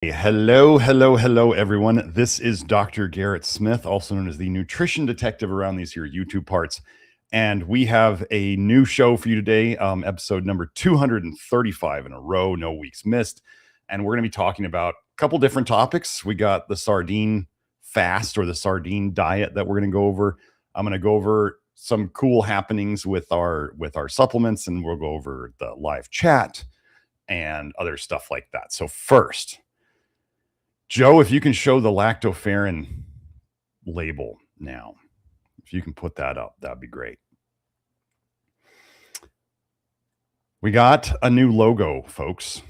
Hello, everyone. This is Dr. Garrett Smith, also known as the nutrition detective around these here YouTube parts. And we have a new show for you today, episode number 235 in a row, no weeks missed. And we're going to be talking about a couple different topics. We got the sardine fast or the sardine diet that we're going to go over. I'm going to go over some cool happenings with our supplements, and we'll go over the live chat and other stuff like that. So first, Joe, if you can show the Lactoferrin label now, if you can put that up, that'd be great. We got a new logo, folks.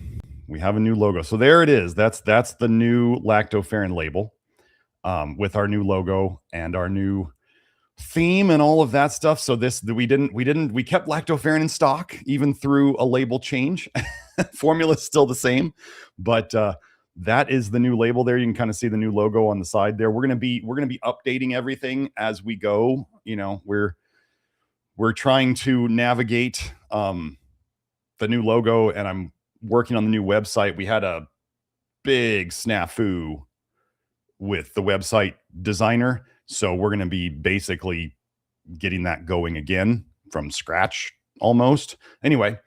We have a new logo. So there it is. That's the new Lactoferrin label with our new logo and our new theme and all of that stuff. So we kept Lactoferrin in stock even through a label change. Formula's still the same, but that is the new label there. You can kind of see the new logo on the side there. We're gonna be updating everything as we go. You know, we're trying to navigate the new logo, and I'm working on the new website. We had a big snafu with the website designer, so we're gonna be basically getting that going again from scratch almost. Anyway,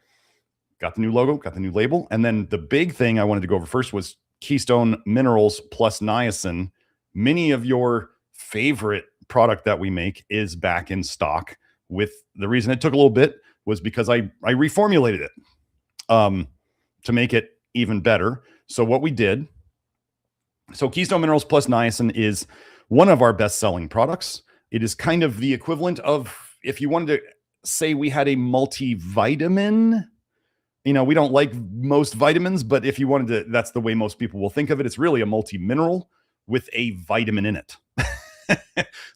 got the new logo, got the new label, and then the big thing I wanted to go over first was Keystone Minerals plus niacin. Many of your favorite product that we make is back in stock. With the reason it took a little bit was because I reformulated it to make it even better. So what we did, so Keystone Minerals plus niacin is one of our best-selling products. It is kind of the equivalent of, if you wanted to say we had a multivitamin. You know, we don't like most vitamins, but if you wanted to, that's the way most people will think of it. It's really a multi-mineral with a vitamin in it.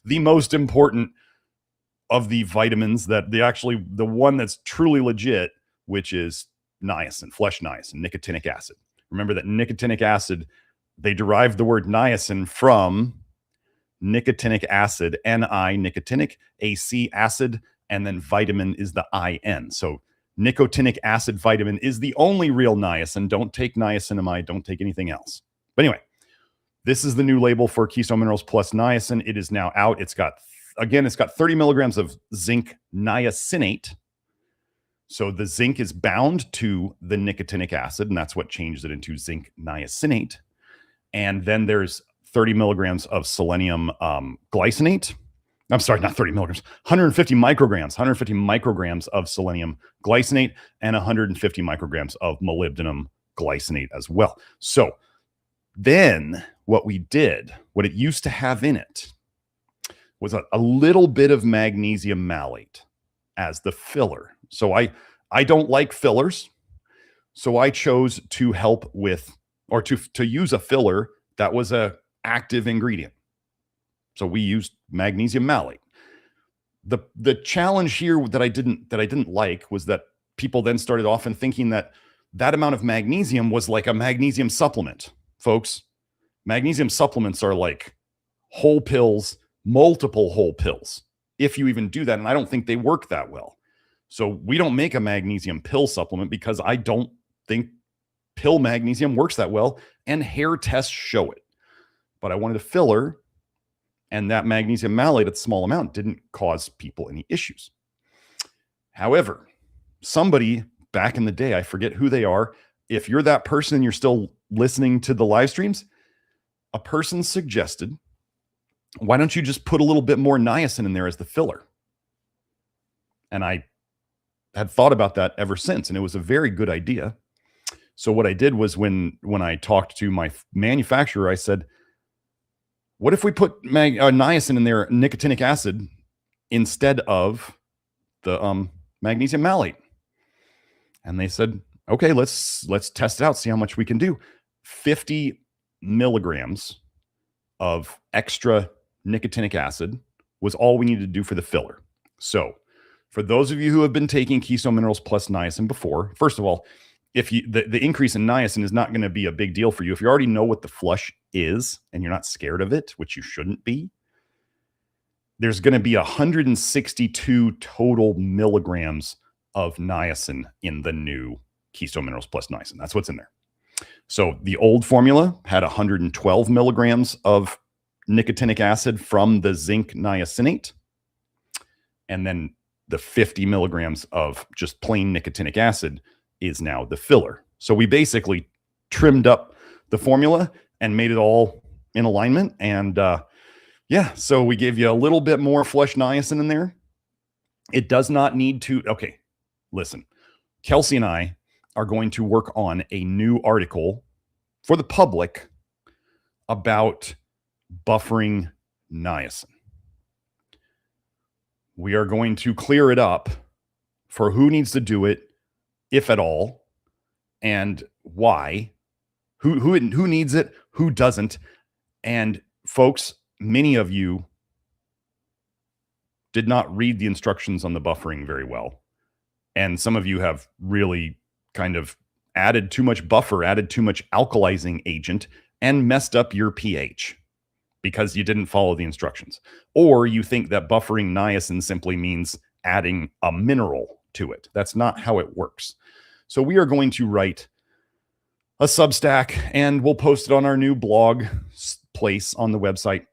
The most important of the vitamins, the one that's truly legit, which is niacin, flesh niacin, nicotinic acid. Remember that nicotinic acid, they derived the word niacin from nicotinic acid, Ni, nicotinic, AC, acid, and then vitamin is the IN. So nicotinic acid vitamin is the only real niacin. Don't take niacinamide. Don't take anything else. But anyway, this is the new label for Keystone Minerals plus niacin. It is now out. It's got 30 milligrams of zinc niacinate. So the zinc is bound to the nicotinic acid, and that's what changes it into zinc niacinate. And then there's 30 milligrams of selenium glycinate. I'm sorry, not 30 milligrams, 150 micrograms of selenium glycinate and 150 micrograms of molybdenum glycinate as well. So then what it used to have in it was a little bit of magnesium malate as the filler. So I don't like fillers. So I chose to help with, or to use a filler that was a active ingredient. So we used magnesium malate. The challenge here that I didn't like was that people then started often thinking that amount of magnesium was like a magnesium supplement. Folks, magnesium supplements are like whole pills, multiple whole pills, if you even do that. And I don't think they work that well. So we don't make a magnesium pill supplement because I don't think pill magnesium works that well, and hair tests show it. But I wanted a filler, and that magnesium malate at a small amount didn't cause people any issues. However, somebody back in the day, I forget who they are. If you're that person and you're still listening to the live streams, a person suggested, why don't you just put a little bit more niacin in there as the filler? And I had thought about that ever since, and it was a very good idea. So what I did was when I talked to my manufacturer, I said, what if we put niacin in there, nicotinic acid, instead of the magnesium malate? And they said, okay, let's test it out, see how much we can do. 50 milligrams of extra nicotinic acid was all we needed to do for the filler. So for those of you who have been taking Keystone Minerals plus niacin before, first of all, if the increase in niacin is not going to be a big deal for you. If you already know what the flush is and you're not scared of it, which you shouldn't be, there's going to be 162 total milligrams of niacin in the new Keystone Minerals plus niacin. That's what's in there. So the old formula had 112 milligrams of nicotinic acid from the zinc niacinate, and then the 50 milligrams of just plain nicotinic acid is now the filler. So we basically trimmed up the formula and made it all in alignment. And yeah, so we gave you a little bit more flush niacin in there. It does not need to. Okay, listen, Kelsey and I are going to work on a new article for the public about buffering niacin. We are going to clear it up for who needs to do it, if at all, and why, who needs it, who doesn't. And folks, many of you did not read the instructions on the buffering very well. And some of you have really kind of added too much buffer, added too much alkalizing agent, and messed up your pH because you didn't follow the instructions. Or you think that buffering niacin simply means adding a mineral to it. That's not how it works. So we are going to write a Substack, and we'll post it on our new blog place on the website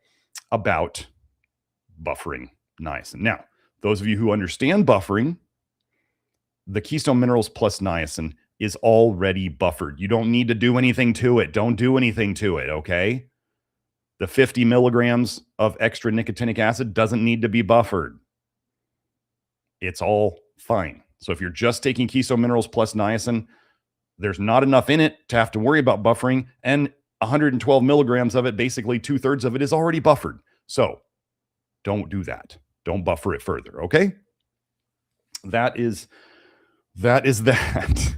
about buffering niacin. Now, those of you who understand buffering, the Keystone Minerals plus niacin is already buffered. You don't need to do anything to it. Don't do anything to it, okay? The 50 milligrams of extra nicotinic acid doesn't need to be buffered. It's all fine. So if you're just taking Keystone Minerals plus niacin, there's not enough in it to have to worry about buffering, and 112 milligrams of it, basically 2/3 of it, is already buffered. So don't do that. Don't buffer it further, okay? That is that.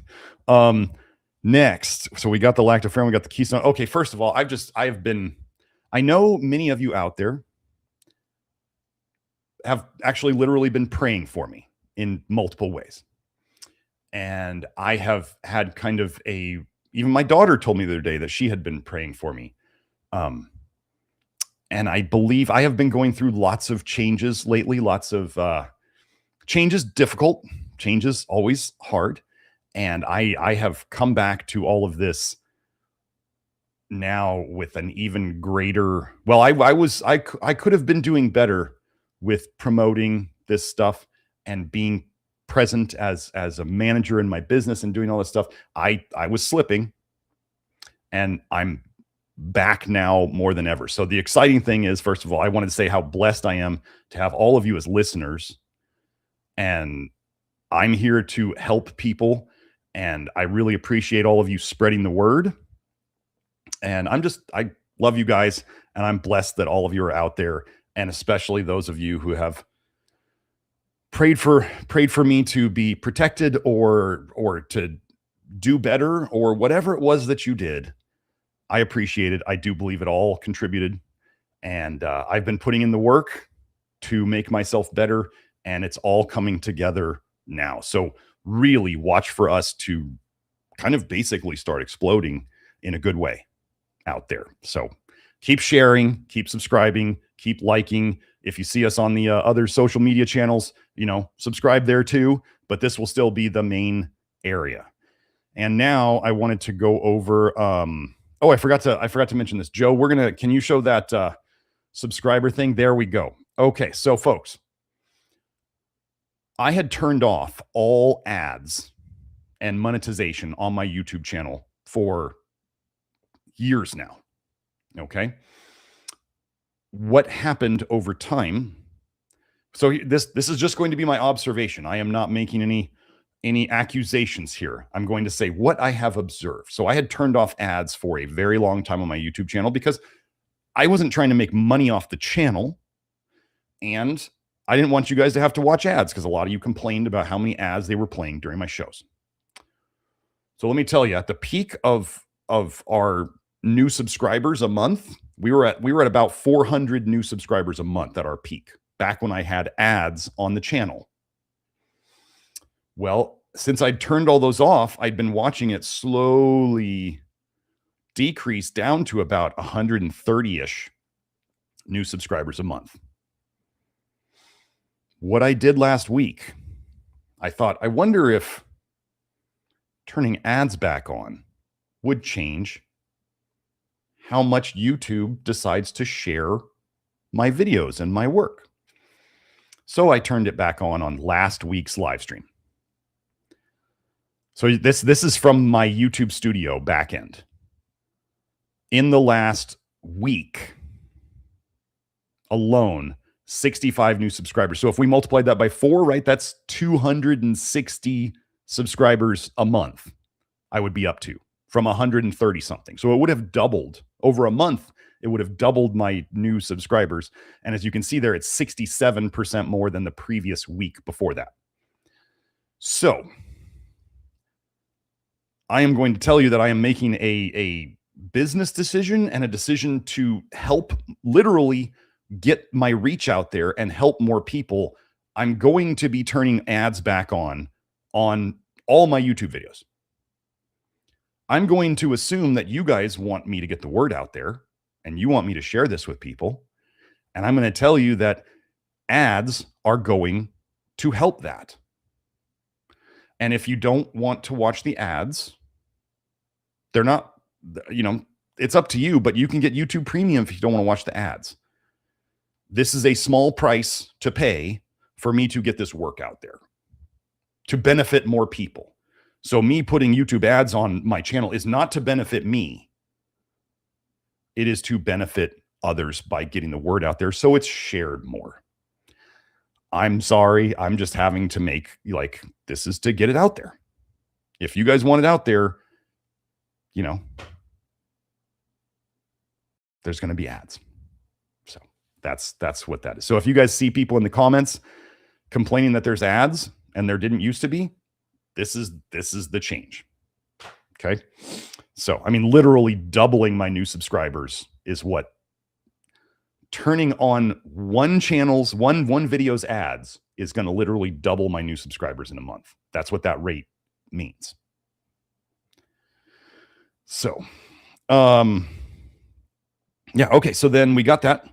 Next, so we got the Lactoferrin, we got the Keystone. Okay, first of all, I know many of you out there have actually literally been praying for me in multiple ways. And I have had kind of even my daughter told me the other day that she had been praying for me. And I believe I have been going through lots of changes lately, lots of changes, difficult changes, always hard. And I have come back to all of this now with an even greater, well, I could have been doing better with promoting this stuff and being present as a manager in my business and doing all this stuff. I was slipping, and I'm back now more than ever. So the exciting thing is, first of all, I wanted to say how blessed I am to have all of you as listeners, and I'm here to help people, and I really appreciate all of you spreading the word. And I love you guys, and I'm blessed that all of you are out there, and especially those of you who have prayed for me to be protected or to do better or whatever it was that you did. I appreciate it. I do believe it all contributed, and I've been putting in the work to make myself better, and it's all coming together now. So really watch for us to kind of basically start exploding in a good way out there. So keep sharing, keep subscribing, keep liking. If you see us on the other social media channels, subscribe there too, but this will still be the main area. And now I wanted to go over, I forgot to mention this. Joe, can you show that subscriber thing? There we go. Okay. So folks, I had turned off all ads and monetization on my YouTube channel for years now. Okay. What happened over time? So this is just going to be my observation. I am not making any accusations here. I'm going to say what I have observed. So I had turned off ads for a very long time on my YouTube channel because I wasn't trying to make money off the channel, and I didn't want you guys to have to watch ads because a lot of you complained about how many ads they were playing during my shows. So let me tell you, at the peak of our new subscribers a month, we were at about 400 new subscribers a month at our peak, back when I had ads on the channel. Well, since I'd turned all those off, I'd been watching it slowly decrease down to about 130-ish new subscribers a month. What I did last week, I thought, I wonder if turning ads back on would change how much YouTube decides to share my videos and my work. So I turned it back on last week's live stream. So this is from my YouTube studio backend. In the last week alone, 65 new subscribers. So if we multiplied that by 4, right, that's 260 subscribers a month I would be up to from 130 something. So it would have doubled over a month. It would have doubled my new subscribers. And as you can see there, it's 67% more than the previous week before that. So I am going to tell you that I am making a business decision and a decision to help literally get my reach out there and help more people. I'm going to be turning ads back on all my YouTube videos. I'm going to assume that you guys want me to get the word out there and you want me to share this with people. And I'm going to tell you that ads are going to help that. And if you don't want to watch the ads, they're not, you know, it's up to you, but you can get YouTube Premium if you don't want to watch the ads. This is a small price to pay for me to get this work out there, to benefit more people. So me putting YouTube ads on my channel is not to benefit me. It is to benefit others by getting the word out there so it's shared more. I'm sorry. I'm just having to make, like, this is to get it out there. If you guys want it out there, you know, there's going to be ads. So that's what that is. So if you guys see people in the comments complaining that there's ads and there didn't used to be, this is the change. Okay. So, I mean, literally doubling my new subscribers is what turning on one video's ads is going to literally double my new subscribers in a month. That's what that rate means. So, yeah. Okay. So then we got that.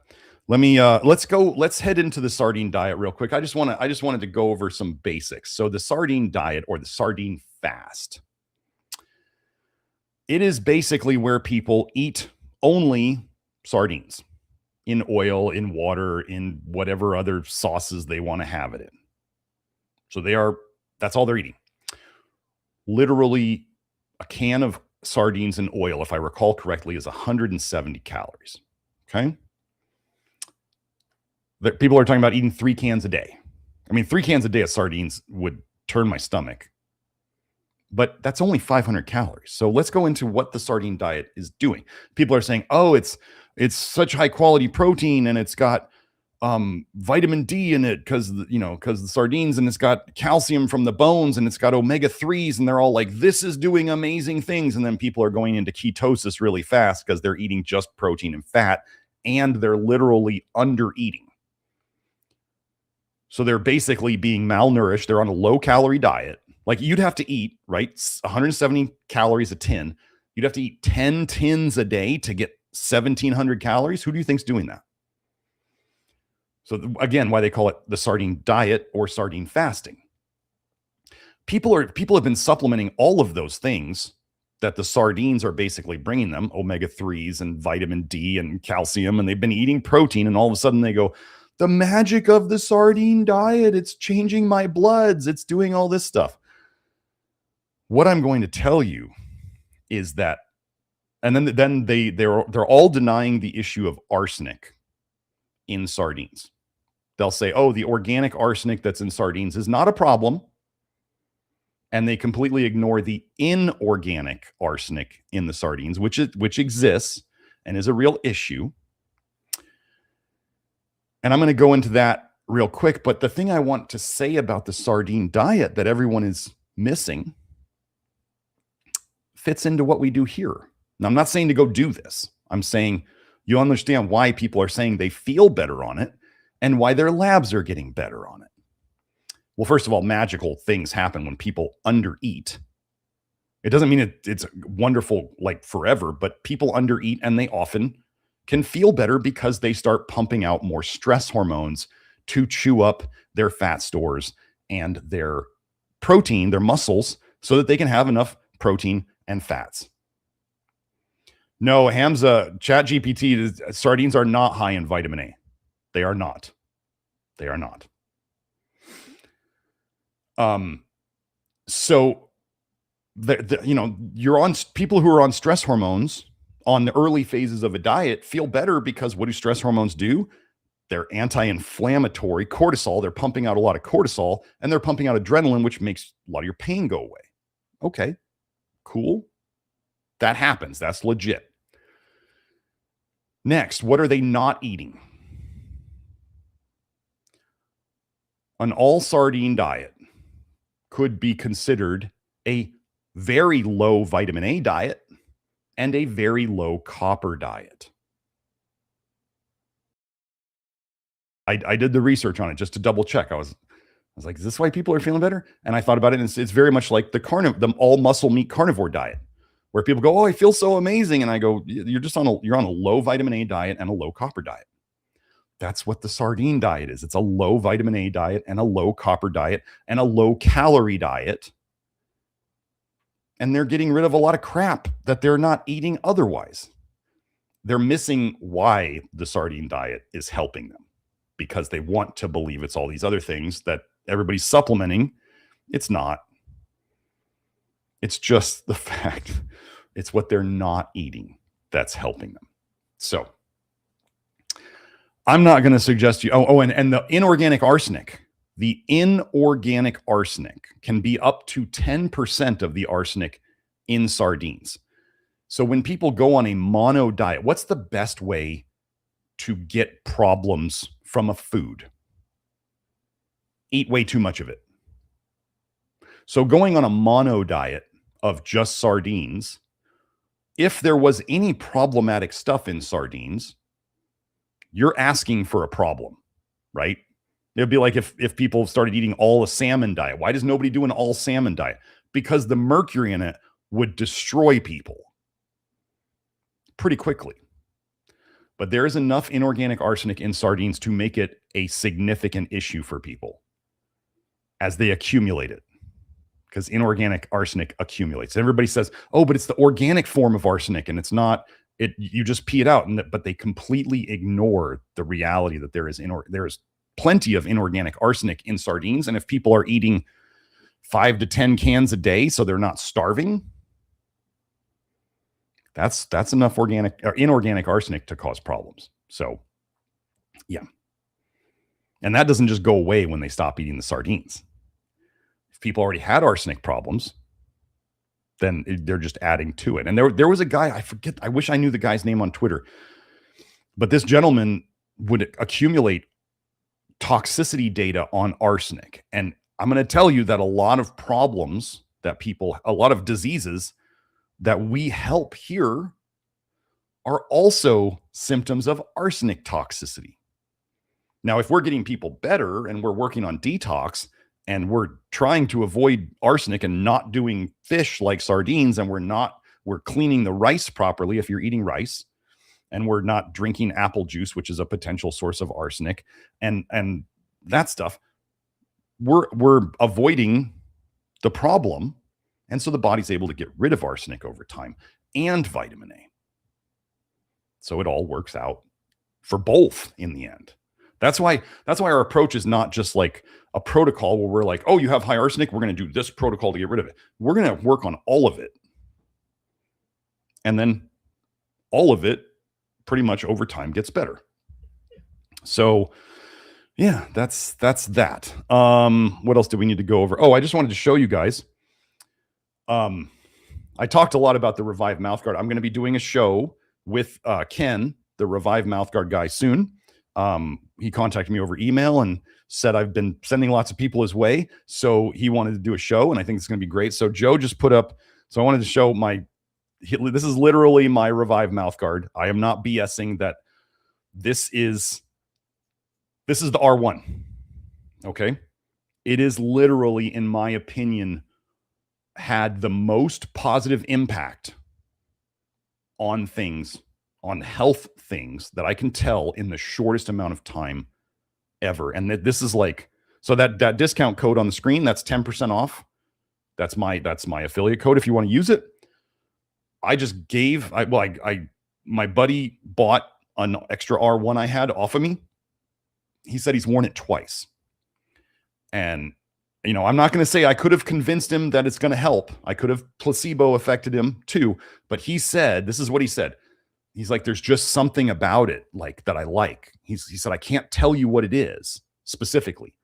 Let me, let's head into the sardine diet real quick. I just wanted to go over some basics. So the sardine diet, or the sardine fast, it is basically where people eat only sardines in oil, in water, in whatever other sauces they want to have it in. So that's all they're eating. Literally a can of sardines in oil, if I recall correctly, is 170 calories. Okay. People are talking about eating 3 cans a day. I mean, 3 cans a day of sardines would turn my stomach, but that's only 500 calories. So let's go into what the sardine diet is doing. People are saying, oh, it's such high quality protein and it's got vitamin D in it because the sardines, and it's got calcium from the bones and it's got omega-3s, and they're all like, this is doing amazing things. And then people are going into ketosis really fast because they're eating just protein and fat, and they're literally under eating. So they're basically being malnourished. They're on a low calorie diet. Like, you'd have to eat, right, 170 calories a tin. You'd have to eat 10 tins a day to get 1,700 calories. Who do you think's doing that? So again, why they call it the sardine diet or sardine fasting. People have been supplementing all of those things that the sardines are basically bringing them, omega-3s and vitamin D and calcium, and they've been eating protein, and all of a sudden they go, the magic of the sardine diet, it's changing my bloods, it's doing all this stuff. What I'm going to tell you is that, and then they're all denying the issue of arsenic in sardines. They'll say, oh, the organic arsenic that's in sardines is not a problem. And they completely ignore the inorganic arsenic in the sardines, which exists and is a real issue. And I'm going to go into that real quick. But the thing I want to say about the sardine diet that everyone is missing fits into what we do here. Now, I'm not saying to go do this. I'm saying you understand why people are saying they feel better on it and why their labs are getting better on it. Well, first of all, magical things happen when people undereat. It doesn't mean it's wonderful like forever, but people undereat and they often can feel better because they start pumping out more stress hormones to chew up their fat stores and their protein, their muscles, so that they can have enough protein and fats. No, Hamza, Chat GPT, sardines are not high in vitamin A. They are not. They are not. So you're on people who are on stress hormones on the early phases of a diet feel better because what do stress hormones do? They're anti-inflammatory. Cortisol, they're pumping out a lot of cortisol, and they're pumping out adrenaline, which makes a lot of your pain go away. Okay, cool. That happens. That's legit. Next, what are they not eating? An all sardine diet could be considered a very low vitamin A diet and a very low copper diet. I did the research on it just to double check. I was like, is this why people are feeling better? And I thought about it, and it's very much like the all muscle meat carnivore diet, where people go, oh, I feel so amazing. And I go, you're on a low vitamin A diet and a low copper diet. That's what the sardine diet is. It's a low vitamin A diet and a low copper diet and a low calorie diet. And they're getting rid of a lot of crap that they're not eating otherwise. They're missing why the sardine diet is helping them, because they want to believe it's all these other things that everybody's supplementing. It's not. It's just the fact. It's what they're not eating that's helping them. So I'm not going to suggest you. And the inorganic arsenic. The inorganic arsenic can be up to 10% of the arsenic in sardines. So when people go on a mono diet, what's the best way to get problems from a food? Eat way too much of it. So going on a mono diet of just sardines, if there was any problematic stuff in sardines, you're asking for a problem, right? It'd be like if people started eating all a salmon diet. Why does nobody do an all salmon diet? Because the mercury in it would destroy people pretty quickly. But there is enough inorganic arsenic in sardines to make it a significant issue for people as they accumulate it, because inorganic arsenic accumulates. Everybody says, oh, but it's the organic form of arsenic and it's not, you just pee it out. But they completely ignore the reality that there is plenty of inorganic arsenic in sardines. And if people are eating 5 to 10 cans a day, so they're not starving, that's enough inorganic arsenic to cause problems. So yeah. And that doesn't just go away when they stop eating the sardines. If people already had arsenic problems, then they're just adding to it. And there was a guy, I wish I knew the guy's name on Twitter, but this gentleman would accumulate toxicity data on arsenic. And I'm going to tell you that a lot of problems that a lot of diseases that we help here are also symptoms of arsenic toxicity. Now, if we're getting people better and we're working on detox and we're trying to avoid arsenic and not doing fish like sardines, and we're cleaning the rice properly if you're eating rice, and we're not drinking apple juice, which is a potential source of arsenic, and that stuff, we're avoiding the problem. And so the body's able to get rid of arsenic over time and vitamin A. So it all works out for both in the end. That's why our approach is not just like a protocol where we're like, oh, you have high arsenic, we're going to do this protocol to get rid of it. We're going to work on all of it. And then all of it pretty much over time gets better. So yeah, that's that. What else do we need to go over? Oh, I just wanted to show you guys. I talked a lot about the Reviv mouthguard. I'm going to be doing a show with Ken, the Reviv mouthguard guy, soon. He contacted me over email and said I've been sending lots of people his way, so he wanted to do a show, and I think it's going to be great. So Joe just put up. So I wanted to show this is literally my Reviv mouthguard. I am not BSing that. This is the R1. Okay, it is literally, in my opinion, had the most positive impact on health things that I can tell in the shortest amount of time ever. And this is like, so that discount code on the screen, that's 10% off. That's my affiliate code if you want to use it. I just gave, my buddy bought an extra R1 I had off of me. He said he's worn it twice. And, I'm not going to say I could have convinced him that it's going to help. I could have placebo affected him too. But he said, this is what he said. He's like, there's just something about it like that I like. He said, I can't tell you what it is specifically.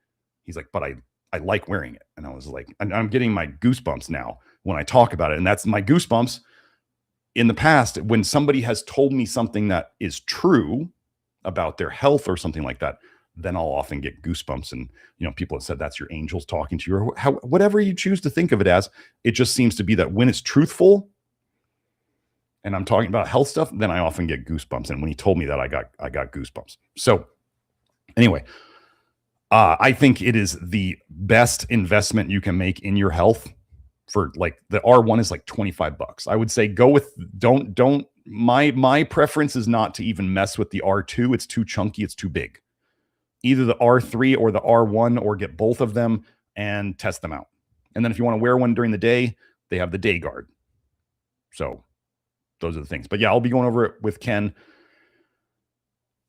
He's like, but I like wearing it. And I was like, and I'm getting my goosebumps now when I talk about it. And that's my goosebumps. In the past, when somebody has told me something that is true about their health or something like that, then I'll often get goosebumps. And, people have said that's your angels talking to you, or whatever you choose to think of it as. It just seems to be that when it's truthful and I'm talking about health stuff, then I often get goosebumps. And when he told me that, I got goosebumps. So anyway, I think it is the best investment you can make in your health. For like the R1 is like $25. I would say go with, my preference is not to even mess with the R2. It's too chunky. It's too big. Either the R3 or the R1, or get both of them and test them out. And then if you want to wear one during the day, they have the day guard. So those are the things. But yeah, I'll be going over it with Ken.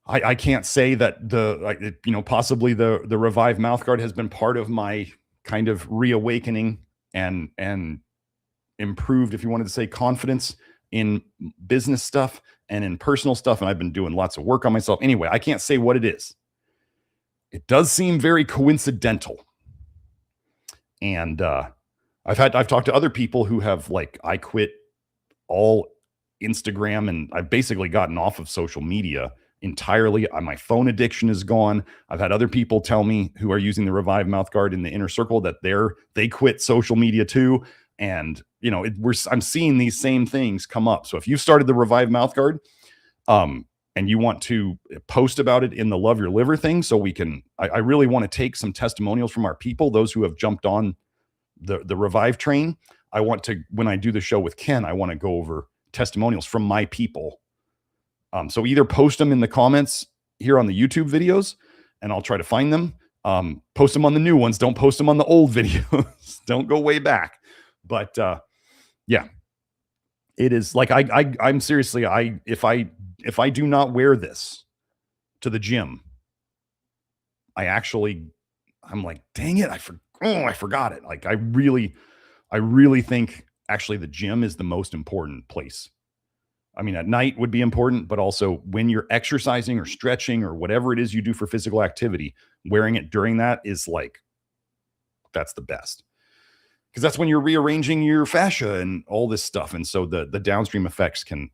I can't say that possibly the Reviv mouthguard has been part of my kind of reawakening and improved, if you wanted to say, confidence in business stuff and in personal stuff. And I've been doing lots of work on myself. Anyway, I can't say what it is. It does seem very coincidental. And I've talked to other people who have, like, I quit all Instagram and I've basically gotten off of social media entirely. My phone addiction is gone. I've had other people tell me who are using the Reviv mouthguard in the inner circle that they quit social media too. And I'm seeing these same things come up. So if you started the Reviv mouthguard, and you want to post about it in the Love Your Liver thing, so I really want to take some testimonials from our people, those who have jumped on the Reviv train. I want to, when I do the show with Ken, I want to go over testimonials from my people. So either post them in the comments here on the YouTube videos, and I'll try to find them. Post them on the new ones. Don't post them on the old videos. Don't go way back. But yeah, it is like I'm seriously, if I do not wear this to the gym, I'm like, dang it, I forgot it. Like I really think actually the gym is the most important place. I mean, at night would be important, but also when you're exercising or stretching or whatever it is you do for physical activity, wearing it during that is like, that's the best. Because that's when you're rearranging your fascia and all this stuff. And so the downstream effects can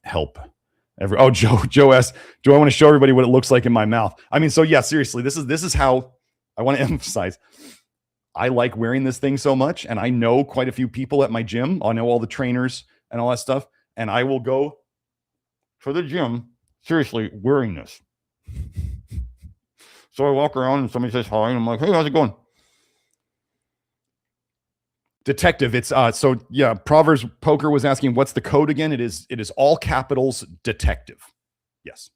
help. Joe asked, do I want to show everybody what it looks like in my mouth? I mean, so yeah, seriously, this is how I want to emphasize. I like wearing this thing so much, and I know quite a few people at my gym. I know all the trainers and all that stuff. And I will go for the gym, seriously, wearing this. So I walk around and somebody says hi, and I'm like, hey, how's it going? Detective, it's so yeah, Proverbs Poker was asking, what's the code again? It is all capitals, detective. Yes.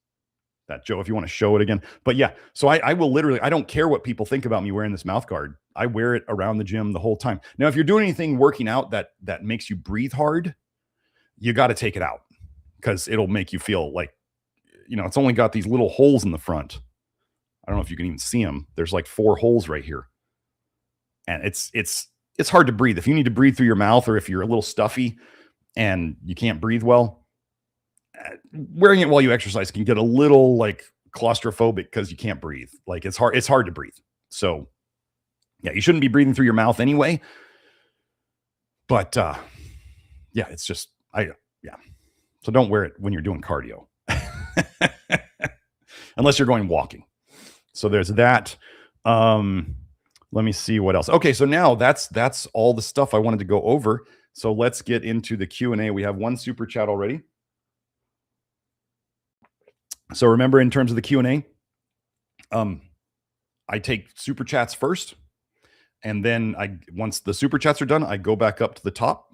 That, Joe, if you want to show it again. But yeah, so I will literally, I don't care what people think about me wearing this mouth guard. I wear it around the gym the whole time. Now, if you're doing anything working out that makes you breathe hard, you got to take it out, because it'll make you feel like, it's only got these little holes in the front. I don't know if you can even see them. There's like 4 holes right here. And it's hard to breathe. If you need to breathe through your mouth, or if you're a little stuffy and you can't breathe well, wearing it while you exercise can get a little like claustrophobic because you can't breathe. Like it's hard to breathe. So yeah, you shouldn't be breathing through your mouth anyway. But yeah, it's just, yeah. So don't wear it when you're doing cardio unless you're going walking. So there's that. Let me see what else. Okay. So now that's all the stuff I wanted to go over. So let's get into the Q&A. We have one super chat already. So remember, in terms of the Q&A, I take super chats first. And then once the super chats are done, I go back up to the top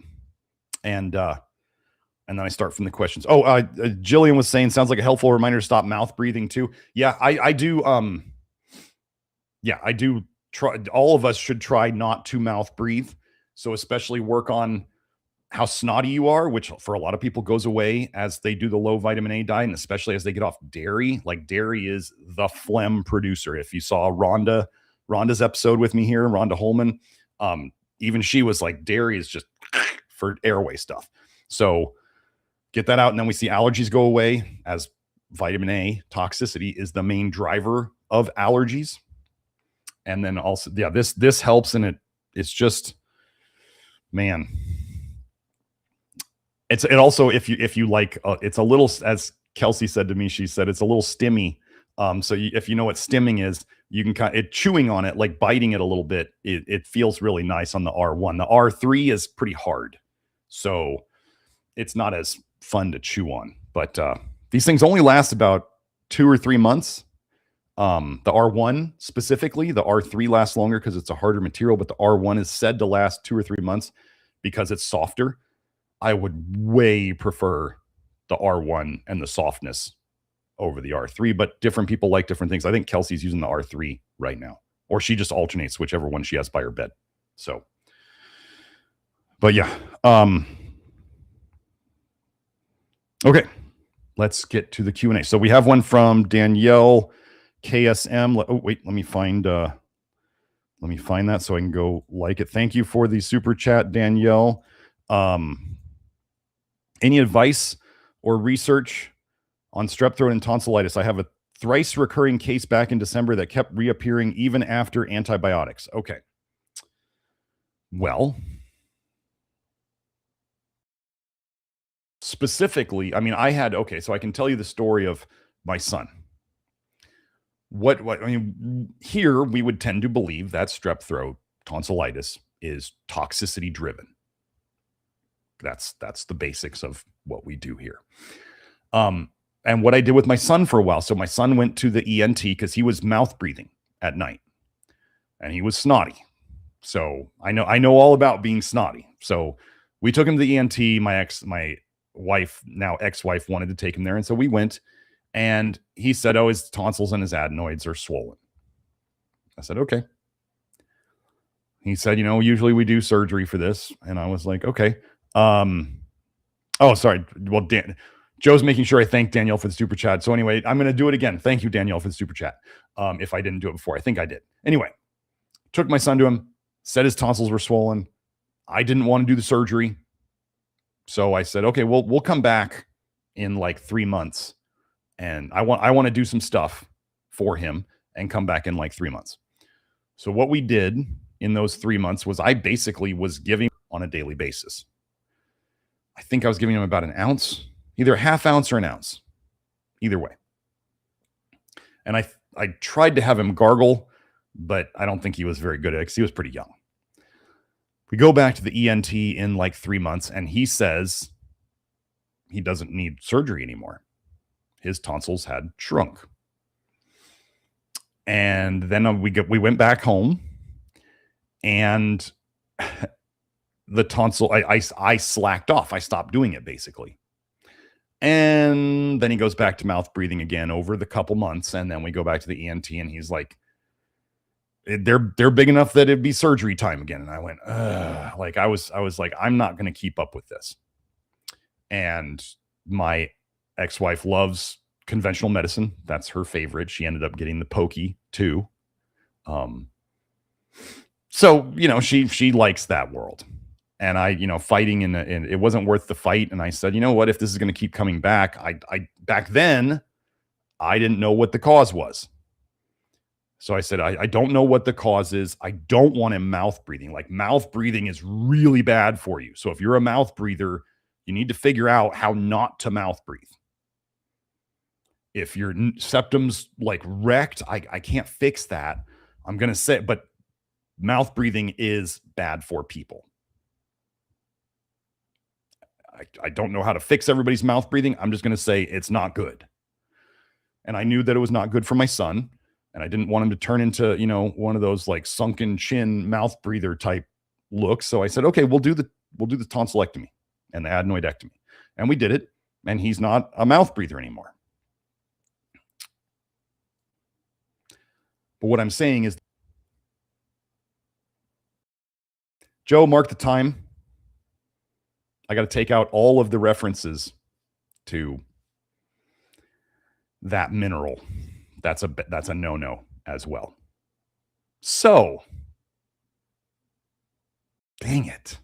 and then I start from the questions. Oh, Jillian was saying, sounds like a helpful reminder to stop mouth breathing too. Yeah, I do. Yeah, I do try. All of us should try not to mouth breathe. So especially work on how snotty you are, which for a lot of people goes away as they do the low vitamin A diet, and especially as they get off dairy. Like dairy is the phlegm producer. If you saw Rhonda's episode with me here, Rhonda Holman, even she was like, dairy is just for airway stuff. So get that out. And then we see allergies go away as vitamin A toxicity is the main driver of allergies. And then also, yeah, this helps. And it's just, man, it also, if you like, it's a little, as Kelsey said to me, she said, it's a little stimmy. So if you know what stimming is, you can chewing on it, like biting it a little bit. It feels really nice on the R1. The R3 is pretty hard. So it's not as fun to chew on, but these things only last about 2 or 3 months. The R1 specifically, the R3 lasts longer because it's a harder material, but the R1 is said to last 2 or 3 months because it's softer. I would way prefer the R1 and the softness over the R3, but different people like different things. I think Kelsey's using the R3 right now, or she just alternates whichever one she has by her bed. So, but yeah. Okay, let's get to the Q&A. So we have one from Danielle KSM. Oh, wait, let me find that so I can go like it. Thank you for the super chat, Danielle. Any advice or research on strep throat and tonsillitis? I have a thrice recurring case back in December that kept reappearing even after antibiotics. Okay. Well, specifically, I mean, so I can tell you the story of my son. What I mean, here we would tend to believe that strep throat tonsillitis is toxicity driven. That's the basics of what we do here. And what I did with my son for a while. So my son went to the ENT because he was mouth breathing at night and he was snotty. So I know all about being snotty. So we took him to the ENT. My wife, now ex-wife, wanted to take him there. And so we went, and he said, oh, his tonsils and his adenoids are swollen. I said, okay. He said, usually we do surgery for this. And I was like, okay. Oh, sorry. Well, Joe's making sure I thank Danielle for the super chat. So anyway, I'm going to do it again. Thank you, Danielle, for the super chat. If I didn't do it before, I think I did. Anyway, took my son to him, said his tonsils were swollen. I didn't want to do the surgery. So I said, okay, we'll come back in like 3 months. And I want to do some stuff for him and come back in like 3 months. So what we did in those 3 months was I basically was giving on a daily basis. I think I was giving him about an ounce, either a half ounce or an ounce, either way. And I tried to have him gargle, but I don't think he was very good at it because he was pretty young. We go back to the ENT in like 3 months, and he says he doesn't need surgery anymore. His tonsils had shrunk. And then we went back home, and the tonsil, I slacked off. I stopped doing it basically. And then he goes back to mouth breathing again over the couple months. And then we go back to the ENT, and he's like, they're big enough that it'd be surgery time again. And I went, like, I was like, I'm not going to keep up with this. And my ex-wife loves conventional medicine. That's her favorite. She ended up getting the pokey too. So, she likes that world. And I, fighting and it wasn't worth the fight. And I said, you know what, if this is going to keep coming back, I back then I didn't know what the cause was. So I said, I don't know what the cause is. I don't want him mouth breathing. Like, mouth breathing is really bad for you. So if you're a mouth breather, you need to figure out how not to mouth breathe. If your septum's like wrecked, I can't fix that. I'm going to say, but mouth breathing is bad for people. I don't know how to fix everybody's mouth breathing. I'm just going to say it's not good. And I knew that it was not good for my son. And I didn't want him to turn into, one of those like sunken chin mouth breather type looks. So I said, okay, we'll do the tonsillectomy and the adenoidectomy. And we did it. And he's not a mouth breather anymore. But what I'm saying is, Joe, mark the time. I got to take out all of the references to that mineral. That's a no-no as well. So, dang it.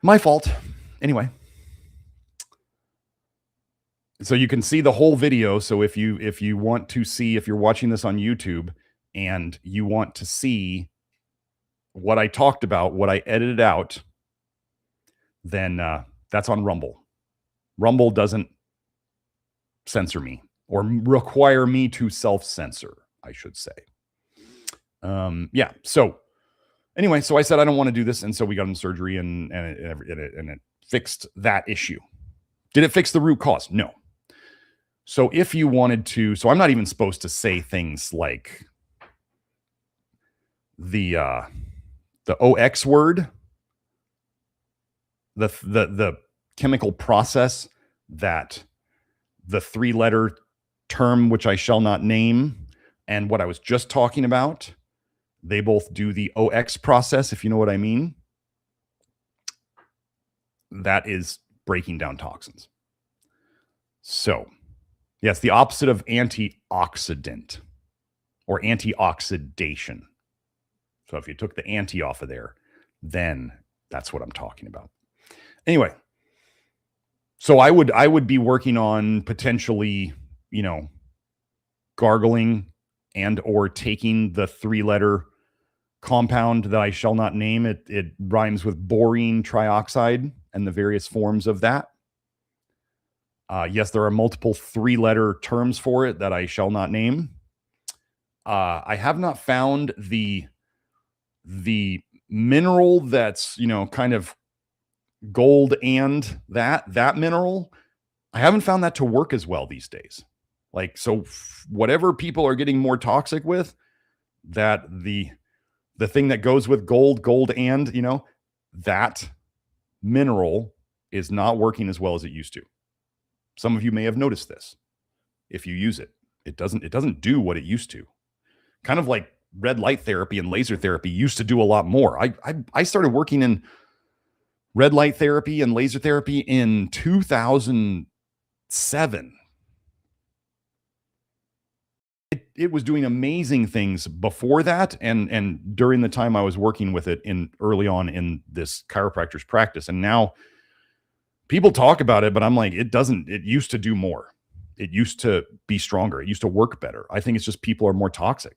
My fault. Anyway. So you can see the whole video. So if you want to see, if you're watching this on YouTube and you want to see what I talked about, what I edited out, then that's on Rumble. Rumble doesn't censor me or require me to self-censor, I should say. Yeah. So anyway, so I said I don't want to do this, and so we got him surgery, and it fixed that issue. Did it fix the root cause? No. So if you wanted to, so I'm not even supposed to say things like the OX word, the chemical process that the 3-letter term, which I shall not name, and what I was just talking about, they both do the OX process, if you know what I mean. That is breaking down toxins. So, yeah, it's the opposite of antioxidant or antioxidation. So if you took the anti off of there, then that's what I'm talking about. Anyway, so I would be working on potentially, gargling and or taking the 3-letter compound that I shall not name. It rhymes with borine trioxide and the various forms of that. Yes, there are multiple 3-letter terms for it that I shall not name. I have not found the mineral that's, kind of gold and that mineral. I haven't found that to work as well these days. Like, so whatever people are getting more toxic with, that the thing that goes with gold and, that mineral is not working as well as it used to. Some of you may have noticed this. If you use it, it doesn't do what it used to. Kind of like red light therapy and laser therapy used to do a lot more. I started working in red light therapy and laser therapy in 2007. It was doing amazing things before that and during the time I was working with it in early on in this chiropractor's practice. And now people talk about it, but I'm like, it used to do more. It used to be stronger. It used to work better. I think it's just people are more toxic.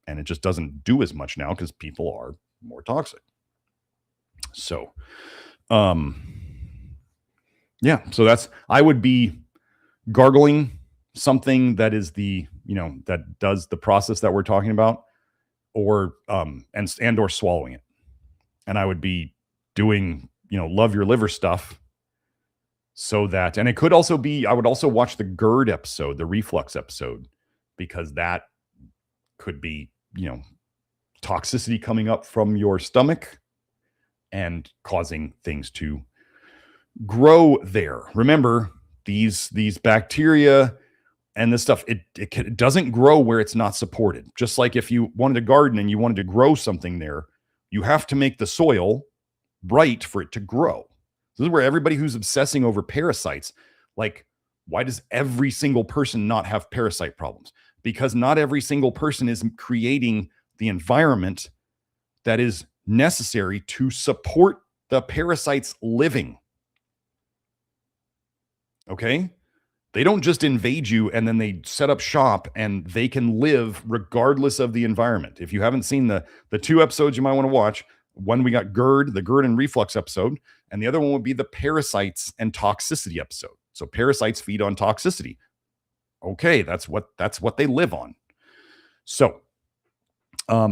And it just doesn't do as much now because people are more toxic. So, yeah. So I would be gargling something that is that does the process that we're talking about, or, and or swallowing it. And I would be doing, love your liver stuff. So that, and it could also be, I would also watch the GERD episode, the reflux episode, because that could be, toxicity coming up from your stomach and causing things to grow there. Remember, these bacteria and this stuff, it doesn't grow where it's not supported. Just like if you wanted to garden and you wanted to grow something there, you have to make the soil right for it to grow. This is where everybody who's obsessing over parasites, like, why does every single person not have parasite problems? Because not every single person is creating the environment that is necessary to support the parasites living. Okay? They don't just invade you and then they set up shop and they can live regardless of the environment. If you haven't seen the 2 episodes you might want to watch, one we got the GERD and reflux episode, and the other one would be the parasites and toxicity episode. So parasites feed on toxicity. Okay, that's what they live on. So, yeah,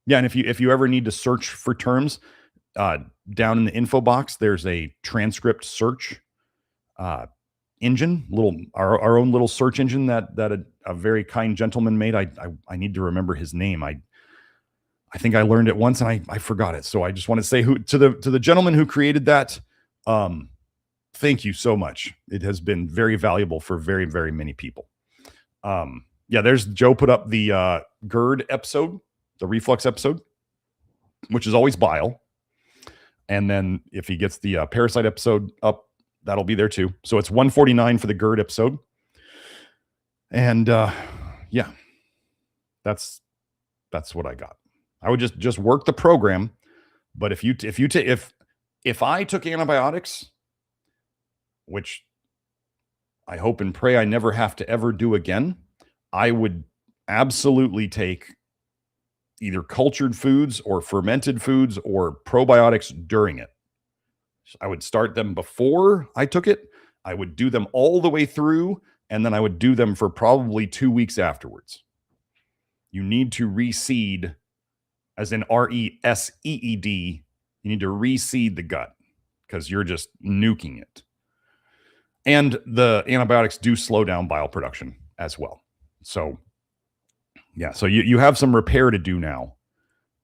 and if you ever need to search for terms, down in the info box, there's a transcript search engine, our own little search engine that a very kind gentleman made. I need to remember his name. I think I learned it once and I forgot it. So I just want to say to the gentleman who created that, thank you so much. It has been very valuable for very, very many people. Yeah, there's Joe put up the GERD episode, the reflux episode. which is always bile. And then if he gets the parasite episode up, that'll be there too. So it's 149 for the GERD episode. And yeah, that's what I got. I would just work the program. But if I took antibiotics, which I hope and pray I never have to ever do again, I would absolutely take either cultured foods or fermented foods or probiotics during it. I would start them before I took it. I would do them all the way through, and then I would do them for probably 2 weeks afterwards. You need to reseed, as in RESEED. You need to reseed the gut because you're just nuking it. And the antibiotics do slow down bile production as well. So yeah, so you have some repair to do now.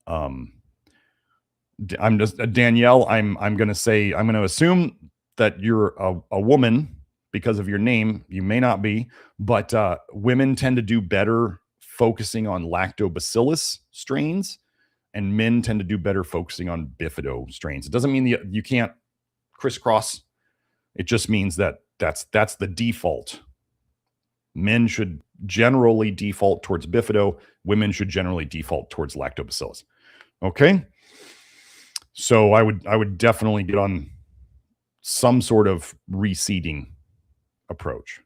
I'm just Danielle. I'm going to assume that you're a woman because of your name. You may not be, but women tend to do better focusing on lactobacillus strains, and men tend to do better focusing on bifido strains. It doesn't mean you can't crisscross. It just means that that's the default. Men should generally default towards bifido. Women should generally default towards lactobacillus. Okay. So I would definitely get on some sort of reseeding approach.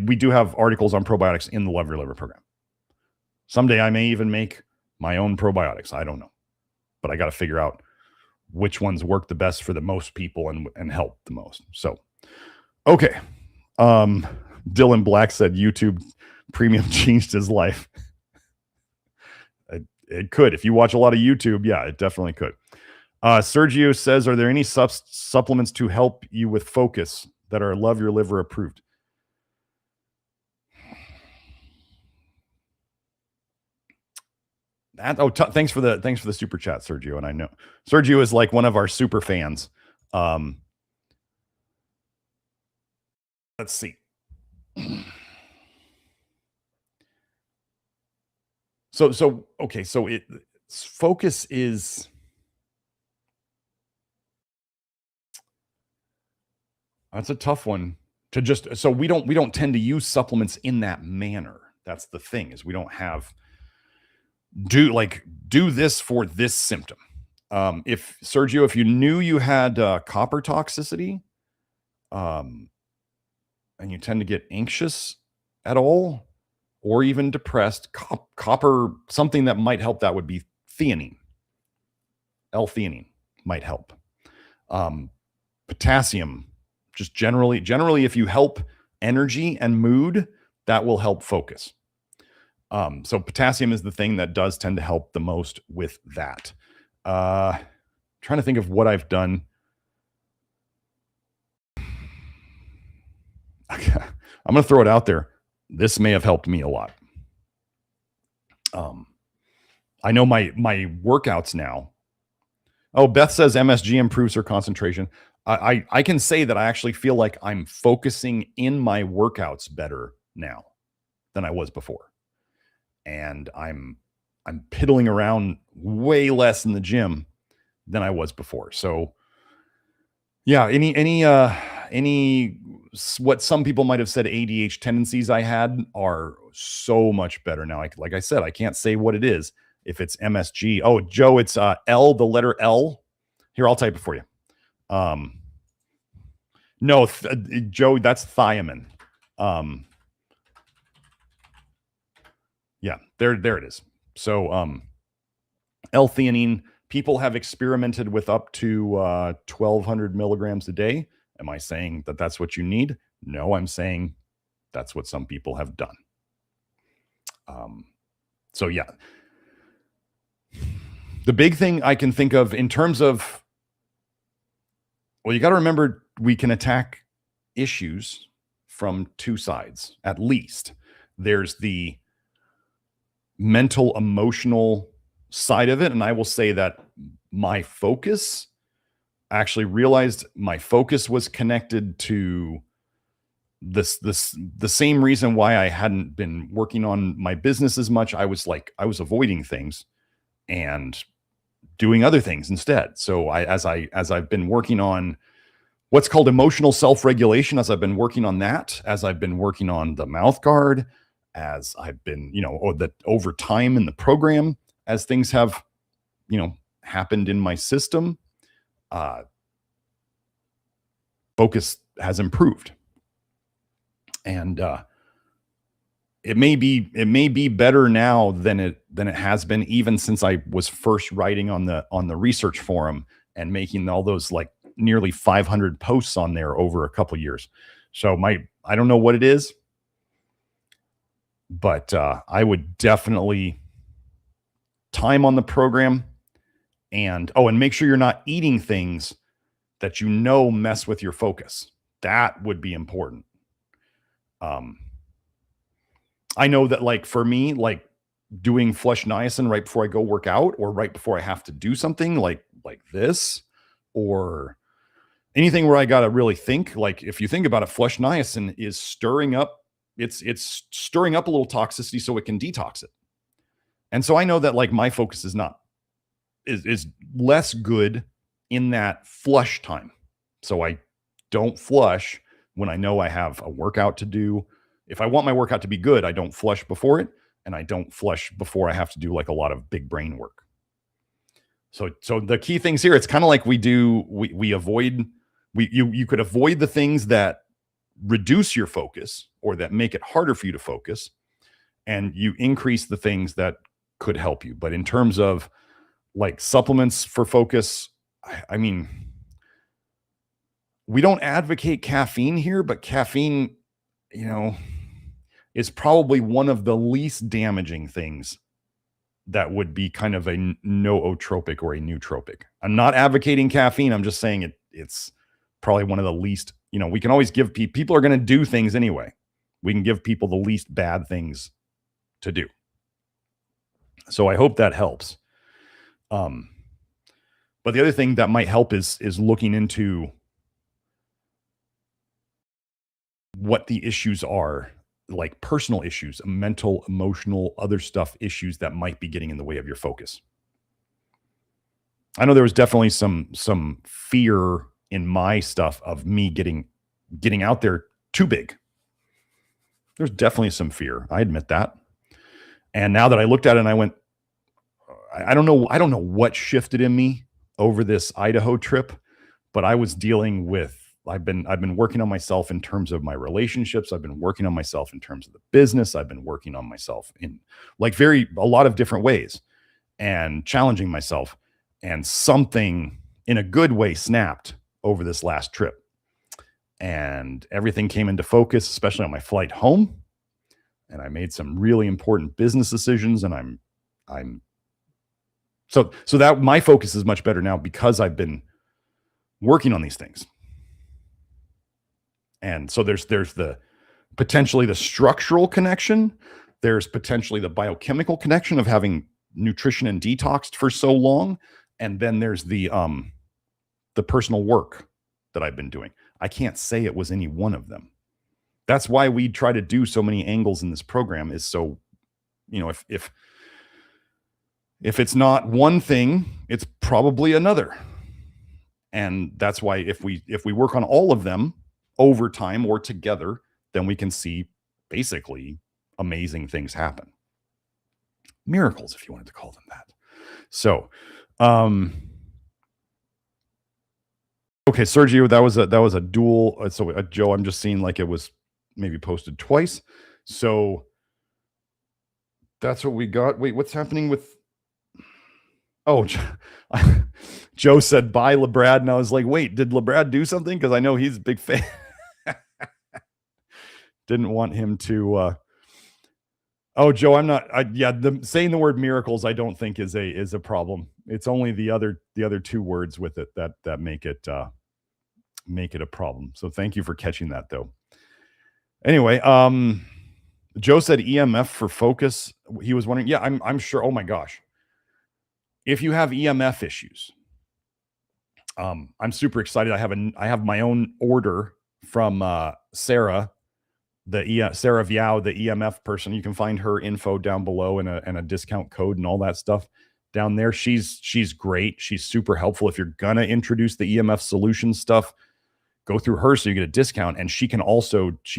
We do have articles on probiotics in the Love Your Liver program. Someday I may even make my own probiotics. I don't know, but I got to figure out which ones work the best for the most people and help the most. So, okay. Dylan Black said YouTube Premium changed his life. It could. If you watch a lot of YouTube, yeah, it definitely could. Sergio says, are there any supplements to help you with focus that are Love Your Liver approved? Thanks for the super chat, Sergio. And I know Sergio is like one of our super fans. Let's see. So okay, so focus is that's a tough one to just, so we don't tend to use supplements in that manner. That's the thing, is we don't have do this for this symptom. If Sergio, if you knew you had copper toxicity, and you tend to get anxious at all, or even depressed, copper, something that might help that would be theanine. L-theanine might help. Potassium, just generally, if you help energy and mood, that will help focus. So potassium is the thing that does tend to help the most with that. Trying to think of what I've done. I'm going to throw it out there. This may have helped me a lot. I know my workouts now. Oh, Beth says MSG improves her concentration. I can say that I actually feel like I'm focusing in my workouts better now than I was before. And I'm piddling around way less in the gym than I was before. So yeah, any what some people might have said ADH tendencies I had are so much better now. Like I said, I can't say what it is. If it's MSG. Oh, Joe, it's L, the letter L. Here, I'll type it for you. No, Joe, that's thiamine. Yeah, there it is. So L-theanine, people have experimented with up to 1,200 milligrams a day. Am I saying that that's what you need? No, I'm saying that's what some people have done. So yeah. The big thing I can think of in terms of, well, you got to remember we can attack issues from two sides, at least. There's the mental, emotional side of it. And I will say that my focus, I actually realized my focus was connected to the same reason why I hadn't been working on my business as much. I was avoiding things and doing other things instead. So as I've been working on what's called emotional self-regulation, as I've been working on that, as I've been working on the mouth guard, as I've been, or that over time in the program, as things have, happened in my system, focus has improved. And it may be better now than it has been, even since I was first writing on the research forum and making all those like nearly 500 posts on there over a couple years. So I don't know what it is, but I would definitely time on the program, and make sure you're not eating things that mess with your focus. That would be important. I know that, like, for me, like doing flush niacin right before I go work out, or right before I have to do something like this, or anything where I got to really think, like, if you think about it, flush niacin is stirring up, it's stirring up a little toxicity so it can detox it. And so I know that, like, my focus is less good in that flush time. So I don't flush when I know I have a workout to do. If I want my workout to be good, I don't flush before it, and I don't flush before I have to do like a lot of big brain work. So the key things here, it's kind of like you could avoid the things that reduce your focus or that make it harder for you to focus, and you increase the things that could help you. But in terms of like supplements for focus, I mean, we don't advocate caffeine here, but caffeine, is probably one of the least damaging things that would be kind of a nootropic or a nootropic. I'm not advocating caffeine. I'm just saying it's probably one of the least, we can always give people are going to do things anyway. We can give people the least bad things to do. So I hope that helps. But the other thing that might help is looking into what the issues are, like personal issues, mental, emotional, other stuff, issues that might be getting in the way of your focus. I know there was definitely some fear in my stuff of me getting out there too big. There's definitely some fear. I admit that. And now that I looked at it and I went, I don't know what shifted in me over this Idaho trip, but I was dealing with, I've been working on myself in terms of my relationships. I've been working on myself in terms of the business. I've been working on myself in like a lot of different ways and challenging myself, and something in a good way snapped over this last trip, and everything came into focus, especially on my flight home. And I made some really important business decisions, and so that my focus is much better now because I've been working on these things. And so there's the potentially the structural connection. There's potentially the biochemical connection of having nutrition and detoxed for so long. And then there's the personal work that I've been doing. I can't say it was any one of them. That's why we try to do so many angles in this program, is so, if it's not one thing, it's probably another. And that's why if we work on all of them over time or together, then we can see basically amazing things happen. Miracles, if you wanted to call them that. So, okay, Sergio, that was a dual. So Joe, I'm just seeing like it was maybe posted twice. So that's what we got. Wait, what's happening with? Oh, Joe said bye, LeBrad, and I was like, wait, did LeBrad do something? Because I know he's a big fan. Didn't want him to. Oh, Joe, I'm not. Saying the word miracles, I don't think is a problem. It's only the other two words with it that make it a problem. So thank you for catching that, though. Anyway, Joe said EMF for focus. He was wondering. Yeah, I'm sure. Oh my gosh, if you have EMF issues, I'm super excited. I have my own order from Sarah. Sarah Viao, the EMF person. You can find her info down below and a discount code and all that stuff. down there. She's great. She's super helpful. If you're gonna introduce the EMF solution stuff, go through her so you get a discount. And she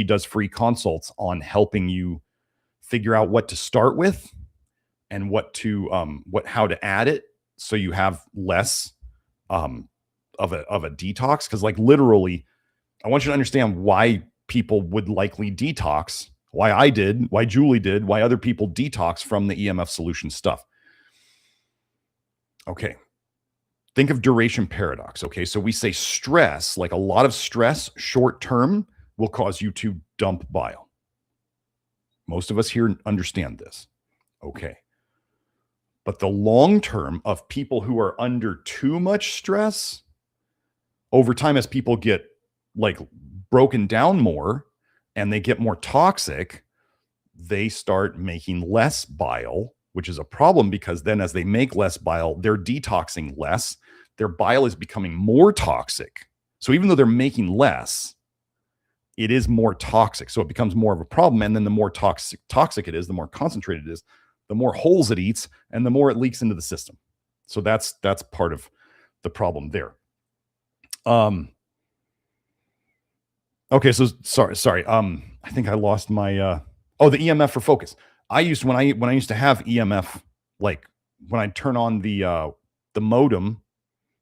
does free consults on helping you figure out what to start with and how to add it so you have less of a detox. Because like literally, I want you to understand why people would likely detox, why I did, why Julie did, why other people detox from the EMF solution stuff. Okay. Think of duration paradox. Okay. So we say stress, like a lot of stress short term will cause you to dump bile. Most of us here understand this. Okay. But the long term of people who are under too much stress over time, as people get like broken down more and they get more toxic, they start making less bile, which is a problem because then as they make less bile, they're detoxing less. Their bile is becoming more toxic. So even though they're making less, it is more toxic. So it becomes more of a problem. And then the more toxic it is, the more concentrated it is, the more holes it eats, and the more it leaks into the system. So that's part of the problem there. Okay, so sorry. I think I lost my the EMF for focus. I used when I used to have EMF, like when I'd turn on the modem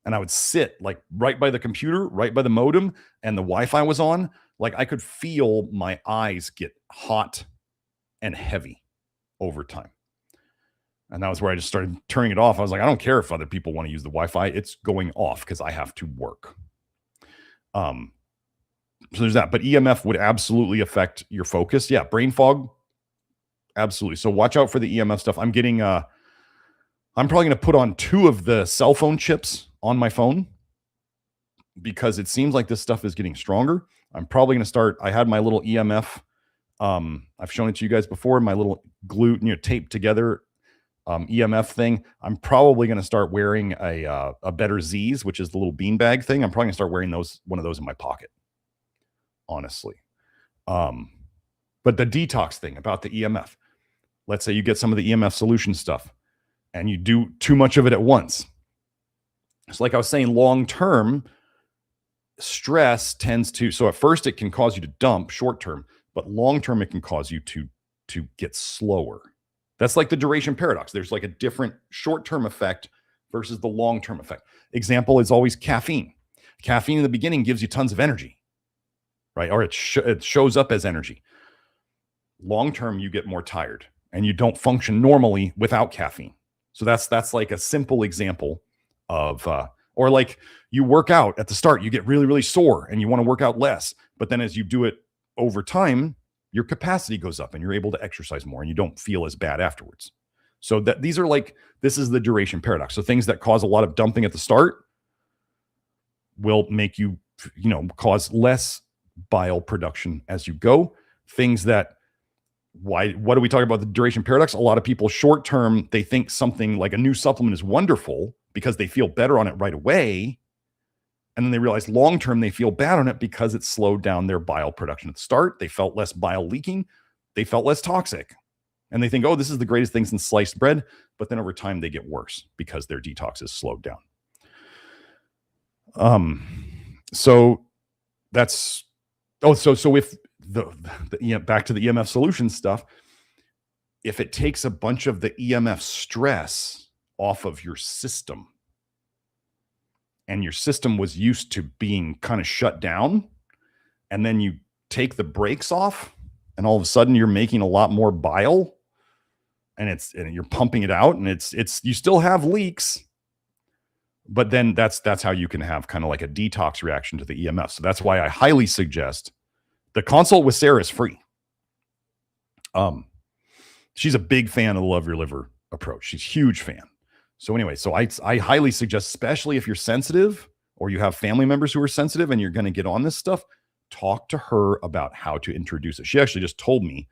and I would sit like right by the computer, right by the modem, and the Wi-Fi was on, like I could feel my eyes get hot and heavy over time. And that was where I just started turning it off. I was like, I don't care if other people want to use the Wi-Fi. It's going off because I have to work. So there's that. But EMF would absolutely affect your focus. Yeah, brain fog. Absolutely. So watch out for the EMF stuff. I'm probably going to put on 2 of the cell phone chips on my phone because it seems like this stuff is getting stronger. I'm probably going to start. I had my little EMF. I've shown it to you guys before. My little glue, taped together EMF thing. I'm probably going to start wearing a Better Z's, which is the little beanbag thing. I'm probably going to start wearing one of those in my pocket, honestly. But the detox thing about the EMF, let's say you get some of the EMF solution stuff and you do too much of it at once. It's like I was saying, long-term stress tends to, so at first it can cause you to dump short-term, but long-term it can cause you to get slower. That's like the duration paradox. There's like a different short-term effect versus the long-term effect. Example is always caffeine. Caffeine in the beginning gives you tons of energy, right? Or it shows up as energy. Long-term, you get more tired and you don't function normally without caffeine. So that's like a simple example of, or like you work out at the start, you get really, really sore and you want to work out less. But then as you do it over time, your capacity goes up and you're able to exercise more and you don't feel as bad afterwards. So this is the duration paradox. So things that cause a lot of dumping at the start will make you, cause less bile production as you go. Things that, what are we talking about the duration paradox? A lot of people short term, they think something like a new supplement is wonderful because they feel better on it right away. And then they realize long-term, they feel bad on it because it slowed down their bile production at the start. They felt less bile leaking. They felt less toxic. And they think, oh, this is the greatest thing since sliced bread. But then over time, they get worse because their detox is slowed down. So that's, so if back to the EMF solution stuff, if it takes a bunch of the EMF stress off of your system, and your system was used to being kind of shut down, and then you take the brakes off and all of a sudden you're making a lot more bile and you're pumping it out and you still have leaks, but then that's how you can have kind of like a detox reaction to the EMF. So that's why I highly suggest the consult with Sarah is free. She's a big fan of the Love Your Liver approach. She's a huge fan. So anyway, so I highly suggest, especially if you're sensitive or you have family members who are sensitive and you're going to get on this stuff, talk to her about how to introduce it. She actually just told me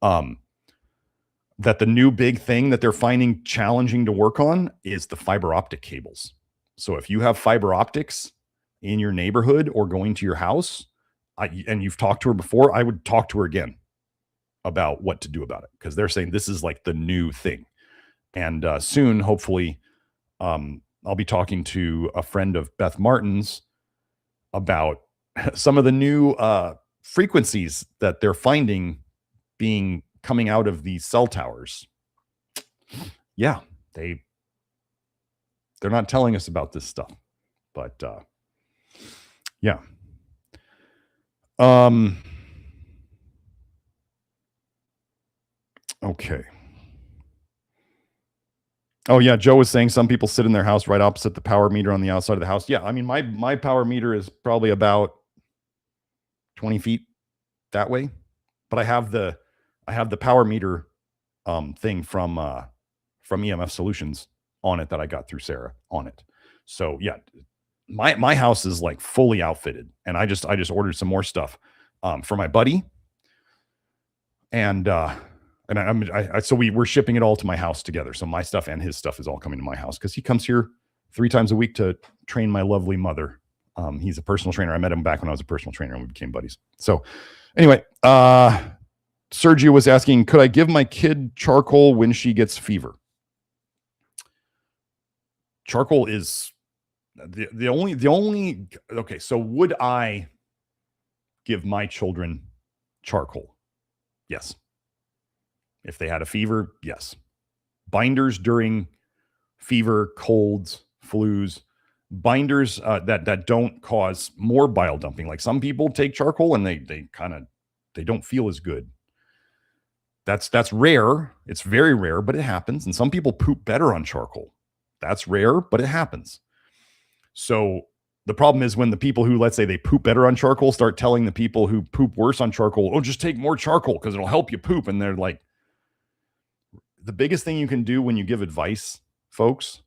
that the new big thing that they're finding challenging to work on is the fiber optic cables. So if you have fiber optics in your neighborhood or going to your house, and you've talked to her before, I would talk to her again about what to do about it, because they're saying this is like the new thing. And soon, hopefully, I'll be talking to a friend of Beth Martin's about some of the new frequencies that they're finding coming out of these cell towers. Yeah, they're not telling us about this stuff, but yeah. Okay. Oh yeah, Joe was saying some people sit in their house right opposite the power meter on the outside of the house. Yeah, I mean my power meter is probably about 20 feet that way, but I have the power meter thing from EMF Solutions on it that I got through Sarah on it. So yeah, my house is like fully outfitted, and I just ordered some more stuff for my buddy, and so we're shipping it all to my house together. So my stuff and his stuff is all coming to my house because he comes here 3 times a week to train my lovely mother. He's a personal trainer. I met him back when I was a personal trainer and we became buddies. So anyway, Sergio was asking, could I give my kid charcoal when she gets fever? Charcoal is the only, okay. So would I give my children charcoal? Yes. If they had a fever, yes. Binders during fever, colds, flus, binders that don't cause more bile dumping. Like some people take charcoal and they don't feel as good. That's rare. It's very rare, but it happens. And some people poop better on charcoal. That's rare, but it happens. So the problem is when the people who, let's say they poop better on charcoal, start telling the people who poop worse on charcoal, oh, just take more charcoal because it'll help you poop. And they're like, the biggest thing you can do when you give advice, folks,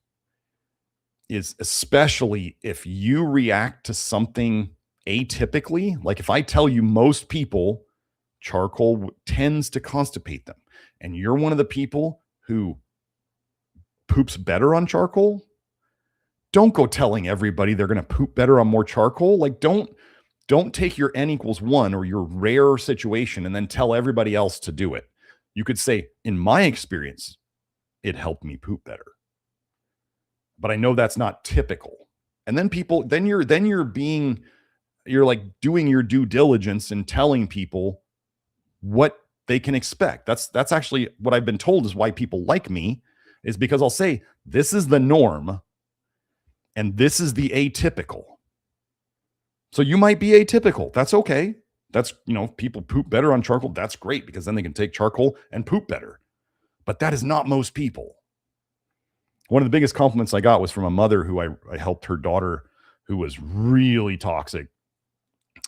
is especially if you react to something atypically, like if I tell you most people charcoal tends to constipate them, and you're one of the people who poops better on charcoal, don't go telling everybody they're going to poop better on more charcoal. Like don't take your N equals 1 or your rare situation and then tell everybody else to do it. You could say, in my experience, it helped me poop better. But I know that's not typical. And then you're like doing your due diligence and telling people what they can expect. That's actually what I've been told is why people like me, is because I'll say, this is the norm and this is the atypical. So you might be atypical. That's okay. That's, people poop better on charcoal. That's great because then they can take charcoal and poop better. But that is not most people. One of the biggest compliments I got was from a mother who I helped her daughter who was really toxic.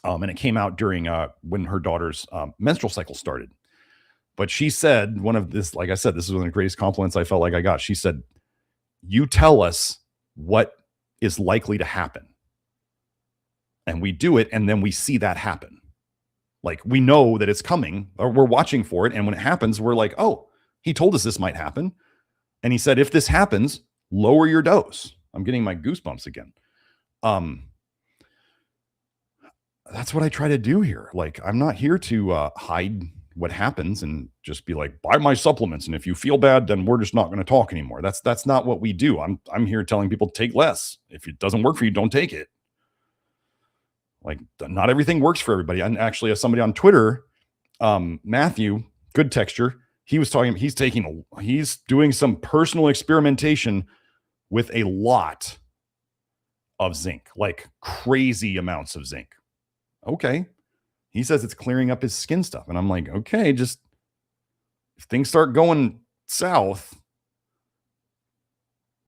And it came out during when her daughter's menstrual cycle started. But she said, like I said, this is one of the greatest compliments I felt like I got. She said, you tell us what is likely to happen. And we do it, and then we see that happen. Like we know that it's coming, or we're watching for it. And when it happens, we're like, oh, he told us this might happen. And he said, if this happens, lower your dose. I'm getting my goosebumps again. That's what I try to do here. Like, I'm not here to hide what happens and just be like, buy my supplements. And if you feel bad, then we're just not going to talk anymore. That's not what we do. I'm here telling people take less. If it doesn't work for you, don't take it. Like, not everything works for everybody. And actually, as somebody on Twitter, Matthew, Good Texture, he's doing some personal experimentation with a lot of zinc, like crazy amounts of zinc. Okay. He says it's clearing up his skin stuff. And I'm like, okay, just if things start going south,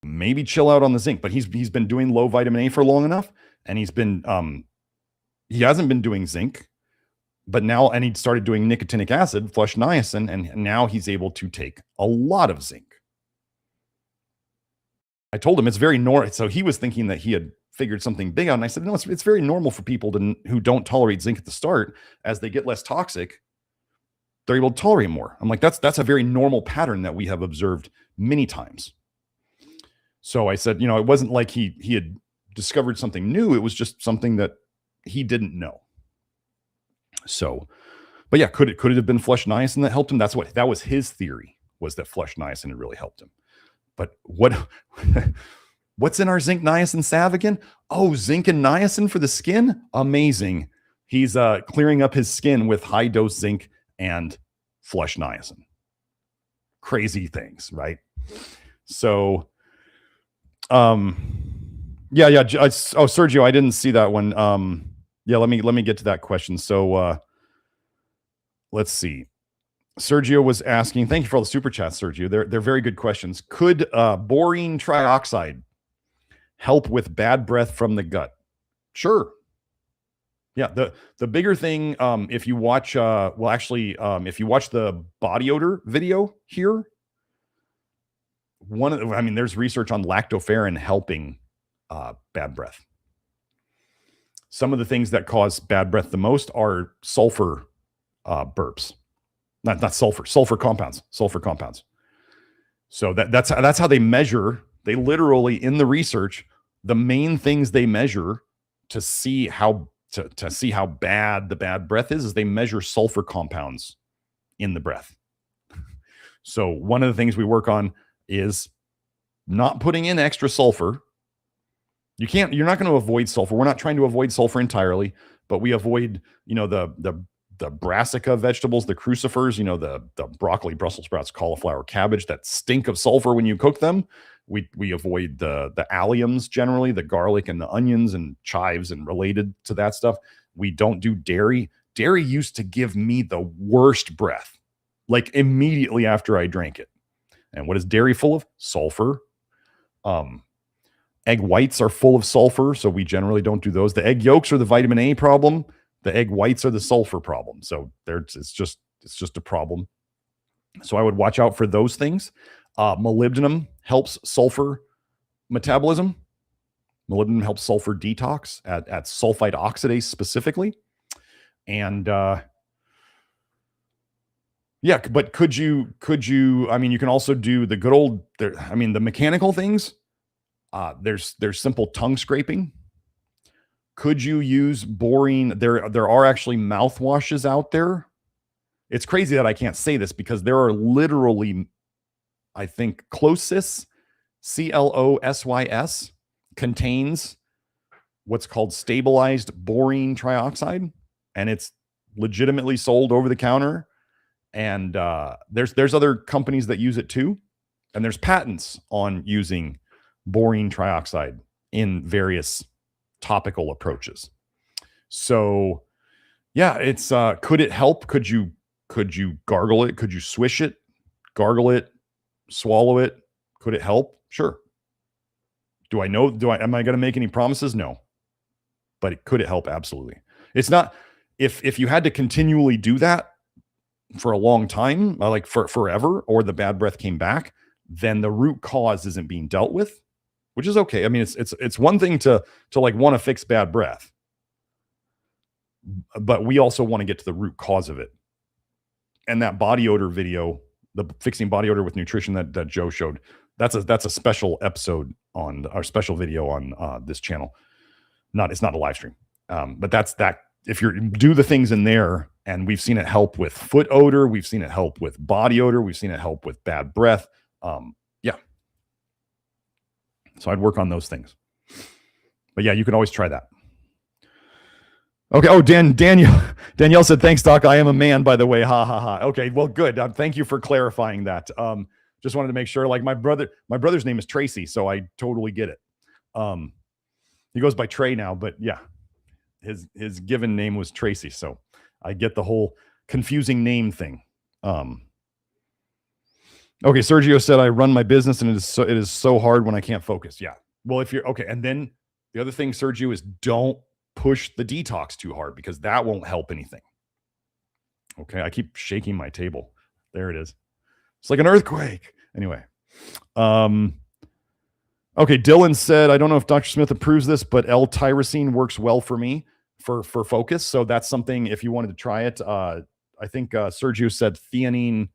maybe chill out on the zinc. But he's been doing low vitamin A for long enough. And he hasn't been doing zinc, but now, and he started doing nicotinic acid, flush niacin, and now he's able to take a lot of zinc. I told him it's very normal. So he was thinking that he had figured something big out. And I said, no, it's very normal for people who don't tolerate zinc at the start. As they get less toxic, they're able to tolerate more. I'm like, that's a very normal pattern that we have observed many times. So I said, it wasn't like he had discovered something new. It was just something that he didn't know. So, but yeah, could it have been flush niacin that helped him? That was his theory, was that flush niacin had really helped him. But What's in our zinc niacin salve again? Oh, zinc and niacin for the skin? Amazing. He's clearing up his skin with high dose zinc and flush niacin. Crazy things, right? So, yeah. Oh, Sergio, I didn't see that one. Yeah, let me get to that question. So, let's see. Sergio was asking, thank you for all the super chats, Sergio. They're very good questions. Could borine trioxide help with bad breath from the gut? Sure. Yeah, the bigger thing, if you watch, if you watch the body odor video here, there's research on lactoferrin helping bad breath. Some of the things that cause bad breath the most are sulfur burps, not sulfur compounds. So that's how they measure. They literally, in the research, the main things they measure to see how bad the bad breath is they measure sulfur compounds in the breath. So one of the things we work on is not putting in extra sulfur. You're not going to avoid sulfur. We're not trying to avoid sulfur entirely, but we avoid, the brassica vegetables, the crucifers, the broccoli, Brussels sprouts, cauliflower, cabbage that stink of sulfur when you cook them. We avoid the alliums, generally the garlic and the onions and chives and related to that stuff. We don't do dairy. Dairy used to give me the worst breath, like immediately after I drank it. And what is dairy full of? Sulfur. Egg whites are full of sulfur, so we generally don't do those. The egg yolks are the vitamin A problem. The egg whites are the sulfur problem. So it's just a problem. So I would watch out for those things. Molybdenum helps sulfur metabolism. Molybdenum helps sulfur detox at sulfite oxidase specifically. And yeah, but could you, you can also do the good old, the mechanical things. There's simple tongue scraping. Could you use borine? There are actually mouthwashes out there. It's crazy that I can't say this because there are literally, I think, Closis, CLOSYS, contains what's called stabilized borine trioxide, and it's legitimately sold over the counter. And there's other companies that use it too, and there's patents on using borine trioxide in various topical approaches. So yeah, it's could it help? Could you gargle it? Could you swish it, gargle it, swallow it? Could it help? Sure. Am I going to make any promises? No. But could it help? Absolutely. It's not, if you had to continually do that for a long time, like for forever, or the bad breath came back, then the root cause isn't being dealt with, which is okay. I mean, it's one thing to like want to fix bad breath, but we also want to get to the root cause of it. And that body odor video, the fixing body odor with nutrition that Joe showed, that's a special episode on our special video on this channel. It's not a live stream. But that's that. If you do the things in there, and we've seen it help with foot odor, we've seen it help with body odor, we've seen it help with bad breath. Yeah. So I'd work on those things. But yeah, you can always try that. Okay. Oh, Danielle said, thanks, Doc. I am a man, by the way. Ha ha ha. Okay. Well, good. Thank you for clarifying that. Just wanted to make sure, like my brother's name is Tracy, so I totally get it. He goes by Trey now, but yeah, his given name was Tracy. So I get the whole confusing name thing. Okay. Sergio said, I run my business and it is so hard when I can't focus. Yeah. Well, if you're okay. And then the other thing, Sergio, is don't push the detox too hard because that won't help anything. Okay. I keep shaking my table. There it is. It's like an earthquake. Anyway. Okay. Dylan said, I don't know if Dr. Smith approves this, but L-tyrosine works well for me for focus. So that's something, if you wanted to try it, I think Sergio said theanine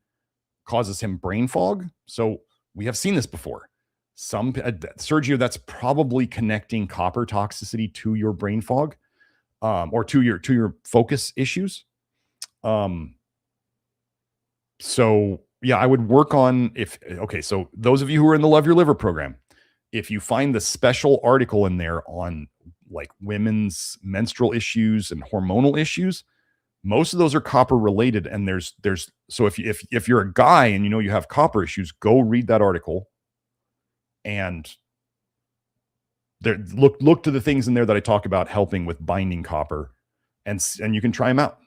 causes him brain fog. So we have seen this before. Sergio, that's probably connecting copper toxicity to your brain fog, or to your focus issues. So yeah, I would work on so those of you who are in the Love Your Liver program, if you find the special article in there on like women's menstrual issues and hormonal issues, most of those are copper related. And there's so if you're a guy and you know you have copper issues, go read that article and there look to the things in there that I talk about helping with binding copper, and you can try them out.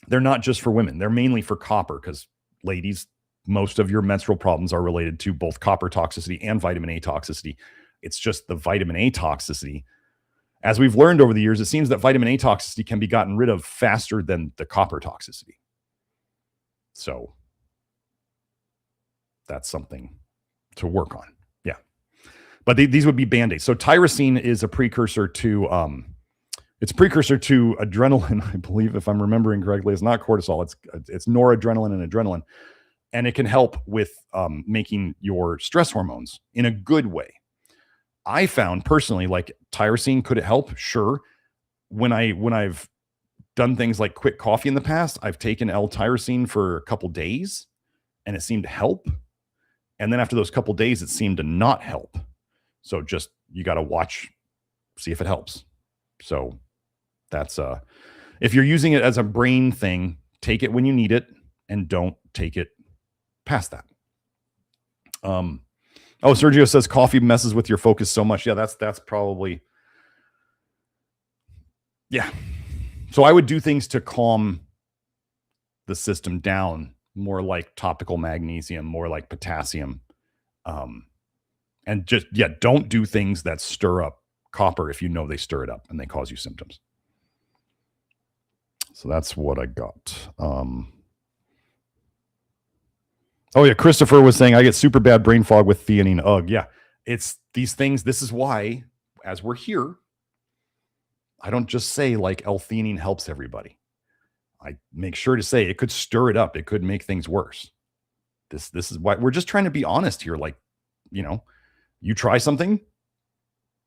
They're not just for women. They're mainly for copper because ladies, most of your menstrual problems are related to both copper toxicity and vitamin A toxicity. It's just the vitamin A toxicity. As we've learned over the years, it seems that vitamin A toxicity can be gotten rid of faster than the copper toxicity. So that's something to work on. Yeah. But these would be Band-Aids. So tyrosine is a precursor to it's precursor to adrenaline, I believe, if I'm remembering correctly. It's not cortisol. It's noradrenaline and adrenaline. And it can help with making your stress hormones in a good way. I found personally, like tyrosine, could it help? Sure. When I've done things like quit coffee in the past, I've taken L-tyrosine for a couple days and it seemed to help. And then after those couple days, it seemed to not help. So just, you got to watch, see if it helps. So that's, if you're using it as a brain thing, take it when you need it and don't take it past that. Oh, Sergio says coffee messes with your focus so much. Yeah, that's probably, yeah. So I would do things to calm the system down, more like topical magnesium, more like potassium. And just, yeah, don't do things that stir up copper if you know they stir it up and they cause you symptoms. So that's what I got. Oh yeah, Christopher was saying I get super bad brain fog with theanine. Ugh, yeah. It's these things. This is why, as we're here, I don't just say like L-theanine helps everybody. I make sure to say it could stir it up. It could make things worse. This is why we're just trying to be honest here. Like, you know, you try something.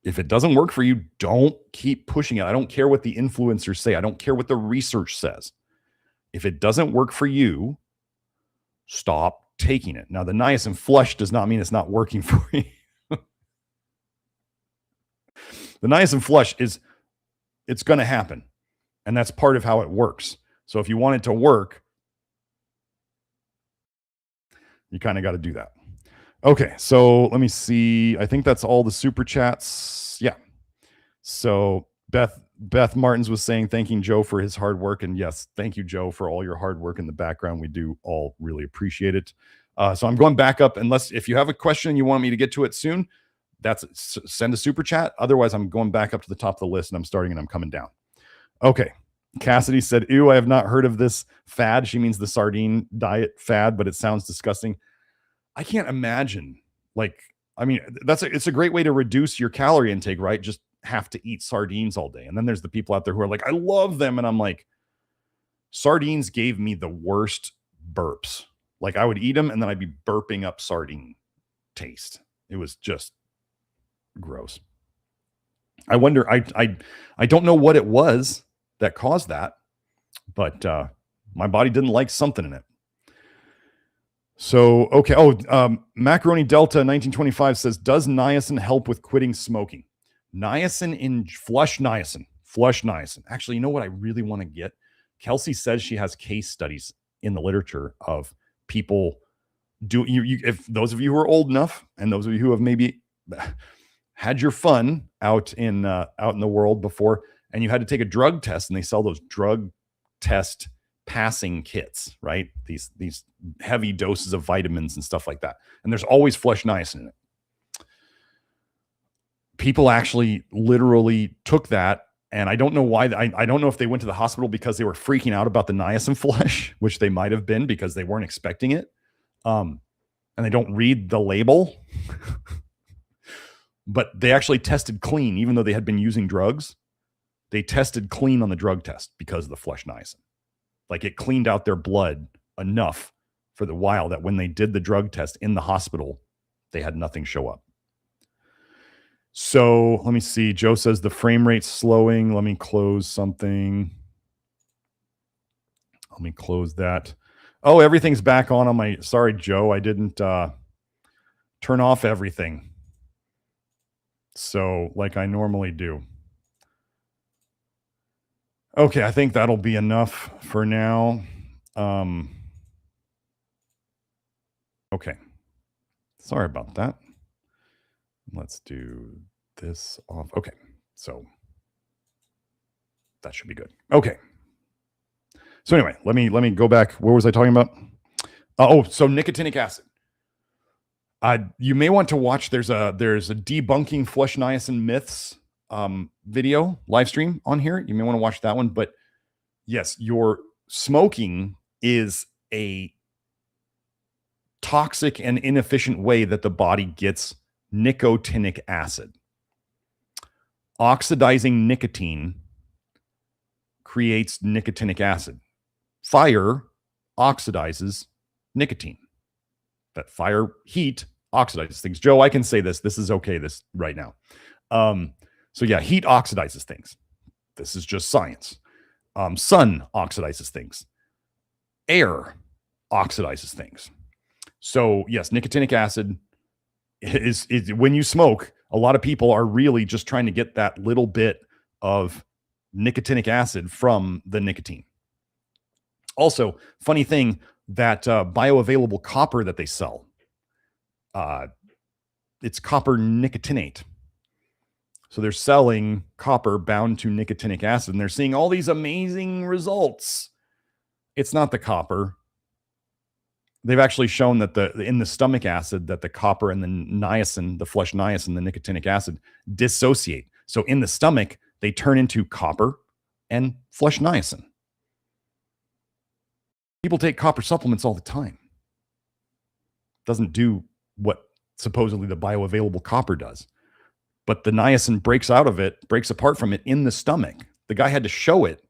If it doesn't work for you, don't keep pushing it. I don't care what the influencers say. I don't care what the research says. If it doesn't work for you, stop taking it. Now, the niacin flush does not mean it's not working for you. The niacin flush it's going to happen. And that's part of how it works. So if you want it to work, you kind of got to do that. Okay, so let me see. I think that's all the super chats. Yeah. So Beth Martins was saying, thanking Joe for his hard work. And yes, thank you, Joe, for all your hard work in the background. We do all really appreciate it. So I'm going back up, if you have a question and you want me to get to it soon, send a super chat. Otherwise, I'm going back up to the top of the list and I'm starting and I'm coming down. Okay. Cassidy said, ew, I have not heard of this fad. She means the sardine diet fad, but it sounds disgusting. I can't imagine. Like, I mean, it's a great way to reduce your calorie intake, right? Just have to eat sardines all day. And then there's the people out there who are like, I love them. And I'm like, sardines gave me the worst burps. Like I would eat them and then I'd be burping up sardine taste. It was just gross. I wonder, I don't know what it was that caused that, but my body didn't like something in it. So, okay. Oh, Macaroni Delta 1925 says, does niacin help with quitting smoking? Niacin in flush niacin. Actually, you know what I really want to get? Kelsey says she has case studies in the literature of people if those of you who are old enough and those of you who have maybe had your fun out in the world before, and you had to take a drug test, and they sell those drug test passing kits, right? These heavy doses of vitamins and stuff like that. And there's always flush niacin in it. People actually literally took that, and I don't know why. I don't know if they went to the hospital because they were freaking out about the niacin flush, which they might have been because they weren't expecting it. And they don't read the label. But they actually tested clean, even though they had been using drugs. They tested clean on the drug test because of the flush niacin. Like it cleaned out their blood enough for the while that when they did the drug test in the hospital, they had nothing show up. So let me see. Joe says the frame rate's slowing. Let me close something. Let me close that. Oh, everything's back on my, sorry, Joe. I didn't turn off everything. So like I normally do. Okay, I think that'll be enough for now. Okay. Sorry about that. Let's do this off. Okay. So that should be good. Okay. So anyway, let me go back. What was I talking about? So nicotinic acid. You may want to watch. There's a debunking flush niacin myths video live stream on here. You may want to watch that one. But yes, your smoking is a toxic and inefficient way that the body gets nicotinic acid. Oxidizing nicotine creates nicotinic acid. Fire oxidizes nicotine. That fire heat oxidizes things. Joe, I can say this. This is okay this right now. So yeah, heat oxidizes things. This is just science. Sun oxidizes things. Air oxidizes things. So yes, nicotinic acid is when you smoke, a lot of people are really just trying to get that little bit of nicotinic acid from the nicotine. Also, funny thing, that bioavailable copper that they sell, it's copper nicotinate. So they're selling copper bound to nicotinic acid, and they're seeing all these amazing results. It's not the copper. They've actually shown that in the stomach acid that the copper and the niacin, the flush niacin, the nicotinic acid, dissociate. So in the stomach, they turn into copper and flush niacin. People take copper supplements all the time. Doesn't do what supposedly the bioavailable copper does. But the niacin breaks apart from it in the stomach. The guy had to show it.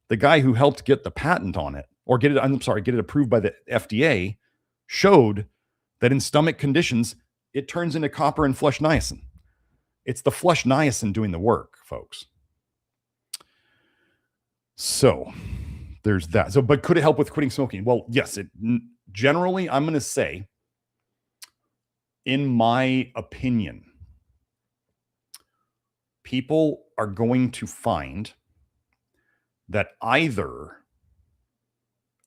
The guy who helped get the patent on it, or get it approved by the FDA, showed that in stomach conditions, it turns into copper and flush niacin. It's the flush niacin doing the work, folks. So there's that. So, but could it help with quitting smoking? Well, yes. Generally, I'm going to say, in my opinion, people are going to find that either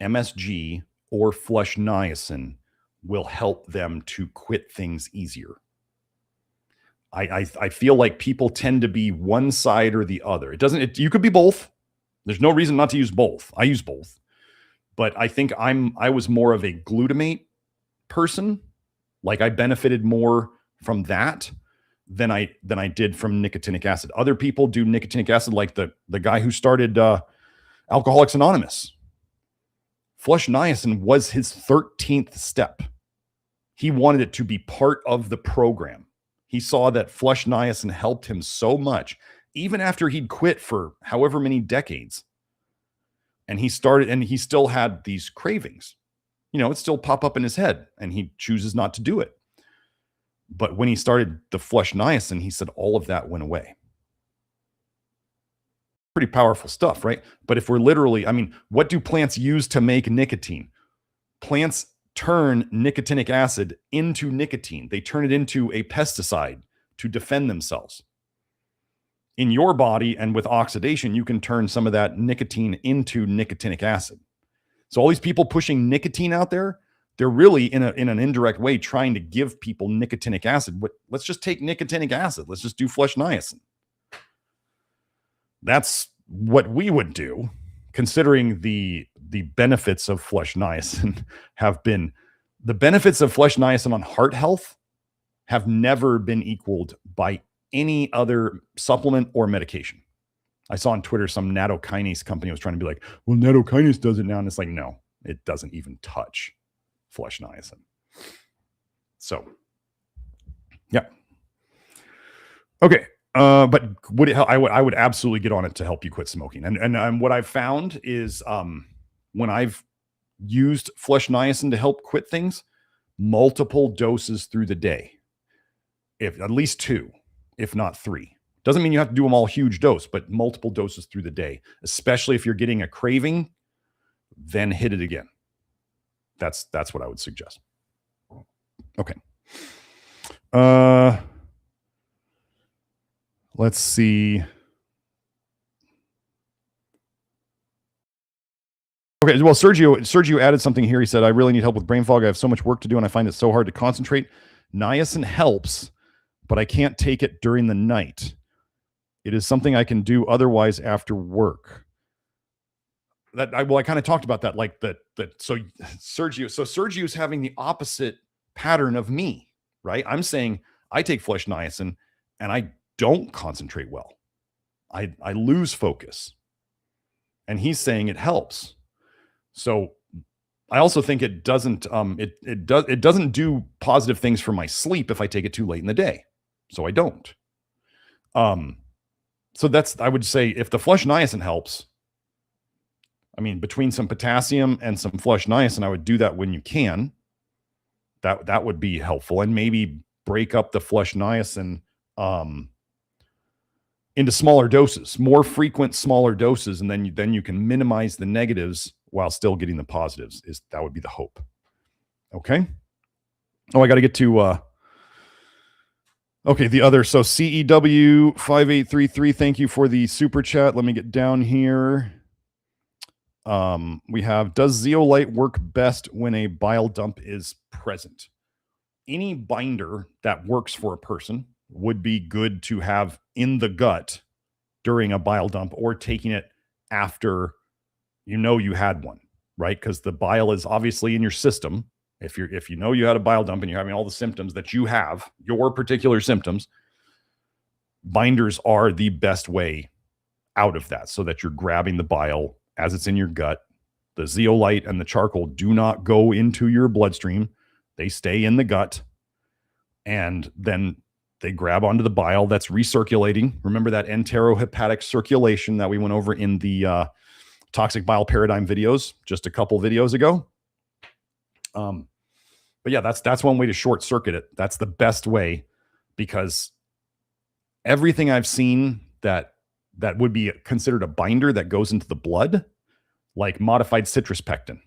MSG or flush niacin will help them to quit things easier. I feel like people tend to be one side or the other. You could be both. There's no reason not to use both. I use both. But I think I was more of a glutamate person. Like I benefited more from that than I did from nicotinic acid. Other people do nicotinic acid, like the guy who started Alcoholics Anonymous. Flush niacin was his 13th step. He wanted it to be part of the program. He saw that flush niacin helped him so much, even after he'd quit for however many decades. And he still had these cravings. It still pop up in his head, and he chooses not to do it. But when he started the flush niacin, he said all of that went away. Pretty powerful stuff, right? But if we're literally, what do plants use to make nicotine? Plants turn nicotinic acid into nicotine. They turn it into a pesticide to defend themselves. In your body and with oxidation, you can turn some of that nicotine into nicotinic acid. So all these people pushing nicotine out there, they're really in an indirect way trying to give people nicotinic acid. But let's just take nicotinic acid. Let's just do flush niacin. That's what we would do, considering the benefits of flush niacin the benefits of flush niacin on heart health have never been equaled by any other supplement or medication. I saw on Twitter some nattokinase company was trying to be like, well, nattokinase does it now. And it's like, no, it doesn't even touch flush niacin. So, yeah. Okay. But would it help? I would absolutely get on it to help you quit smoking. And what I've found is when I've used flush niacin to help quit things, multiple doses through the day, if at least 2, if not 3. Doesn't mean you have to do them all huge dose, but multiple doses through the day, especially if you're getting a craving, then hit it again. That's what I would suggest. Okay. Let's see. Okay, well, Sergio added something here. He said, I really need help with brain fog. I have so much work to do, and I find it so hard to concentrate. Niacin helps, but I can't take it during the night. It is something I can do otherwise after work. I kind of talked about that, like that. So Sergio's having the opposite pattern of me, right? I'm saying I take flesh niacin and I don't concentrate well. I lose focus. And he's saying it helps. So I also think it doesn't it doesn't do positive things for my sleep if I take it too late in the day. So I don't. So I would say if the flesh niacin helps, I mean, between some potassium and some flesh niacin, I would do that when you can. That would be helpful, and maybe break up the flesh niacin into smaller doses, more frequent, smaller doses, and then you can minimize the negatives while still getting the positives. That would be the hope. Okay. Oh, I got to get to. Okay, the other. So CEW 5833. Thank you for the super chat. Let me get down here. We have, does zeolite work best when a bile dump is present? Any binder that works for a person would be good to have in the gut during a bile dump, or taking it after you had one, right? Because the bile is obviously in your system. If you know you had a bile dump and you're having all the symptoms that you have, your particular symptoms, binders are the best way out of that, so that you're grabbing the bile as it's in your gut. The zeolite and the charcoal do not go into your bloodstream. They stay in the gut, and then they grab onto the bile that's recirculating. Remember that enterohepatic circulation that we went over in the toxic bile paradigm videos just a couple videos ago. But yeah, that's one way to short circuit it. That's the best way, because everything I've seen that would be considered a binder that goes into the blood, like modified citrus pectin,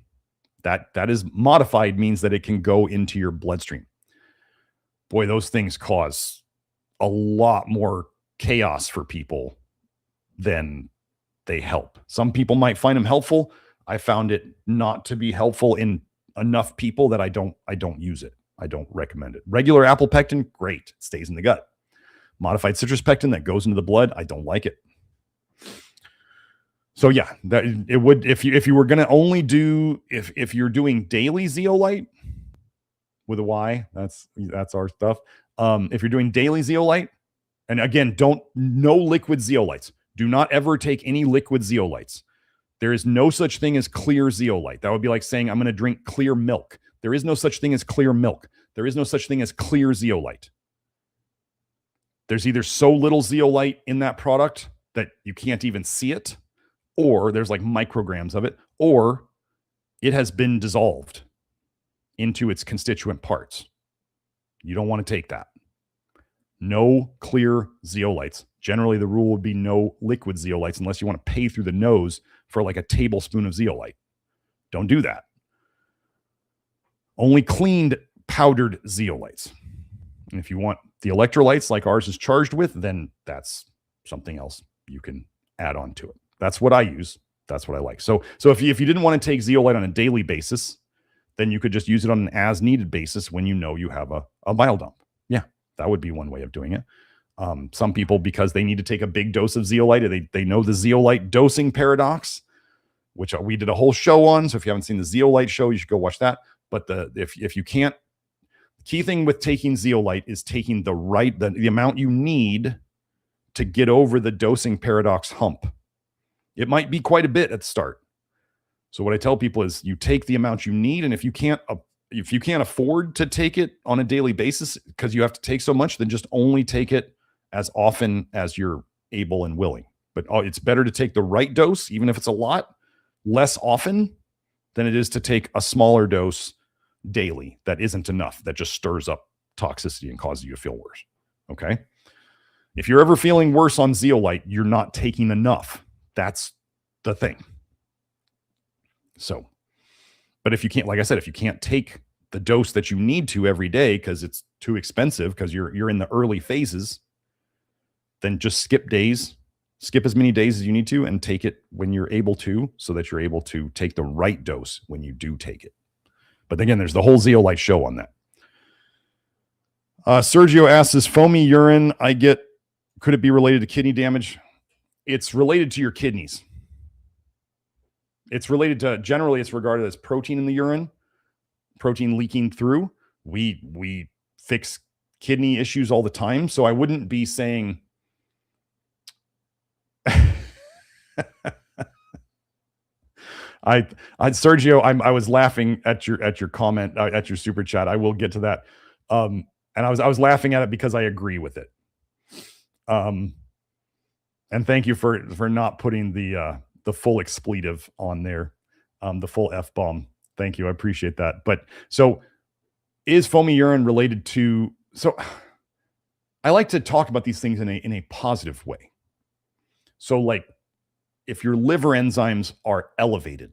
that is modified, means that it can go into your bloodstream. Boy, those things cause a lot more chaos for people than they help. Some people might find them helpful. I found it not to be helpful in enough people that I don't use it. I don't recommend it. Regular apple pectin, great. It stays in the gut. Modified citrus pectin that goes into the blood, I don't like it. So yeah, that it would, if you were going to only do, if you're doing daily zeolite with a Y, that's our stuff. If you're doing daily zeolite, and again, no liquid zeolites. Do not ever take any liquid zeolites. There is no such thing as clear zeolite. That would be like saying I'm going to drink clear milk. There is no such thing as clear milk. There is no such thing as clear zeolite. There's either so little zeolite in that product that you can't even see it, or there's like micrograms of it, or it has been dissolved into its constituent parts. You don't want to take that. No clear zeolites. Generally, the rule would be no liquid zeolites, unless you want to pay through the nose for like a tablespoon of zeolite. Don't do that. Only cleaned powdered zeolites. And if you want the electrolytes like ours is charged with, then that's something else you can add on to it. That's what I use. That's what I like. So if you didn't want to take zeolite on a daily basis, then you could just use it on an as needed basis when you know you have a bile dump. Yeah, that would be one way of doing it. Some people, because they need to take a big dose of zeolite, they know the zeolite dosing paradox, which we did a whole show on. So if you haven't seen the zeolite show, you should go watch that. But if you can't, the key thing with taking zeolite is taking the amount you need to get over the dosing paradox hump. It might be quite a bit at the start. So what I tell people is you take the amount you need, and if you can't afford to take it on a daily basis because you have to take so much, then just only take it as often as you're able and willing. But it's better to take the right dose, even if it's a lot, less often than it is to take a smaller dose daily that isn't enough, that just stirs up toxicity and causes you to feel worse. Okay. If you're ever feeling worse on zeolite, you're not taking enough. That's the thing. So, but if you can't, like I said, if you can't take the dose that you need to every day because it's too expensive, because you're in the early phases, then just skip days, skip as many days as you need to, and take it when you're able to, so that you're able to take the right dose when you do take it. But again, there's the whole Zeolite show on that. Sergio asks, is foamy urine I get, could it be related to kidney damage? It's related to your kidneys. It's related to, generally it's regarded as protein in the urine, protein leaking through. We fix kidney issues all the time. So I wouldn't be saying, Sergio, I was laughing at your comment, at your super chat. I will get to that. And I was laughing at it because I agree with it. And thank you for not putting the full expletive on there, the full F-bomb. Thank you. I appreciate that. But so is foamy urine related to, so I like to talk about these things in a positive way. So like if your liver enzymes are elevated,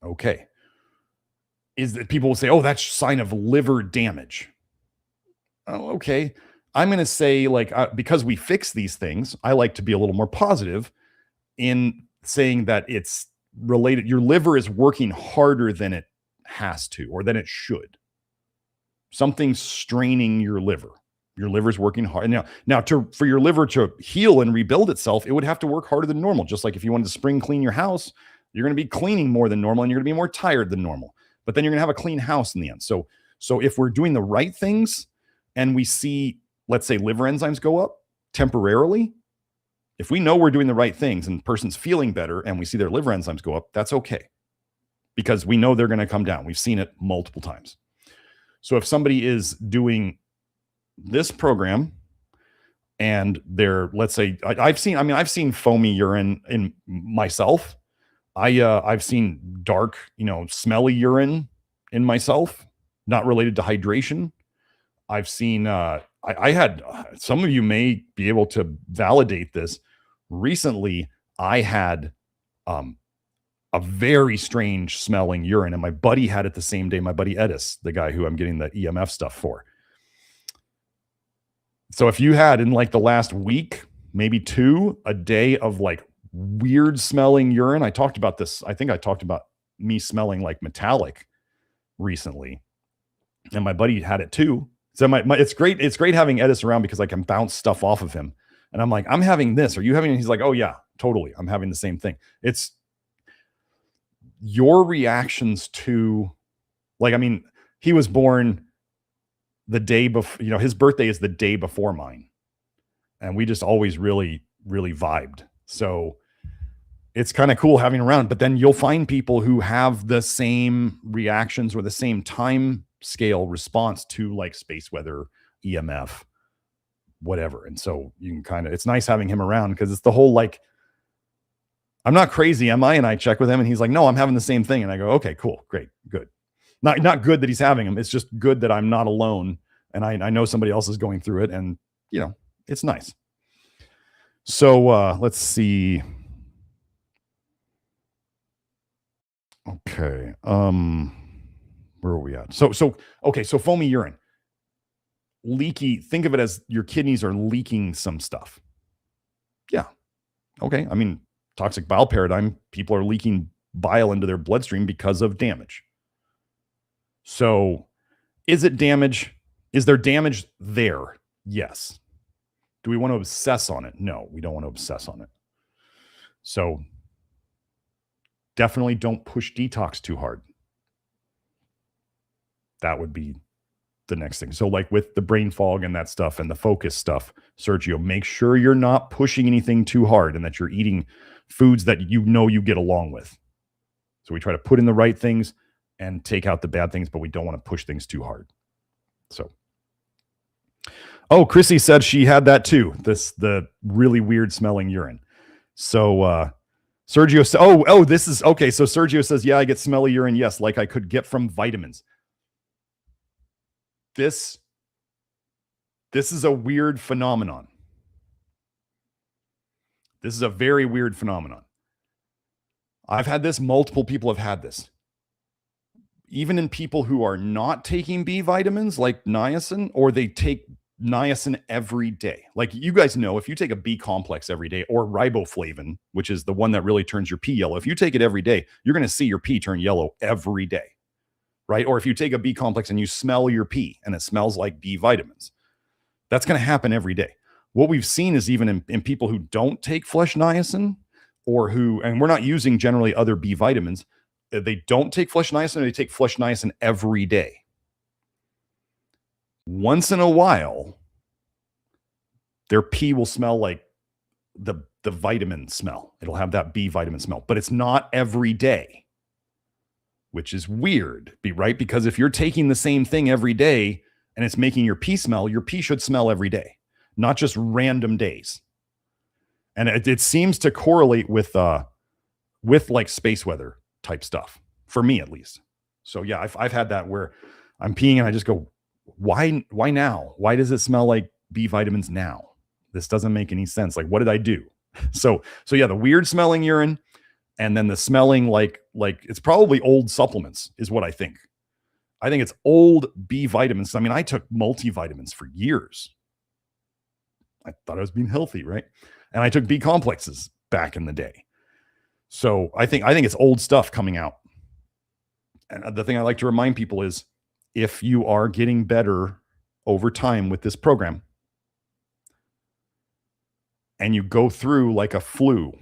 okay, is that people will say, oh, that's a sign of liver damage. Oh, okay. I'm going to say, like, because we fix these things, I like to be a little more positive in saying that it's related. Your liver is working harder than it has to, or than it should. Something's straining your liver. Your liver's working hard. Now for your liver to heal and rebuild itself, it would have to work harder than normal. Just like if you wanted to spring clean your house, you're going to be cleaning more than normal, and you're going to be more tired than normal. But then you're going to have a clean house in the end. So if we're doing the right things and we see, let's say, liver enzymes go up temporarily, if we know we're doing the right things and the person's feeling better and we see their liver enzymes go up, that's okay, because we know they're going to come down. We've seen it multiple times. So if somebody is doing this program and they're, let's say, I've seen foamy urine in myself. I've seen dark, smelly urine in myself, not related to hydration. I've seen, I had, some of you may be able to validate this. Recently, I had a very strange smelling urine, and my buddy had it the same day. My buddy Edis, the guy who I'm getting the EMF stuff for. So if you had in like the last week, maybe 2 a day of like weird smelling urine, I talked about this. I think I talked about me smelling like metallic recently, and my buddy had it too. So it's great. It's great having Edis around because I can bounce stuff off of him. And I'm like, I'm having this. Are you having it? He's like, oh yeah, totally. I'm having the same thing. It's your reactions to, like, I mean, he was born the day before, his birthday is the day before mine. And we just always really, really vibed. So it's kind of cool having around, but then you'll find people who have the same reactions or the same time scale response to like space weather, EMF, whatever. And so you can it's nice having him around because it's the whole, like, I'm not crazy, am I? And I check with him and he's like, no, I'm having the same thing. And I go, okay, cool, great, good. Not good that he's having them. It's just good that I'm not alone. And I know somebody else is going through it, and it's nice. So let's see. Okay. Where are we at? So foamy urine. Leaky, think of it as your kidneys are leaking some stuff. Yeah. Okay. I mean, toxic bile paradigm, people are leaking bile into their bloodstream because of damage. So is it damage? Is there damage there? Yes. Do we want to obsess on it? No, we don't want to obsess on it. So definitely don't push detox too hard. That would be the next thing. So like with the brain fog and that stuff and the focus stuff, Sergio, make sure you're not pushing anything too hard and that you're eating foods that you get along with. So we try to put in the right things and take out the bad things, but we don't want to push things too hard. So, oh, Chrissy said she had that too. The really weird smelling urine. So Sergio said, oh, this is okay. So Sergio says, yeah, I get smelly urine. Yes, like I could get from vitamins. This is a weird phenomenon. This is a very weird phenomenon. I've had this. Multiple people have had this. Even in people who are not taking B vitamins like niacin, or they take niacin every day. Like you guys know, if you take a B complex every day, or riboflavin, which is the one that really turns your pee yellow, if you take it every day, you're going to see your pee turn yellow every day, right? Or if you take a B complex and you smell your pee and it smells like B vitamins, that's going to happen every day. What we've seen is even in people who don't take flesh niacin, or who, and we're not using generally other B vitamins, they don't take flesh niacin, they take flesh niacin every day. Once in a while, their pee will smell like the vitamin smell. It'll have that B vitamin smell, but it's not every day, which is weird, right? Because if you're taking the same thing every day and it's making your pee smell, your pee should smell every day, not just random days. And it seems to correlate with like space weather type stuff, for me at least. So yeah, I've had that where I'm peeing and I just go, why now? Why does it smell like B vitamins now? This doesn't make any sense. Like, what did I do? So yeah, the weird smelling urine, and then the smelling like it's probably old supplements is what I think. I think it's old B vitamins. I mean, I took multivitamins for years. I thought I was being healthy, right? And I took B complexes back in the day. So I think it's old stuff coming out. And the thing I like to remind people is, if you are getting better over time with this program, and you go through like a flu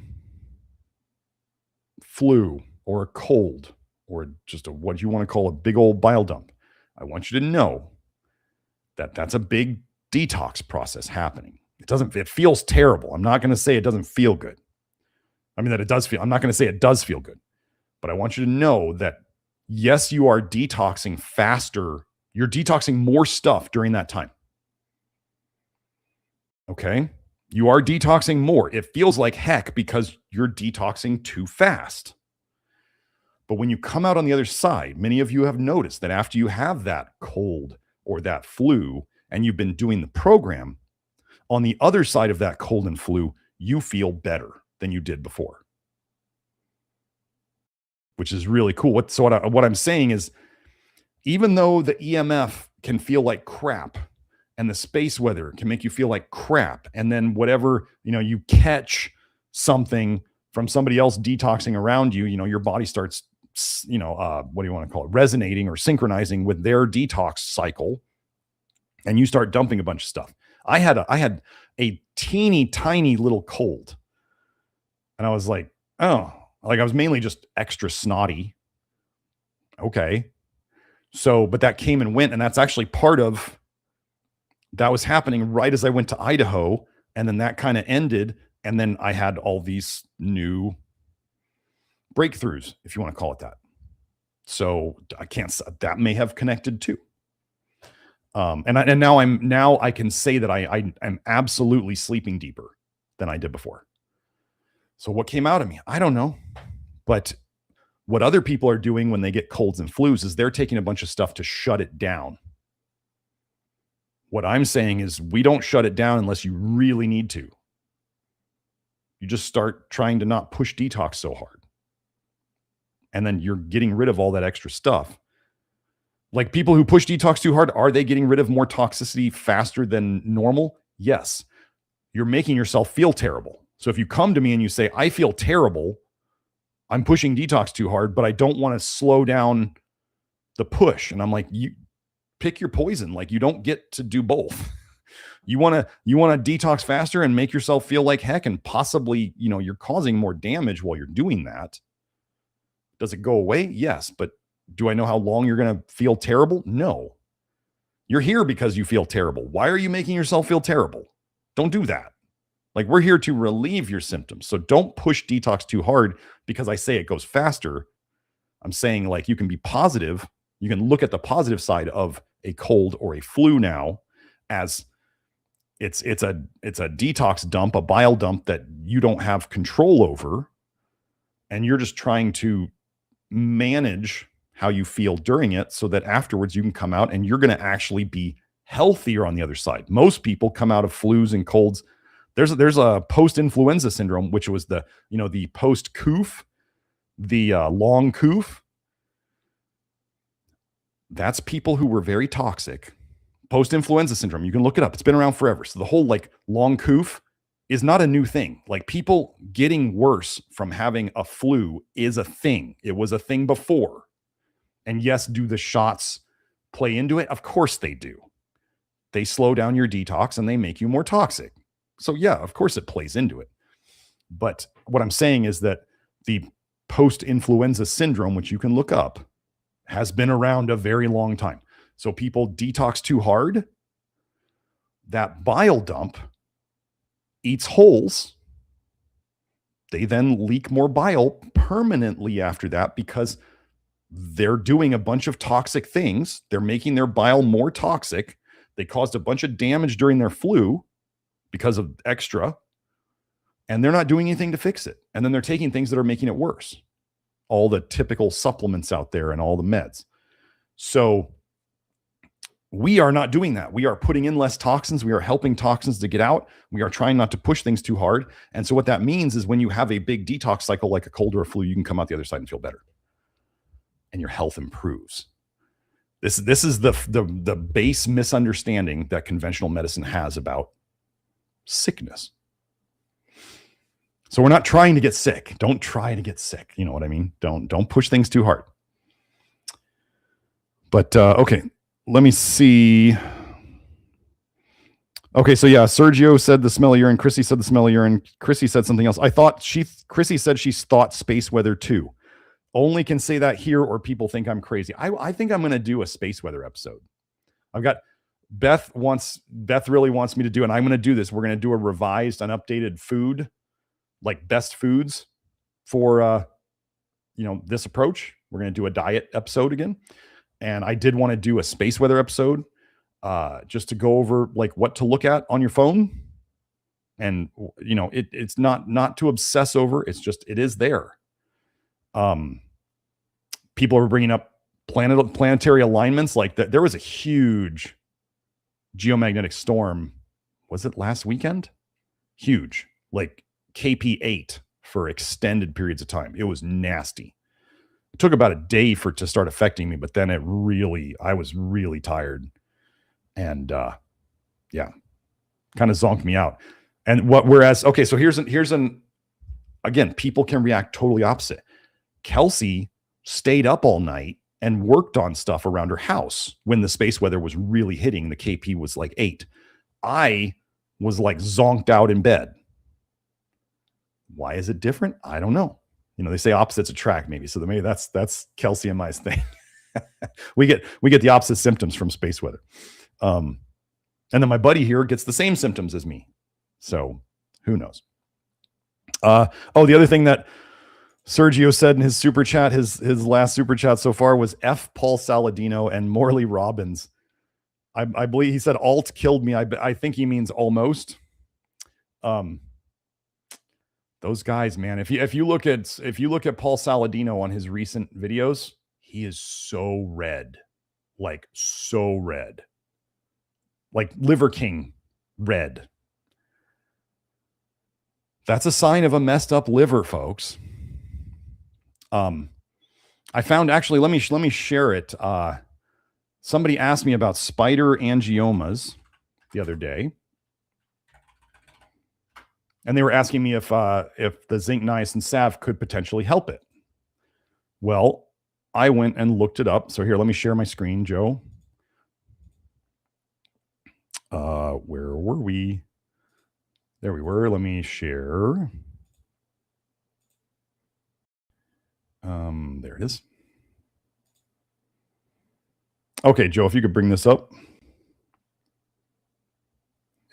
or a cold, or just what you want to call a big old bile dump, I want you to know that that's a big detox process happening. It feels terrible. I'm not going to say it doesn't feel good. I mean, that it does feel, I'm not going to say it does feel good, but I want you to know that yes, you are detoxing faster. You're detoxing more stuff during that time. Okay. You are detoxing more. It feels like heck because you're detoxing too fast. But when you come out on the other side, many of you have noticed that after you have that cold or that flu and you've been doing the program, on the other side of that cold and flu, you feel better than you did before, which is really cool. What I'm saying is, even though the EMF can feel like crap and the space weather can make you feel like crap, and then whatever, you catch something from somebody else detoxing around you, your body starts, what do you want to call it? Resonating or synchronizing with their detox cycle. And you start dumping a bunch of stuff. I had a teeny tiny little cold, and I was like, oh, like I was mainly just extra snotty. Okay. So, but that came and went. And that's actually part of that was happening right as I went to Idaho. And then that kind of ended. And then I had all these new breakthroughs, if you want to call it that. So that may have connected too. And now I can say that I'm absolutely sleeping deeper than I did before. So what came out of me? I don't know. But what other people are doing when they get colds and flus is they're taking a bunch of stuff to shut it down. What I'm saying is we don't shut it down unless you really need to. You just start trying to not push detox so hard. And then you're getting rid of all that extra stuff. Like people who push detox too hard, are they getting rid of more toxicity faster than normal? Yes. You're making yourself feel terrible. So if you come to me and you say, I feel terrible, I'm pushing detox too hard, but I don't want to slow down the push. And I'm like, you pick your poison. Like you don't get to do both. You want to detox faster and make yourself feel like heck, and possibly, you're causing more damage while you're doing that. Does it go away? Yes. But do I know how long you're going to feel terrible? No. You're here because you feel terrible. Why are you making yourself feel terrible? Don't do that. Like, we're here to relieve your symptoms. So don't push detox too hard because I say it goes faster. I'm saying, like, you can be positive. You can look at the positive side of a cold or a flu now as it's a detox dump, a bile dump that you don't have control over. And you're just trying to manage how you feel during it so that afterwards you can come out and you're going to actually be healthier on the other side. Most people come out of flus and colds. There's a post-influenza syndrome, which was the post-coof, the long coof. That's people who were very toxic, Post-influenza syndrome, you can look it up. It's been around forever. So the whole like long coof is not a new thing. Like people getting worse from having a flu is a thing. It was a thing before. And yes, do the shots play into it? Of course they do. They slow down your detox and they make you more toxic. So yeah, of course it plays into it. But what I'm saying is that the post-influenza syndrome, which you can look up, has been around a very long time. So people detox too hard, that bile dump eats holes. They then leak more bile permanently after that because they're doing a bunch of toxic things. They're making their bile more toxic. They caused a bunch of damage during their flu because of extra, and they're not doing anything to fix it. And then they're taking things that are making it worse. All the typical supplements out there and all the meds. So we are not doing that. We are putting in less toxins. We are helping toxins to get out. We are trying not to push things too hard. And so what that means is when you have a big detox cycle like a cold or a flu, you can come out the other side and feel better. And your health improves. This is the base misunderstanding that conventional medicine has about sickness. So we're not trying to get sick. Don't try to get sick. You know what I mean? Don't push things too hard. But okay, let me see. Okay, so yeah, Sergio said the smell of urine. Chrissy said the smell of urine. Chrissy said something else. Chrissy said she thought space weather too. Only can say that here or people think I'm crazy. I think I'm going to do a space weather episode. I've got Beth really wants me to do, and I'm going to do this. We're going to do a revised, unupdated food, like best foods for, this approach. We're going to do a diet episode again. And I did want to do a space weather episode, just to go over like what to look at on your phone. And, it's not to obsess over. It's just, it is there. People are bringing up planetary alignments like that. There was a huge geomagnetic storm. Was it last weekend? Huge, like KP8 for extended periods of time. It was nasty. It took about a day for it to start affecting me, but then I was really tired, and kind of zonked me out. And so here's an again, people can react totally opposite. Kelsey stayed up all night and worked on stuff around her house when the space weather was really hitting. The KP was like 8. I was like zonked out in bed. Why is it different? I don't know. They say opposites attract, maybe. So maybe that's Kelsey and my thing. we get the opposite symptoms from space weather. And then my buddy here gets the same symptoms as me. So who knows? The other thing that Sergio said in his super chat, his last super chat so far, was F Paul Saladino and Morley Robbins. I believe he said alt killed me. I think he means almost. Those guys, man. If you look at Paul Saladino on his recent videos, he is so red, like Liver King red. That's a sign of a messed up liver, folks. I found, actually, let me share it. Somebody asked me about spider angiomas the other day. And they were asking me if the zinc niacin salve could potentially help it. Well, I went and looked it up. So here, let me share my screen, Joe. Where were we? There we were. Let me share. There it is. Okay, Joe, if you could bring this up.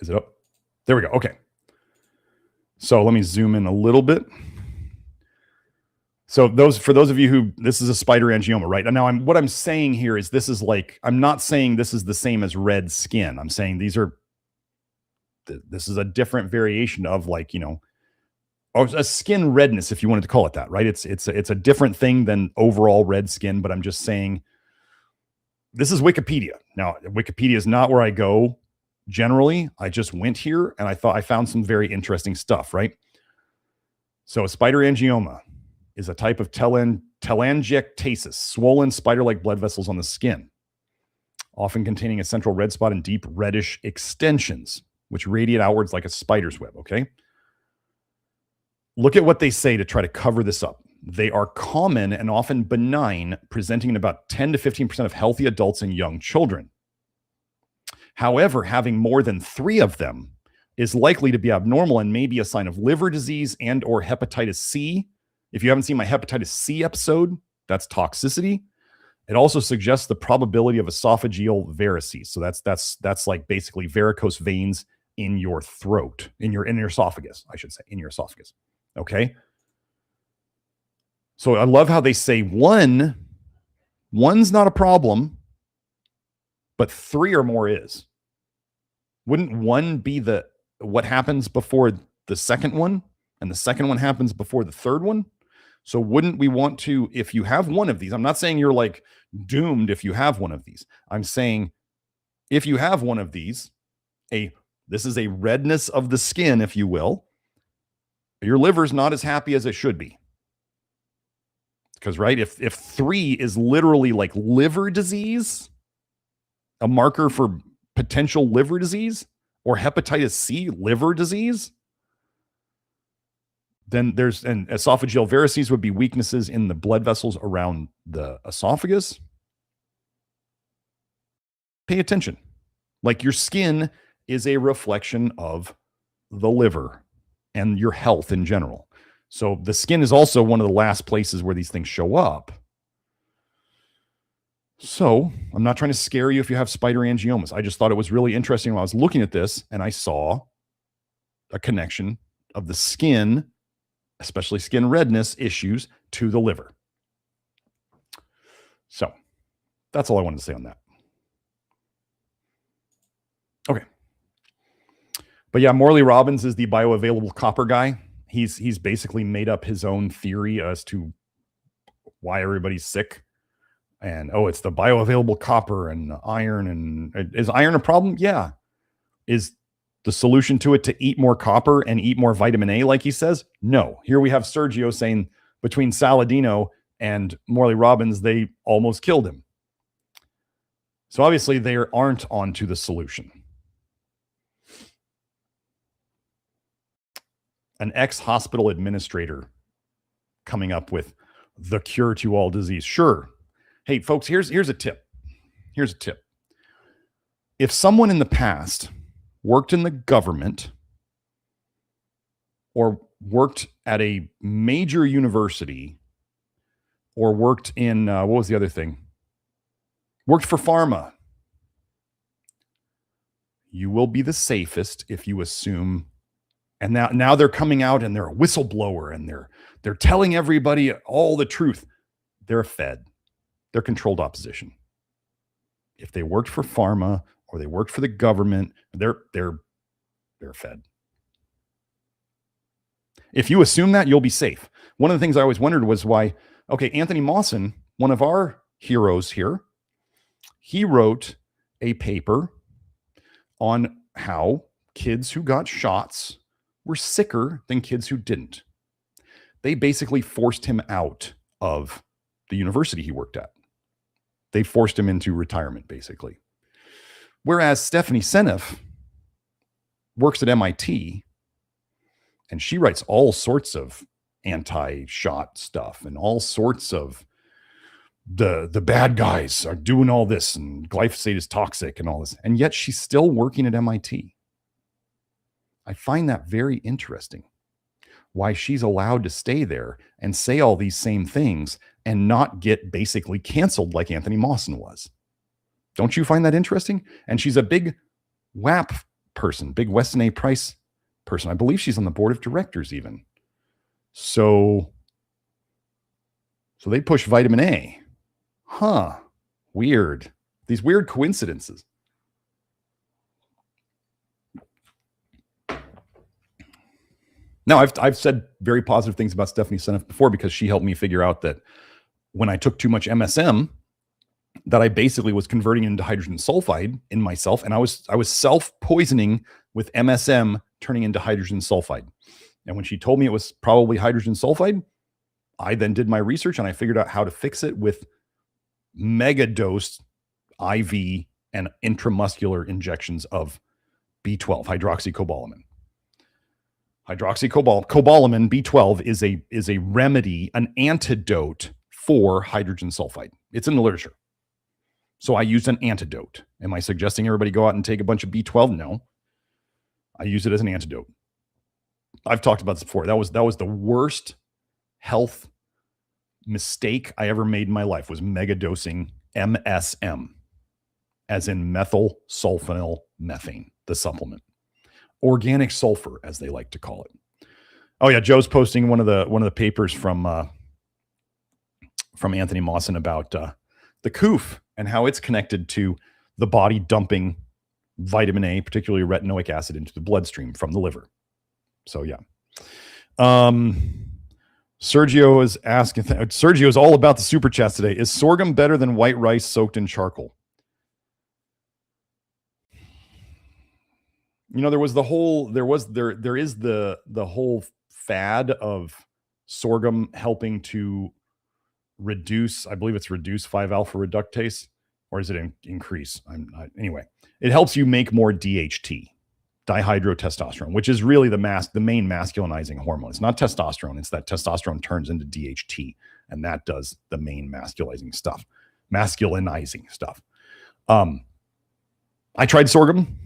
Is it up? There we go. Okay. So let me zoom in a little bit. So for those of you who, this is a spider angioma, right? And now what I'm saying here is this is like, I'm not saying this is the same as red skin. I'm saying this is a different variation of or a skin redness, if you wanted to call it that, right? It's a different thing than overall red skin, but I'm just saying this is Wikipedia. Now, Wikipedia is not where I go generally. I just went here and I found some very interesting stuff, right? So a spider angioma is a type of telangiectasis, swollen spider-like blood vessels on the skin. often containing a central red spot and deep reddish extensions, which radiate outwards like a spider's web, okay? Look at what they say to try to cover this up. They are common and often benign, presenting in about 10 to 15% of healthy adults and young children. However, having more than 3 of them is likely to be abnormal and may be a sign of liver disease and or hepatitis C. If you haven't seen my hepatitis C episode, that's toxicity. It also suggests the probability of esophageal varices. So that's like basically varicose veins in your throat, in your esophagus, I should say, in your esophagus. Okay. So I love how they say one's not a problem, but 3 or more is. Wouldn't 1 be what happens before the second one, and the second one happens before the third one? So wouldn't we want to, if you have one of these, I'm not saying you're like doomed if you have one of these. I'm saying if you have one of these, this is a redness of the skin, if you will, your liver's not as happy as it should be. Because, right, if 3 is literally like liver disease, a marker for potential liver disease, or hepatitis C liver disease, then and esophageal varices would be weaknesses in the blood vessels around the esophagus. Pay attention. Like, your skin is a reflection of the liver and your health in general. So the skin is also one of the last places where these things show up. So I'm not trying to scare you if you have spider angiomas. I just thought it was really interesting when I was looking at this and I saw a connection of the skin, especially skin redness issues, to the liver. So that's all I wanted to say on that. Okay. But yeah, Morley Robbins is the bioavailable copper guy. He's basically made up his own theory as to why everybody's sick. And, it's the bioavailable copper and iron. And is iron a problem? Yeah. Is the solution to it to eat more copper and eat more vitamin A, like he says? No. Here we have Sergio saying between Saladino and Morley Robbins, they almost killed him. So obviously they aren't onto the solution. An ex-hospital administrator coming up with the cure to all disease. Sure. Hey, folks, here's a tip. Here's a tip. If someone in the past worked in the government or worked at a major university or worked in, what was the other thing? Worked for pharma. You will be the safest if you assume. And now they're coming out and they're a whistleblower and they're telling everybody all the truth. They're a Fed. They're controlled opposition. If they worked for pharma or they worked for the government, they're Fed. If you assume that, you'll be safe. One of the things I always wondered was why, Anthony Mawson, one of our heroes here, he wrote a paper on how kids who got shots were sicker than kids who didn't. They basically forced him out of the university he worked at. They forced him into retirement, basically. Whereas Stephanie Seneff works at MIT, and she writes all sorts of anti-shot stuff and all sorts of the bad guys are doing all this and glyphosate is toxic and all this. And yet she's still working at MIT. I find that very interesting, why she's allowed to stay there and say all these same things and not get basically canceled like Anthony Mawson was. Don't you find that interesting? And she's a big WAP person, big Weston A. Price person. I believe she's on the board of directors even. So they push vitamin A. Huh. Weird. These weird coincidences. Now, I've said very positive things about Stephanie Seneff before because she helped me figure out that when I took too much MSM, that I basically was converting into hydrogen sulfide in myself, and I was self-poisoning with MSM turning into hydrogen sulfide. And when she told me it was probably hydrogen sulfide, I then did my research and I figured out how to fix it with mega dose IV and intramuscular injections of B12, hydroxycobalamin. Cobalamin B12 is a remedy, an antidote for hydrogen sulfide. It's in the literature. So I used an antidote. Am I suggesting everybody go out and take a bunch of B12? No. I use it as an antidote. I've talked about this before. That was the worst health mistake I ever made in my life, was mega dosing MSM, as in methyl sulfonyl methane, the supplement. Organic sulfur, as they like to call it. Oh yeah, Joe's posting one of the papers from Anthony Mawson about the COOF and how it's connected to the body dumping vitamin A, particularly retinoic acid, into the bloodstream from the liver. So yeah. Sergio is asking, Sergio is all about the super chats today. Is sorghum better than white rice soaked in charcoal? You know, there is the whole fad of sorghum helping to reduce, I believe it's reduce 5-alpha reductase, or is it increase? Anyway, it helps you make more DHT, dihydrotestosterone, which is really the main masculinizing hormone. It's not testosterone. It's that testosterone turns into DHT, and that does the main masculinizing stuff. I tried sorghum.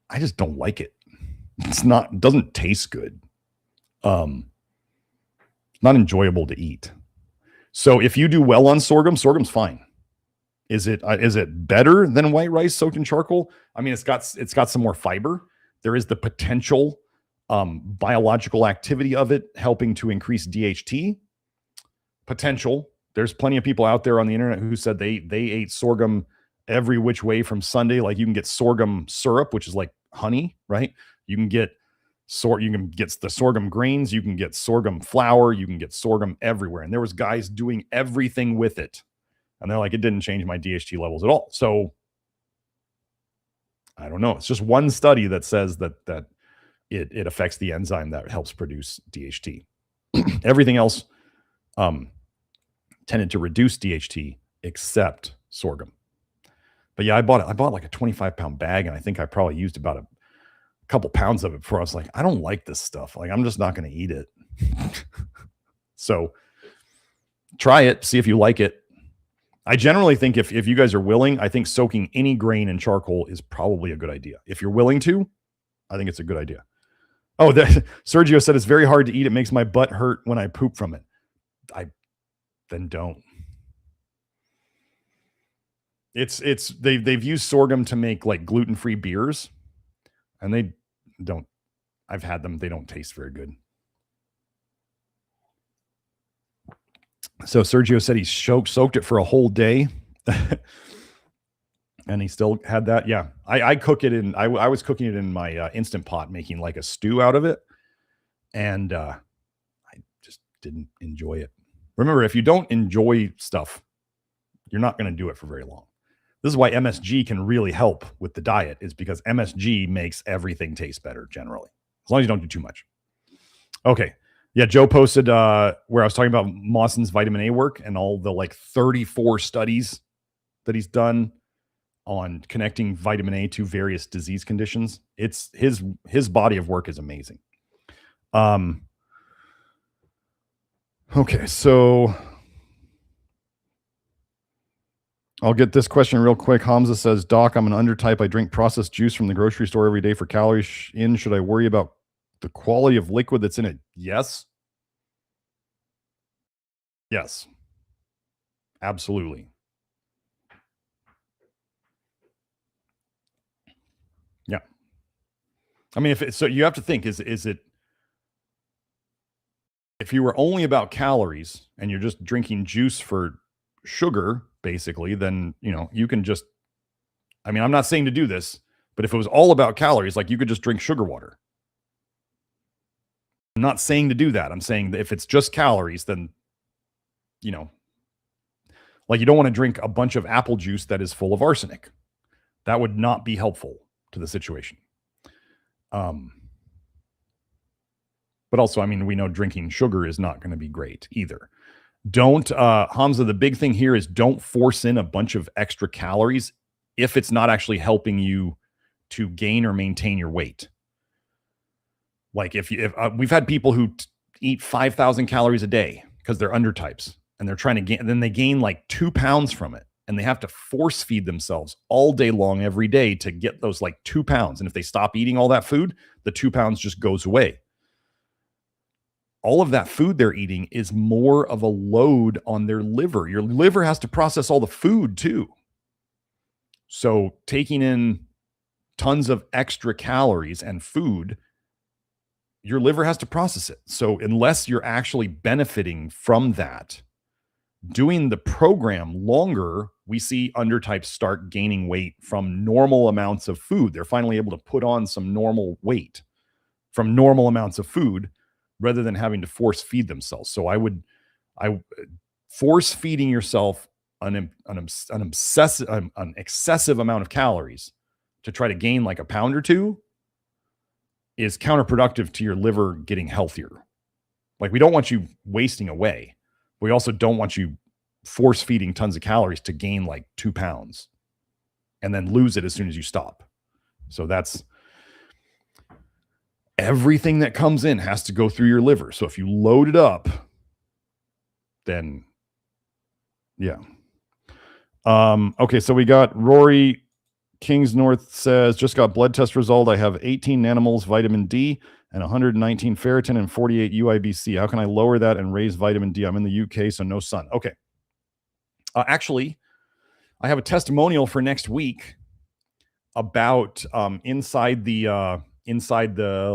I just don't like it. It doesn't taste good. Not enjoyable to eat. So if you do well on sorghum's fine. Is it better than white rice soaked in charcoal? I mean, it's got some more fiber. There is the potential biological activity of it helping to increase DHT potential. There's plenty of people out there on the internet who said they ate sorghum every which way from Sunday. Like, you can get sorghum syrup, which is like honey, right? You can get the sorghum grains, you can get sorghum flour, you can get sorghum everywhere. And there was guys doing everything with it. And they're like, it didn't change my DHT levels at all. So I don't know. It's just one study that says that it affects the enzyme that helps produce DHT. Everything else tended to reduce DHT except sorghum. But yeah, I bought like a 25-pound bag, and I think I probably used about a couple pounds of it before I was like, I don't like this stuff. Like, I'm just not going to eat it. So try it, see if you like it. I generally think if you guys are willing, I think soaking any grain in charcoal is probably a good idea. If you're willing to, I think it's a good idea. Oh, Sergio said it's very hard to eat. It makes my butt hurt when I poop from it. Then don't. They've used sorghum to make like gluten-free beers, and they don't. I've had them. They don't taste very good. So Sergio said he soaked it for a whole day, and he still had that. Yeah, I cook it in. I was cooking it in my Instant Pot, making like a stew out of it, and I just didn't enjoy it. Remember, if you don't enjoy stuff, you're not going to do it for very long. This is why MSG can really help with the diet, is because MSG makes everything taste better generally, as long as you don't do too much. Okay. Yeah, Joe posted where I was talking about Mawson's vitamin A work and all the like 34 studies that he's done on connecting vitamin A to various disease conditions. It's his body of work is amazing. Okay, so I'll get this question real quick. Hamza says, Doc, I'm an undertype. I drink processed juice from the grocery store every day for calories in. Should I worry about the quality of liquid that's in it? Yes. Yes. Absolutely. Yeah. I mean, so you have to think, is it, if you were only about calories and you're just drinking juice for sugar, basically, then, you can just, I mean, I'm not saying to do this, but if it was all about calories, like, you could just drink sugar water. I'm not saying to do that. I'm saying that if it's just calories, then, like, you don't want to drink a bunch of apple juice that is full of arsenic. That would not be helpful to the situation. But also, I mean, we know drinking sugar is not going to be great either. Don't, Hamza, the big thing here is don't force in a bunch of extra calories if it's not actually helping you to gain or maintain your weight. Like if we've had people who eat 5,000 calories a day because they're undertypes and they're trying to gain, and then they gain like 2 pounds from it, and they have to force feed themselves all day long every day to get those like 2 pounds. And if they stop eating all that food, the 2 pounds just goes away. All of that food they're eating is more of a load on their liver. Your liver has to process all the food too. So taking in tons of extra calories and food, your liver has to process it. So unless you're actually benefiting from that, doing the program longer, we see undertypes start gaining weight from normal amounts of food. They're finally able to put on some normal weight from normal amounts of food rather than having to force feed themselves. So I force feeding yourself an excessive amount of calories to try to gain like a pound or two is counterproductive to your liver getting healthier. Like, we don't want you wasting away. We also don't want you force feeding tons of calories to gain like 2 pounds and then lose it as soon as you stop. So that's everything that comes in has to go through your liver. So if you load it up, then yeah. Okay, so we got Rory Kings North says, just got blood test result. I have 18 nanomoles vitamin D and 119 ferritin and 48 UIBC. How can I lower that and raise vitamin D? I'm in the UK, so no sun. Okay. Actually, I have a testimonial for next week about inside the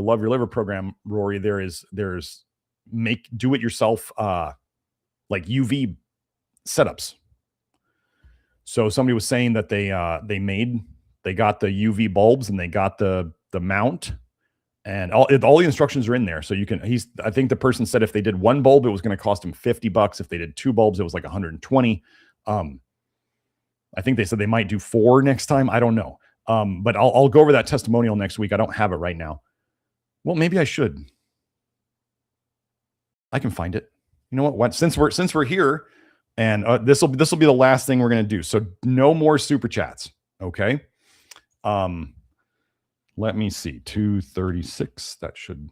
Love Your Liver program, Rory. There's do it yourself like UV setups. So somebody was saying that they got the UV bulbs and they got the mount, and all the instructions are in there. So you can, I think the person said if they did one bulb, it was going to cost them $50. If they did 2 bulbs, it was like 120. I think they said they might do 4 next time. I don't know. But I'll go over that testimonial next week. I don't have it right now. Well, maybe I should. I can find it. You know what? Since we're here, and this will be the last thing we're going to do. So no more super chats. Okay. Let me see. 236. That should.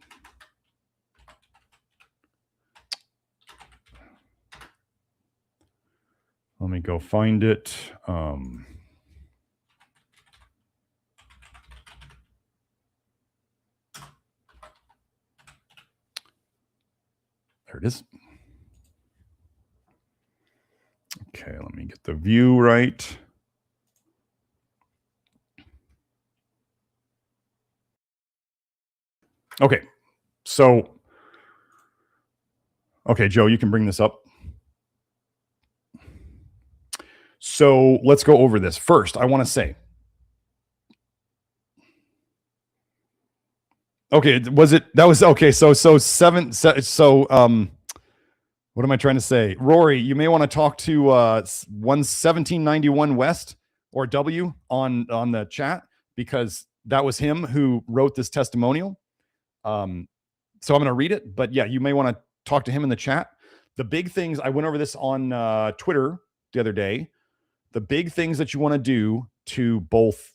Let me go find it. There it is. Okay, let me get the view right. Okay, so, okay, Joe, you can bring this up. So let's go over this. First, I want to say, okay, what am I trying to say? Rory, you may want to talk to 1791 West or W on the chat, because that was him who wrote this testimonial. So I'm going to read it, but yeah, you may want to talk to him in the chat. The big things, I went over this on Twitter the other day. The big things that you want to do to both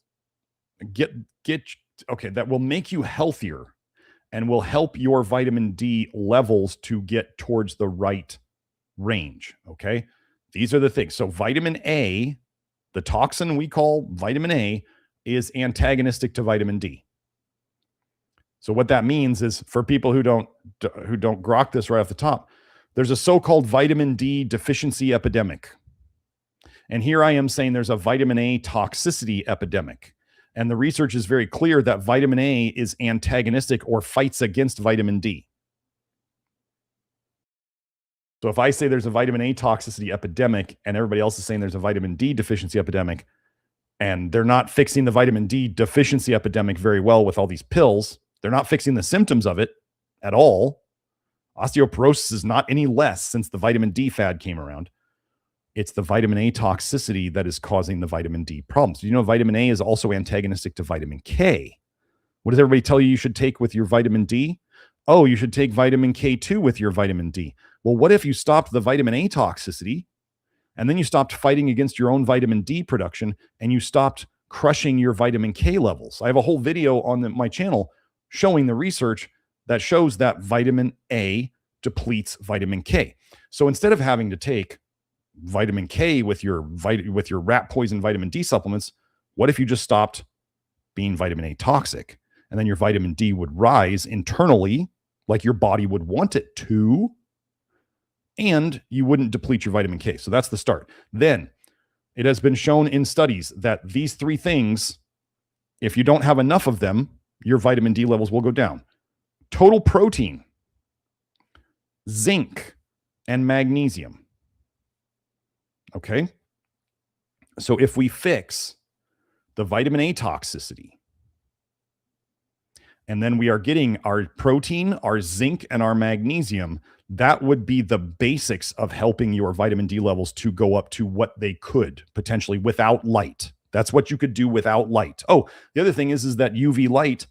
get that will make you healthier and will help your vitamin D levels to get towards the right range. Okay. These are the things. So vitamin A, the toxin we call vitamin A, is antagonistic to vitamin D. So what that means is, for people who don't grok this right off the top, there's a so-called vitamin D deficiency epidemic. And here I am saying there's a vitamin A toxicity epidemic. And the research is very clear that vitamin A is antagonistic or fights against vitamin D. So if I say there's a vitamin A toxicity epidemic and everybody else is saying there's a vitamin D deficiency epidemic, and they're not fixing the vitamin D deficiency epidemic very well with all these pills, they're not fixing the symptoms of it at all. Osteoporosis is not any less since the vitamin D fad came around. It's the vitamin A toxicity that is causing the vitamin D problems. You know, vitamin A is also antagonistic to vitamin K. What does everybody tell you should take with your vitamin D? Oh, you should take vitamin K2 with your vitamin D. Well, what if you stopped the vitamin A toxicity and then you stopped fighting against your own vitamin D production and you stopped crushing your vitamin K levels? I have a whole video on my channel showing the research that shows that vitamin A depletes vitamin K. So instead of having to take vitamin K with your rat poison vitamin D supplements, what if you just stopped being vitamin A toxic? And then your vitamin D would rise internally like your body would want it to, and you wouldn't deplete your vitamin K. So that's the start. Then it has been shown in studies that these three things, if you don't have enough of them, your vitamin D levels will go down. Total protein, zinc, and magnesium. Okay? So if we fix the vitamin A toxicity, and then we are getting our protein, our zinc, and our magnesium, that would be the basics of helping your vitamin D levels to go up to what they could potentially without light. That's what you could do without light. Oh, the other thing is that UV light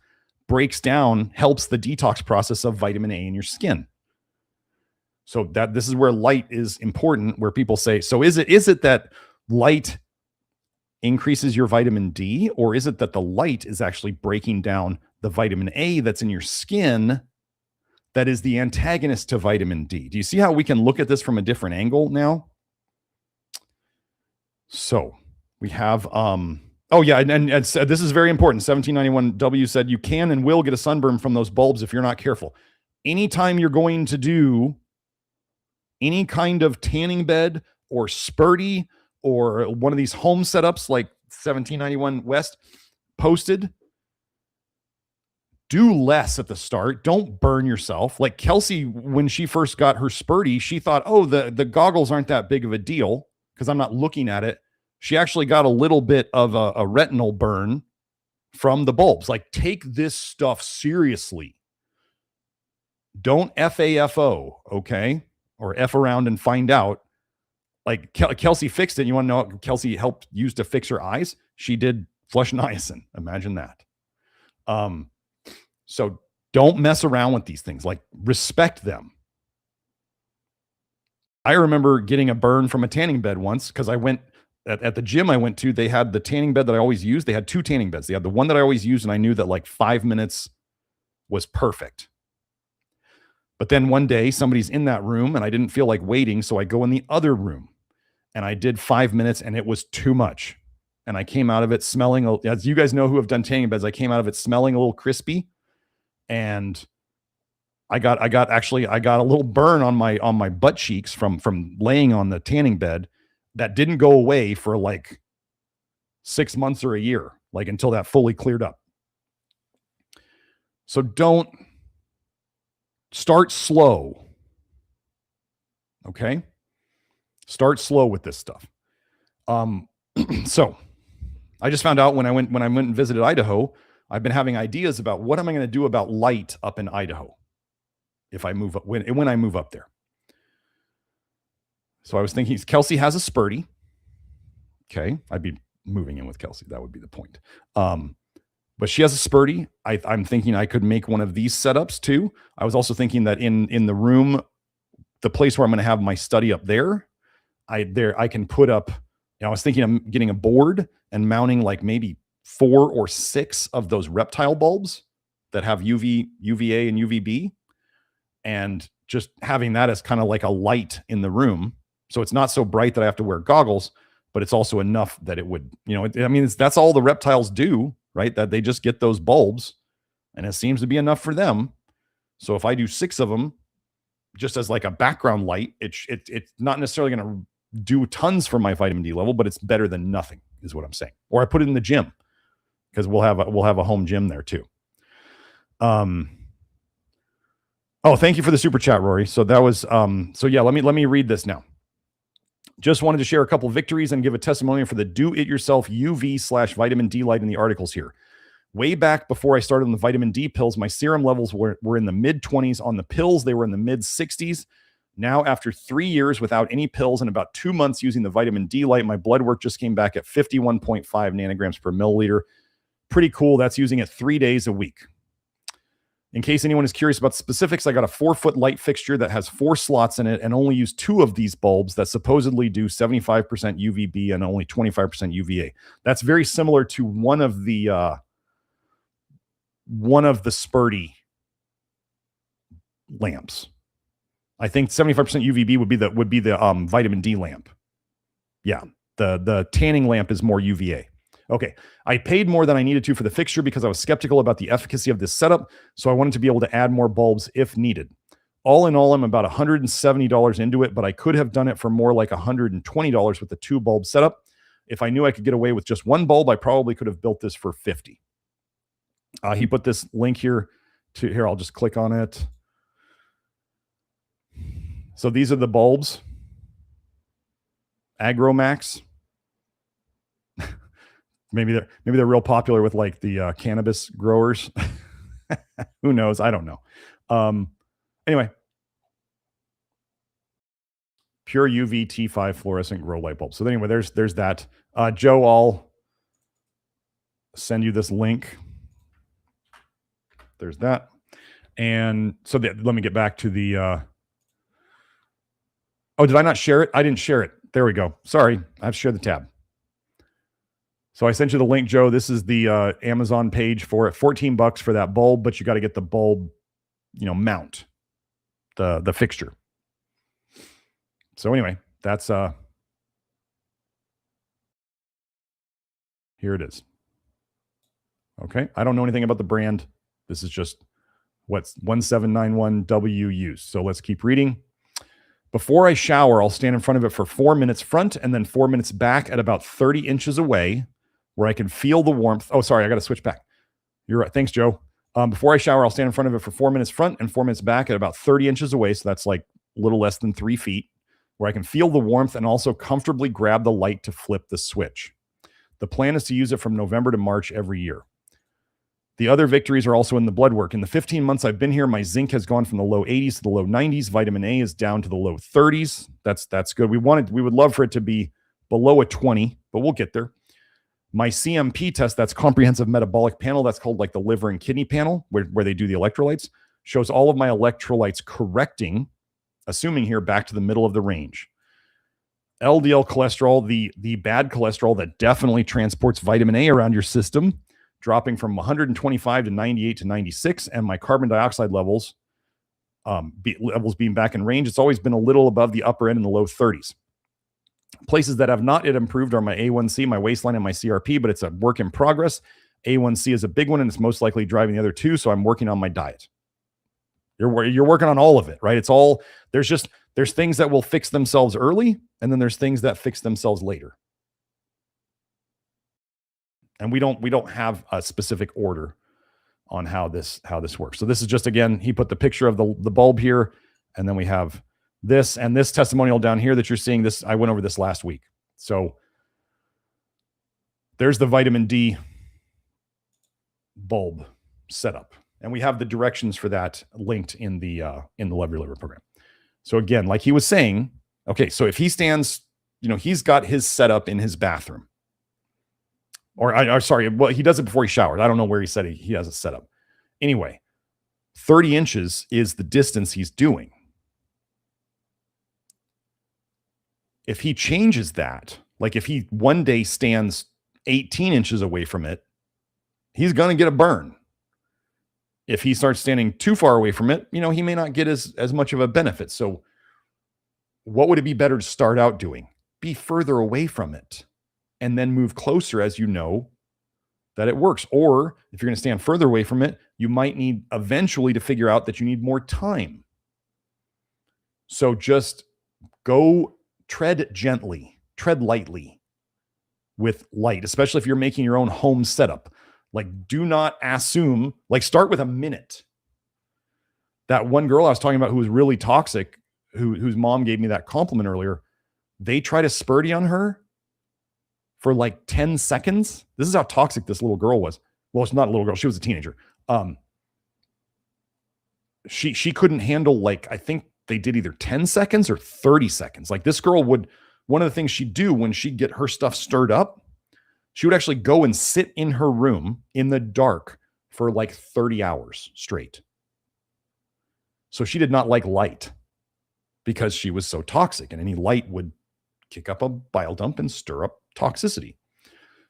breaks down, helps the detox process of vitamin A in your skin. So that this is where light is important, where people say, so is it that light increases your vitamin D, or is it that the light is actually breaking down the vitamin A that's in your skin that is the antagonist to vitamin D? Do you see how we can look at this from a different angle now? So we have, oh yeah, and this is very important. 1791W said you can and will get a sunburn from those bulbs if you're not careful. Anytime you're going to do any kind of tanning bed or spurty or one of these home setups like 1791 West posted, do less at the start. Don't burn yourself. Like Kelsey, when she first got her spurty, she thought, oh, the goggles aren't that big of a deal because I'm not looking at it. She actually got a little bit of a retinal burn from the bulbs. Like, take this stuff seriously. Don't FAFO, okay? Or F around and find out. Like Kelsey fixed it. You want to know what Kelsey helped use to fix her eyes? She did flush niacin. Imagine that. So don't mess around with these things. Like, respect them. I remember getting a burn from a tanning bed once because I went at the gym I went to. They had the tanning bed that I always used. They had two tanning beds. They had the one that I always used, and I knew that like 5 minutes was perfect. But then one day somebody's in that room and I didn't feel like waiting. So I go in the other room and I did 5 minutes and it was too much. And I came out of it smelling, as you guys know who have done tanning beds, I came out of it smelling a little crispy. And I got a little burn on my butt cheeks from laying on the tanning bed that didn't go away for like 6 months or a year, like until that fully cleared up. So don't start slow. Okay? Start slow with this stuff. So I just found out when I went and visited Idaho, I've been having ideas about what am I going to do about light up in Idaho if I move up, when I move up there. So I was thinking Kelsey has a spurty. Okay. I'd be moving in with Kelsey. That would be the point. But she has a spurty. I'm thinking I could make one of these setups too. I was also thinking that in the room, the place where I'm going to have my study up there, I can put up, I was thinking I'm getting a board and mounting like maybe 4 or 6 of those reptile bulbs that have UVA and UVB, and just having that as kind of like a light in the room. So it's not so bright that I have to wear goggles, but it's also enough that it would, that's all the reptiles do, right? That they just get those bulbs and it seems to be enough for them. So if I do 6 of them just as like a background light, it's not necessarily going to do tons for my vitamin D level, but it's better than nothing is what I'm saying. Or I put it in the gym because we'll have a home gym there too. Oh, thank you for the super chat, Rory. So that was, so yeah, let me read this now. Just wanted to share a couple victories and give a testimonial for the do-it-yourself UV/vitamin D light in the articles here. Way back before I started on the vitamin D pills, my serum levels were in the mid-20s. On the pills, they were in the mid-60s. Now, after 3 years without any pills and about 2 months using the vitamin D light, my blood work just came back at 51.5 nanograms per milliliter. Pretty cool. That's using it 3 days a week. In case anyone is curious about specifics, I got a 4-foot light fixture that has 4 slots in it and only use 2 of these bulbs that supposedly do 75% UVB and only 25% UVA. That's very similar to one of the Spurdy lamps. I think 75% UVB would be the vitamin D lamp. Yeah, the tanning lamp is more UVA. Okay, I paid more than I needed to for the fixture because I was skeptical about the efficacy of this setup, so I wanted to be able to add more bulbs if needed. All in all, I'm about $170 into it, but I could have done it for more like $120 with the 2 bulb setup. If I knew I could get away with just 1 bulb, I probably could have built this for $50. He put this link here. I'll just click on it. So these are the bulbs. Agromax. Maybe they're real popular with like the cannabis growers. Who knows? I don't know. Anyway, pure UV T5 fluorescent grow light bulb. So anyway, there's that. Joe, I'll send you this link. There's that. And so let me get back to the. Oh, did I not share it? I didn't share it. There we go. Sorry, I've shared the tab. So I sent you the link, Joe. This is the Amazon page for it. $14 for that bulb, but you got to get the bulb, mount, the fixture. So anyway, that's here it is. Okay, I don't know anything about the brand. This is just what's 1791W used. So let's keep reading. Before I shower, I'll stand in front of it for 4 minutes front and then 4 minutes back at about 30 inches away where I can feel the warmth. Oh, sorry, I got to switch back. You're right. Thanks, Joe. Before I shower, I'll stand in front of it for 4 minutes front and 4 minutes back at about 30 inches away. So that's like a little less than 3 feet where I can feel the warmth and also comfortably grab the light to flip the switch. The plan is to use it from November to March every year. The other victories are also in the blood work. In the 15 months I've been here, my zinc has gone from the low 80s to the low 90s. Vitamin A is down to the low 30s. That's good. We would love for it to be below a 20, but we'll get there. My CMP test, that's comprehensive metabolic panel, that's called like the liver and kidney panel, where they do the electrolytes, shows all of my electrolytes correcting, assuming here back to the middle of the range. LDL cholesterol, the bad cholesterol that definitely transports vitamin A around your system, dropping from 125 to 98 to 96, and my carbon dioxide levels being back in range. It's always been a little above the upper end in the low 30s. Places that have not yet improved are my A1C, my waistline, and my CRP, but it's a work in progress. A1C is a big one, and it's most likely driving the other two, so I'm working on my diet. You're working on all of it, right? It's all, there's things that will fix themselves early, and then there's things that fix themselves later. And we don't have a specific order on how this works. So this is just, again, he put the picture of the bulb here, and then we have this and this testimonial down here that you're seeing. This, I went over this last week. So there's the vitamin D bulb setup, and we have the directions for that linked in the Love Your Liver program. So again, like he was saying, okay, so if he stands, he's got his setup in his bathroom. Or sorry, well, he does it before he showers. I don't know where he said he has it set up. Anyway, 30 inches is the distance he's doing. If he changes that, like if he one day stands 18 inches away from it, he's going to get a burn. If he starts standing too far away from it, he may not get as much of a benefit. So what would it be better to start out doing? Be further away from it and then move closer as you know that it works. Or if you're going to stand further away from it, you might need eventually to figure out that you need more time. So just go tread gently, tread lightly with light, especially if you're making your own home setup. Like, do not assume, like, start with a minute. That one girl I was talking about who was really toxic, whose mom gave me that compliment earlier, they tried a Spurdy on her for like 10 seconds. This is how toxic this little girl was. Well, it's not a little girl. She was a teenager. She couldn't handle, like, I think they did either 10 seconds or 30 seconds. Like, this girl would, one of the things she'd do when she'd get her stuff stirred up, she would actually go and sit in her room in the dark for like 30 hours straight. So she did not like light because she was so toxic, and any light would kick up a bile dump and stir up toxicity.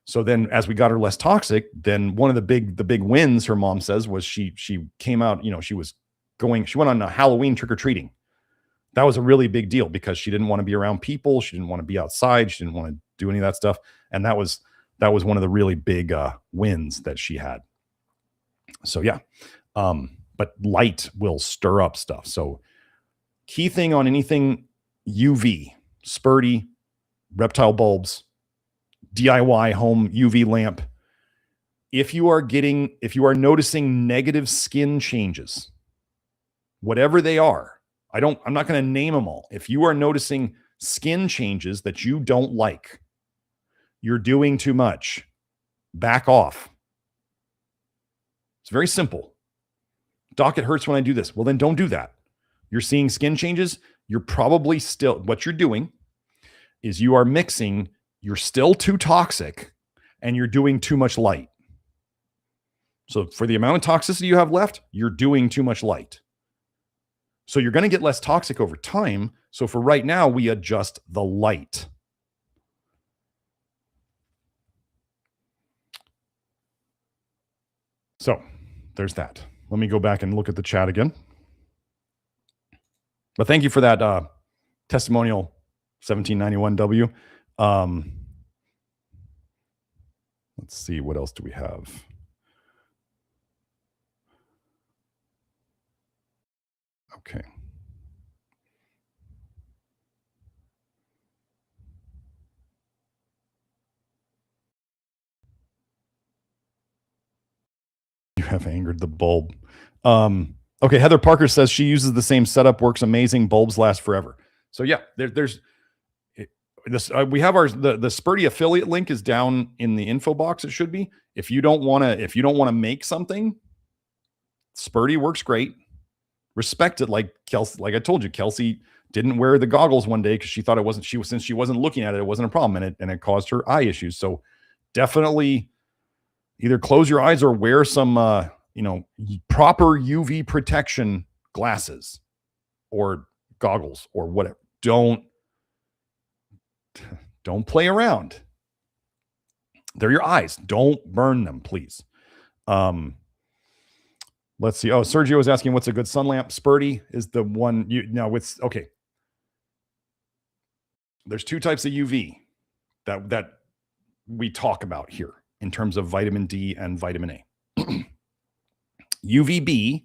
So then as we got her less toxic, then one of the big wins, her mom says, was she came out, she went on a Halloween trick-or-treating. That was a really big deal because she didn't want to be around people. She didn't want to be outside. She didn't want to do any of that stuff. And that was one of the really big wins that she had. So yeah. But light will stir up stuff. So key thing on anything UV, spurty, reptile bulbs, DIY home UV lamp. If you are noticing negative skin changes, whatever they are, I'm not going to name them all. If you are noticing skin changes that you don't like, you're doing too much, back off. It's very simple. Doc, it hurts when I do this. Well, then don't do that. You're seeing skin changes. You're probably what you're doing is you are mixing, you're still too toxic and you're doing too much light. So for the amount of toxicity you have left, you're doing too much light. So you're going to get less toxic over time. So for right now, we adjust the light. So there's that. Let me go back and look at the chat again. But thank you for that testimonial 1791W. Let's see, what else do we have? Okay. You have angered the bulb. Okay, Heather Parker says she uses the same setup, works amazing, bulbs last forever. So yeah, there's this. We have the Spurdy affiliate link is down in the info box. It should be. If you don't want to make something, Spurdy works great. Respect it, like Kelsey. Like I told you, Kelsey didn't wear the goggles one day because she thought it wasn't. Since she wasn't looking at it, it wasn't a problem, and it caused her eye issues. So definitely, either close your eyes or wear some proper UV protection glasses or goggles or whatever. Don't play around. They're your eyes. Don't burn them, please. Let's see. Oh, Sergio was asking what's a good sun lamp. Spurdy is the one okay. There's two types of UV that we talk about here in terms of vitamin D and vitamin A. UVB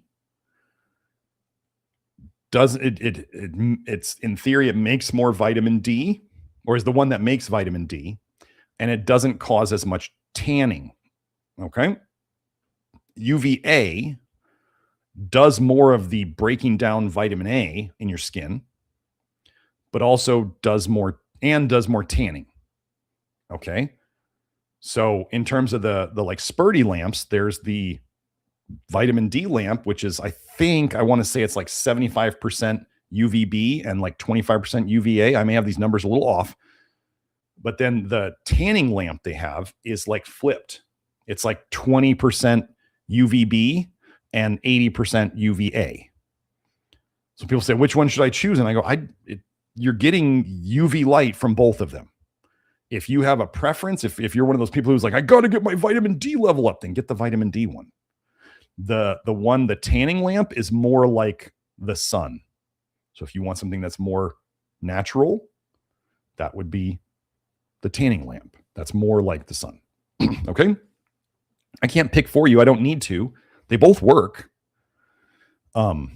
it's in theory, it makes more vitamin D, or is the one that makes vitamin D, and it doesn't cause as much tanning. Okay. UVA does more of the breaking down vitamin A in your skin, but also does more tanning. Okay. So in terms of the like Spurdy lamps, there's the vitamin D lamp, which is, I want to say it's like 75% UVB and like 25% UVA. I may have these numbers a little off, but then the tanning lamp they have is like flipped. It's like 20% UVB and 80% UVA. So people say, which one should I choose? And I go, you're getting UV light from both of them. If you have a preference, if you're one of those people who's like, I got to get my vitamin D level up, then get the vitamin D one. The tanning lamp is more like the sun. So if you want something that's more natural, that would be the tanning lamp. That's more like the sun. Okay. I can't pick for you. I don't need to. They both work. But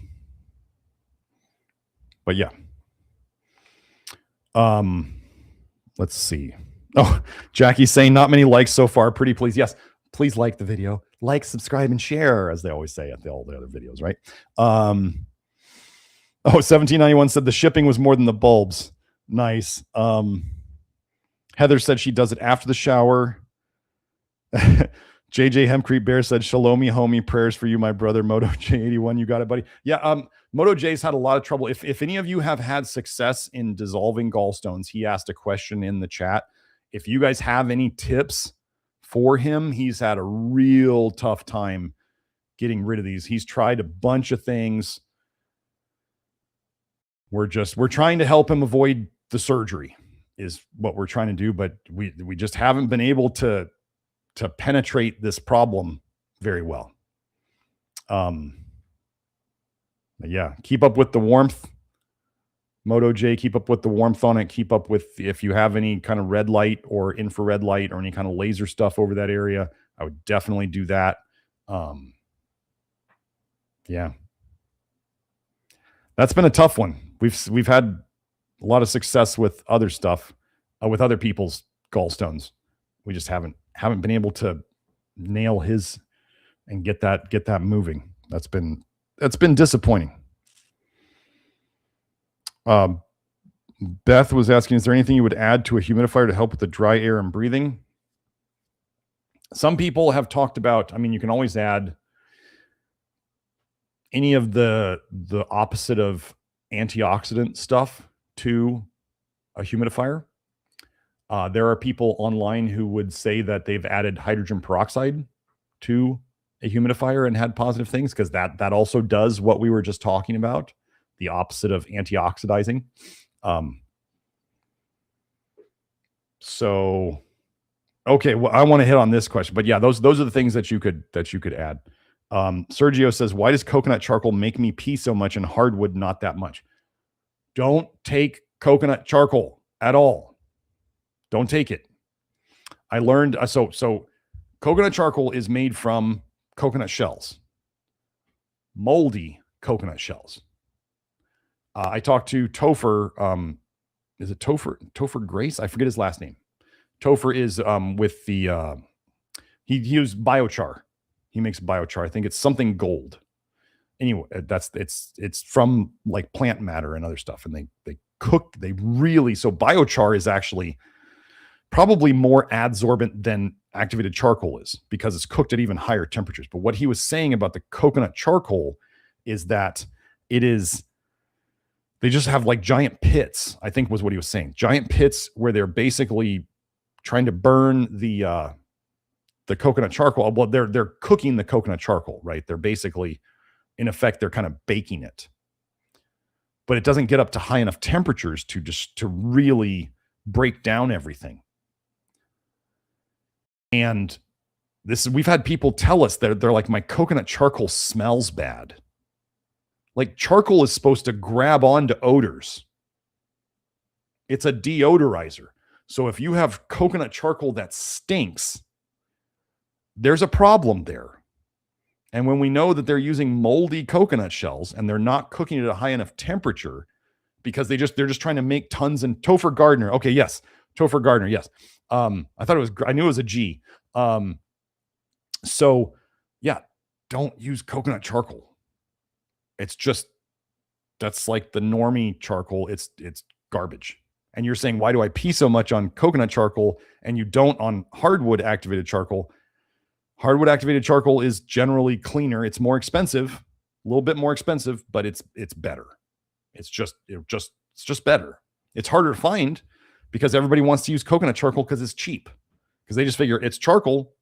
yeah. Let's see. Oh, Jackie's saying not many likes so far. Pretty please. Yes. Please like the video, like, subscribe, and share, as they always say at all the other videos, right? 1791 said the shipping was more than the bulbs. Nice. Heather said she does it after the shower. JJ Hemcrete Bear said, Shalomi, homie, prayers for you, my brother. Moto J81, you got it, buddy. Yeah, Moto J's had a lot of trouble. If any of you have had success in dissolving gallstones, he asked a question in the chat. If you guys have any tips for him, he's had a real tough time getting rid of these. He's tried a bunch of things. we're trying to help him avoid the surgery is what we're trying to do, but we just haven't been able to penetrate this problem very well. Yeah, keep up with the warmth. Moto J, keep up with the warmth on it. Keep up with, if you have any kind of red light or infrared light or any kind of laser stuff over that area, I would definitely do that. Yeah. That's been a tough one. We've had a lot of success with other stuff, with other people's gallstones. We just haven't been able to nail his and get that moving. That's been disappointing. Beth was asking, is there anything you would add to a humidifier to help with the dry air and breathing? Some people have talked about, I mean, you can always add any of the opposite of antioxidant stuff to a humidifier. There are people online who would say that they've added hydrogen peroxide to a humidifier and had positive things, because that also does what we were just talking about, the opposite of antioxidizing. So, okay, well, I want to hit on this question, but yeah, those are the things that you could add. Sergio says, why does coconut charcoal make me pee so much and hardwood not that much? Don't take coconut charcoal at all. Don't take it. I learned, so coconut charcoal is made from coconut shells, moldy coconut shells. I talked to Topher. Is it Topher Grace? I forget his last name. Topher is with the, he used biochar. He makes biochar. I think it's something gold. Anyway, it's from like plant matter and other stuff. And they really, so biochar is actually probably more adsorbent than activated charcoal is, because it's cooked at even higher temperatures. But what he was saying about the coconut charcoal is that they just have like giant pits, I think was what he was saying. Giant pits where they're basically trying to burn the coconut charcoal. Well, they're cooking the coconut charcoal, right? They're basically, in effect, they're kind of baking it. But it doesn't get up to high enough temperatures to really break down everything. And we've had people tell us that they're like, my coconut charcoal smells bad. Like, charcoal is supposed to grab onto odors. It's a deodorizer. So if you have coconut charcoal that stinks, there's a problem there. And when we know that they're using moldy coconut shells and they're not cooking it at a high enough temperature, because they're just trying to make tons. And Topher Gardner. Okay, yes. Topher Gardner, yes. I knew it was a G. So yeah, don't use coconut charcoal. It's just, that's like the normie charcoal. It's garbage. And you're saying, why do I pee so much on coconut charcoal and you don't on hardwood activated charcoal? Hardwood activated charcoal is generally cleaner. It's more expensive, a little bit more expensive, but it's better. It's just better. It's harder to find because everybody wants to use coconut charcoal because it's cheap. Because they just figure it's charcoal.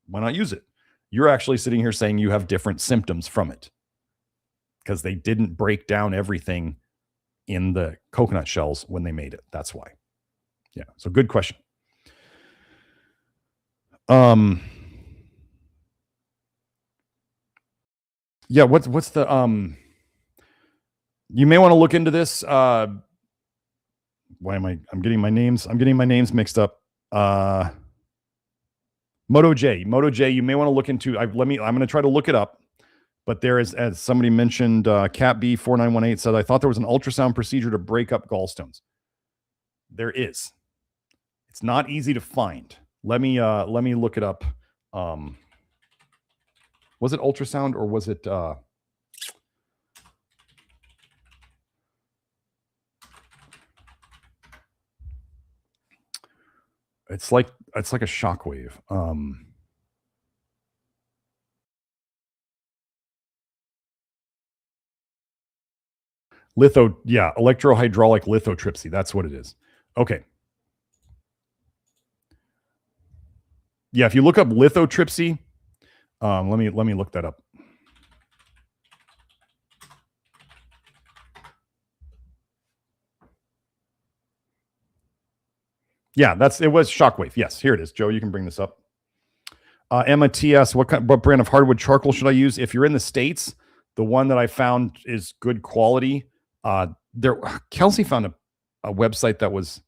Why not use it? You're actually sitting here saying you have different symptoms from it, because they didn't break down everything in the coconut shells when they made it. That's why. Yeah. So good question. Yeah. What's the, you may want to look into this. Why am I'm getting my names mixed up. Moto J, you may want to look into, I'm going to try to look it up. But there is, as somebody mentioned, Cat B4918 said, I thought there was an ultrasound procedure to break up gallstones. There is. It's not easy to find. Let me look it up. Was it ultrasound or was it it's like a shockwave. Electrohydraulic lithotripsy. That's what it is. Okay. Yeah, if you look up lithotripsy, let me look that up. Yeah, it was Shockwave. Yes, here it is. Joe, you can bring this up. Emma TS, what brand of hardwood charcoal should I use? If you're in the States, the one that I found is good quality. Kelsey found a website that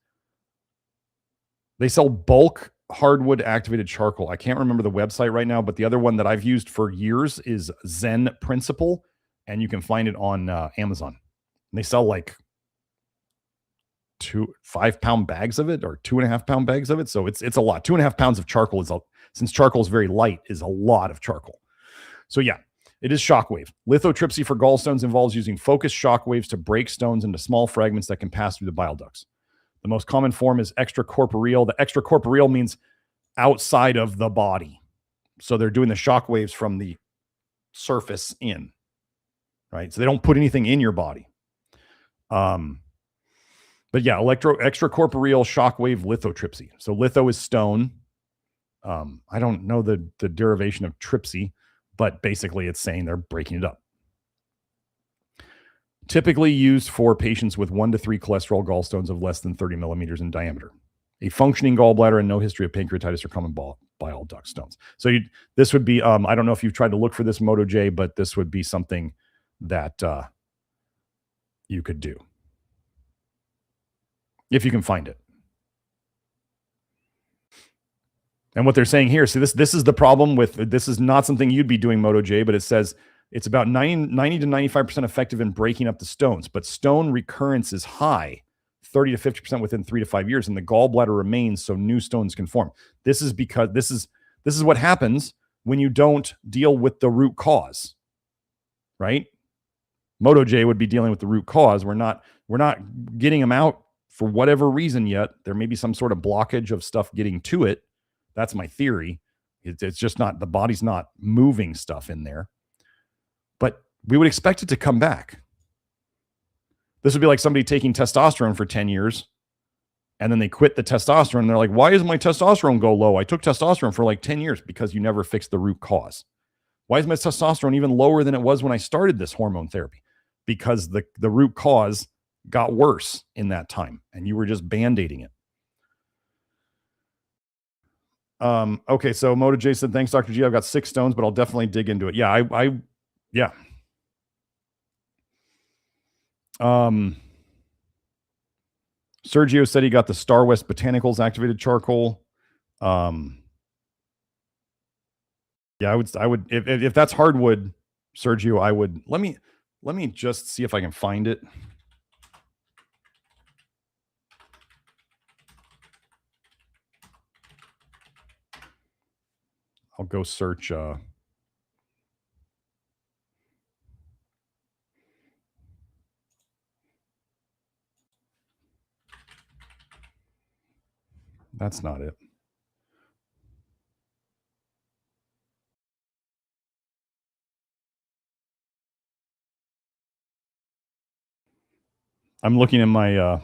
they sell bulk hardwood activated charcoal. I can't remember the website right now, but the other one that I've used for years is Zen Principle, and you can find it on Amazon. And they sell like 5 pound bags of it, or 2.5 pound bags of it. So it's a lot. 2.5 pounds of charcoal since charcoal is very light, is a lot of charcoal. So yeah, it is Shockwave. Lithotripsy for gallstones involves using focused shockwaves to break stones into small fragments that can pass through the bile ducts. The most common form is extracorporeal. The extracorporeal means outside of the body. So they're doing the shockwaves from the surface in, right? So they don't put anything in your body. But yeah, extracorporeal shockwave lithotripsy. So litho is stone. I don't know the derivation of tripsy, but basically it's saying they're breaking it up. Typically used for patients with 1 to 3 cholesterol gallstones of less than 30 millimeters in diameter, a functioning gallbladder, and no history of pancreatitis or common bile duct stones. So this would be, I don't know if you've tried to look for this, Moto J, but this would be something that you could do if you can find it. And what they're saying here, see, this is the problem with, this is not something you'd be doing, Moto J, but it says it's about 90 to 95% effective in breaking up the stones, but stone recurrence is high, 30 to 50% within 3 to 5 years, and the gallbladder remains, so new stones can form. This is because this is what happens when you don't deal with the root cause, right? Moto J would be dealing with the root cause. We're not getting them out for whatever reason yet. There may be some sort of blockage of stuff getting to it. That's my theory. It's just not, the body's not moving stuff in there. But we would expect it to come back. This would be like somebody taking testosterone for 10 years, and then they quit the testosterone. And they're like, why does my testosterone go low? I took testosterone for like 10 years because you never fixed the root cause. Why is my testosterone even lower than it was when I started this hormone therapy? Because the root cause got worse in that time, and you were just band-aiding it. Okay, so Moto J said, thanks, Dr. G. I've got 6 stones, but I'll definitely dig into it. Yeah, yeah. Sergio said he got the Star West Botanicals activated charcoal. Yeah, I would, if that's hardwood, Sergio, I would, let me just see if I can find it. I'll go search, that's not it. I'm looking at my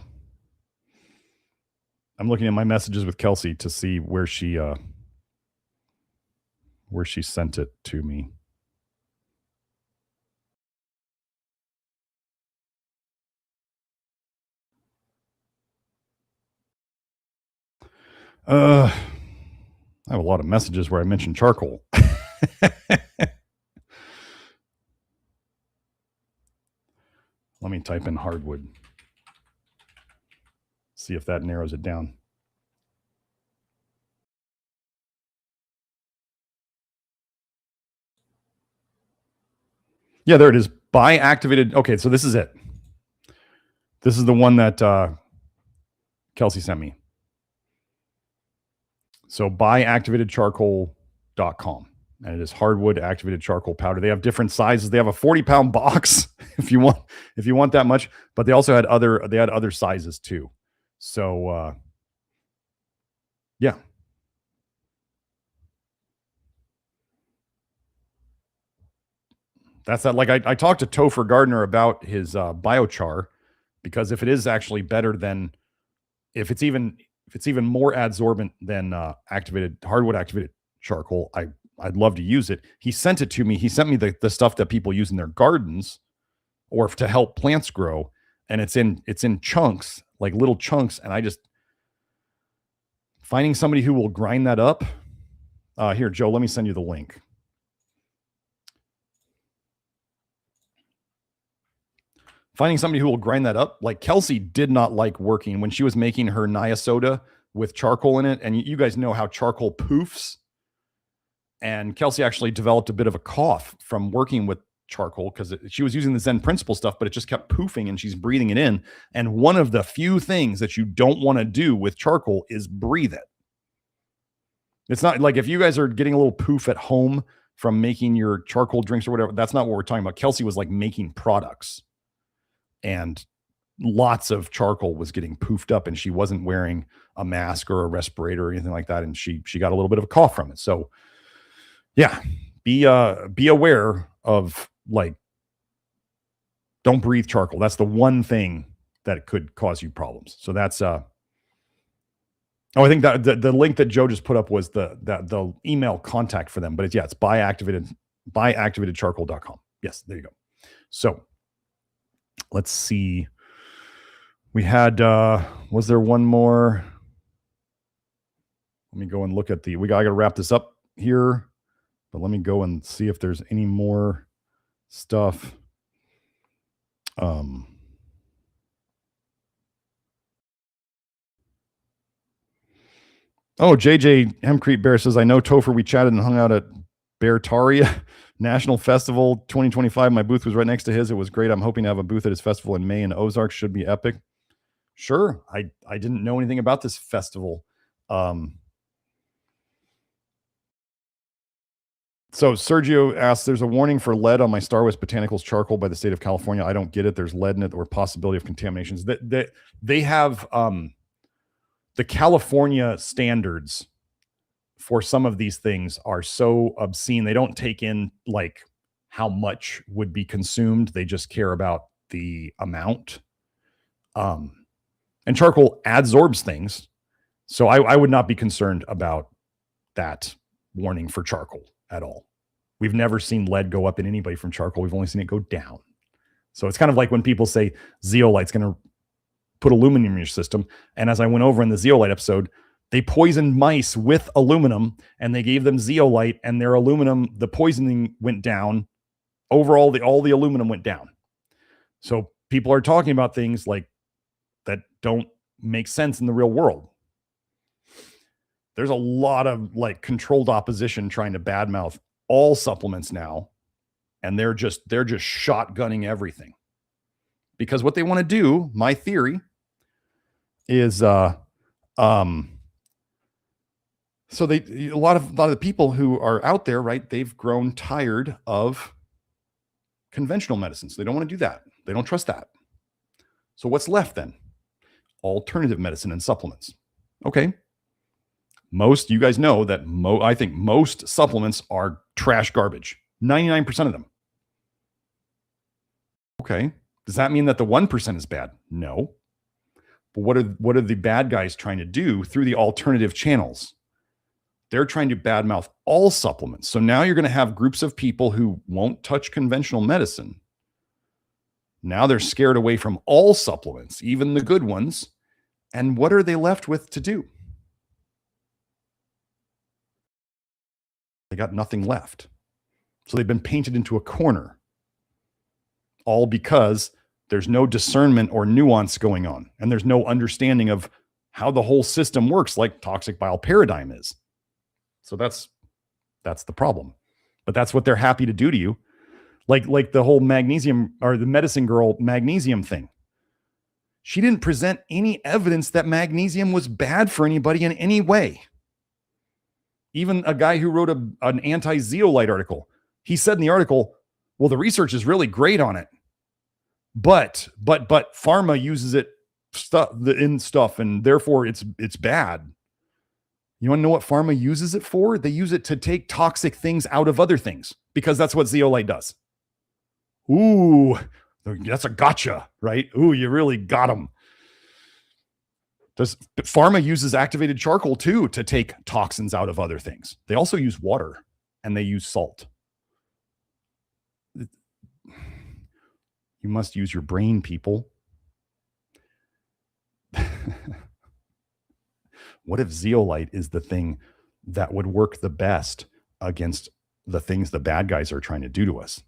messages with Kelsey to see where she sent it to me. I have a lot of messages where I mentioned charcoal. Let me type in hardwood. See if that narrows it down. Yeah, there it is. Bi-activated. Okay, so this is it. This is the one that Kelsey sent me. So biactivatedcharcoal.com. And it is hardwood activated charcoal powder. They have different sizes. They have a 40-pound box if you want that much, but they also had other sizes too. So yeah. That's that. Like I talked to Topher Gardner about his biochar, because if it is actually better than, if it's even more adsorbent than hardwood activated charcoal, I'd love to use it. He sent it to me. He sent me the stuff that people use in their gardens or to help plants grow, and it's in chunks, like little chunks, and I just, Finding somebody who will grind that up. Here, Joe, let me send you the link. Finding somebody who will grind that up. Like Kelsey did not like working when she was making her Nia soda with charcoal in it. And you guys know how charcoal poofs. And Kelsey actually developed a bit of a cough from working with charcoal because she was using the Zen principle stuff, but it just kept poofing and she's breathing it in. And one of the few things that you don't want to do with charcoal is breathe it. It's not like if you guys are getting a little poof at home from making your charcoal drinks or whatever, that's not what we're talking about. Kelsey was like making products and lots of charcoal was getting poofed up and she wasn't wearing a mask or a respirator or anything like that. And she got a little bit of a cough from it. So yeah, be aware of like, don't breathe charcoal. That's the one thing that could cause you problems. So that's, I think that the link that Joe just put up was the email contact for them, but it's buyactivatedcharcoal.com. Yes, there you go. So let's see. We had, was there one more? Let me go and look at I got to wrap this up here, but let me go and see if there's any more stuff. Oh, JJ Hemcrete Bear says, I know Topher, we chatted and hung out at Beartaria National Festival 2025. My booth was right next to his. It was great. I'm hoping to have a booth at his festival in May in Ozarks. Should be epic. Sure. I didn't know anything about this festival. So Sergio asks, there's a warning for lead on my Star Wars Botanicals charcoal by the state of California. I don't get it. There's lead in it or possibility of contaminations. They have the California standards for some of these things are so obscene. They don't take in like how much would be consumed. They just care about the amount. And charcoal adsorbs things. So I would not be concerned about that warning for charcoal at all. We've never seen lead go up in anybody from charcoal. We've only seen it go down. So it's kind of like when people say zeolite's going to put aluminum in your system. And as I went over in the zeolite episode, they poisoned mice with aluminum and they gave them zeolite and their aluminum, the poisoning went down. Overall, all the aluminum went down. So people are talking about things like that don't make sense in the real world. There's a lot of like controlled opposition trying to badmouth all supplements now. And they're just shotgunning everything because what they want to do, my theory is, so a lot of the people who are out there, right? They've grown tired of conventional medicines. They don't want to do that. They don't trust that. So what's left then? Alternative medicine and supplements. Okay. You guys know that I think most supplements are trash garbage. 99% of them. Okay. Does that mean that the 1% is bad? No. But what are the bad guys trying to do through the alternative channels? They're trying to badmouth all supplements. So now you're going to have groups of people who won't touch conventional medicine. Now they're scared away from all supplements, even the good ones. And what are they left with to do? They got nothing left. So they've been painted into a corner. All because there's no discernment or nuance going on. And there's no understanding of how the whole system works, like toxic bile paradigm is. So that's the problem. But that's what they're happy to do to you. Like the whole magnesium or the medicine girl magnesium thing. She didn't present any evidence that magnesium was bad for anybody in any way. Even a guy who wrote an anti-zeolite article, he said in the article, well, the research is really great on it. But pharma uses it in stuff and therefore it's bad. You want to know what pharma uses it for? They use it to take toxic things out of other things because that's what zeolite does. Ooh, that's a gotcha, right? Ooh, you really got them. Pharma uses activated charcoal too to take toxins out of other things. They also use water and they use salt. You must use your brain, people. What if zeolite is the thing that would work the best against the things the bad guys are trying to do to us?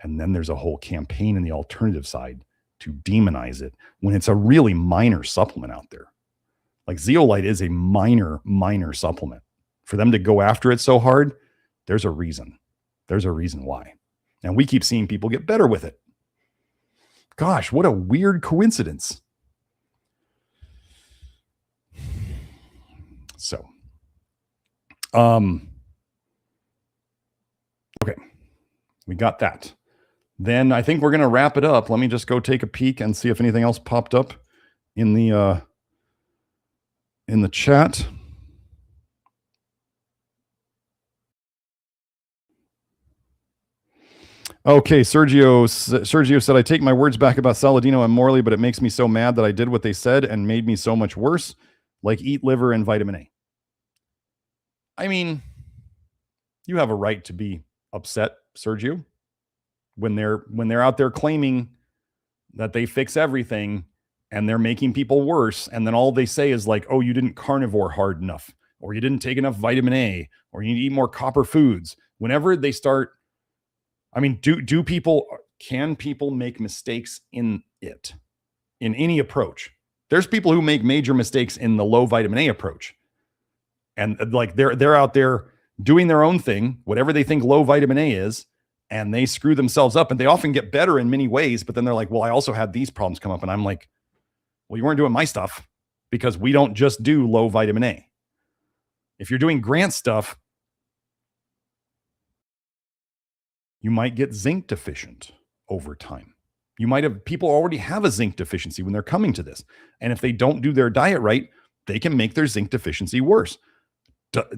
And then there's a whole campaign in the alternative side to demonize it when it's a really minor supplement out there. Like zeolite is a minor supplement. For them to go after it so hard, there's a reason. There's a reason why. And we keep seeing people get better with it. Gosh, what a weird coincidence. So, okay, we got that. Then I think we're going to wrap it up. Let me just go take a peek and see if anything else popped up in the chat. Okay, Sergio said, I take my words back about Saladino and Morley, but it makes me so mad that I did what they said and made me so much worse, like eat liver and vitamin A. I mean, you have a right to be upset, Sergio, when they're out there claiming that they fix everything and they're making people worse, and then all they say is like, oh, you didn't carnivore hard enough, or you didn't take enough vitamin A, or you need to eat more copper foods. Whenever they start, I mean, can people make mistakes in any approach? There's people who make major mistakes in the low vitamin A approach. And like they're out there doing their own thing, whatever they think low vitamin A is, and they screw themselves up, and they often get better in many ways, but then they're like, well, I also had these problems come up. And I'm like, well, you weren't doing my stuff, because we don't just do low vitamin A. If you're doing Grant stuff, you might get zinc deficient over time. You might have people already have a zinc deficiency when they're coming to this. And if they don't do their diet right, they can make their zinc deficiency worse.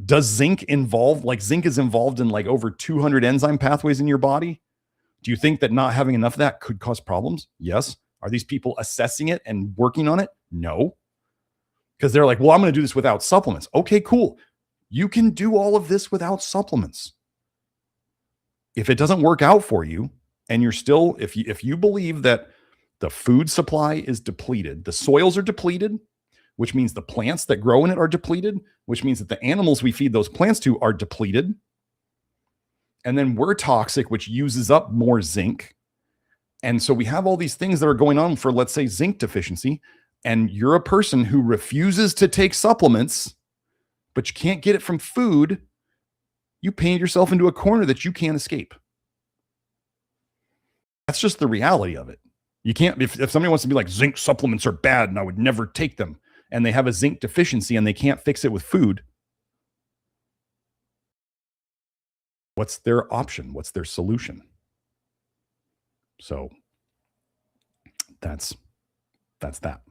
Does zinc involve, like zinc is involved in like over 200 enzyme pathways in your body? Do you think that not having enough of that could cause problems? Yes. Are these people assessing it and working on it? No. Because they're like, well, I'm going to do this without supplements. Okay, cool. You can do all of this without supplements. If it doesn't work out for you, and you're still, if you believe that the food supply is depleted, the soils are depleted, which means the plants that grow in it are depleted, which means that the animals we feed those plants to are depleted. And then we're toxic, which uses up more zinc. And so we have all these things that are going on for, let's say, zinc deficiency. And you're a person who refuses to take supplements, but you can't get it from food. You paint yourself into a corner that you can't escape. That's just the reality of it. You can't, if somebody wants to be like, zinc supplements are bad and I would never take them, and they have a zinc deficiency and they can't fix it with food, what's their option? What's their solution? So that's that.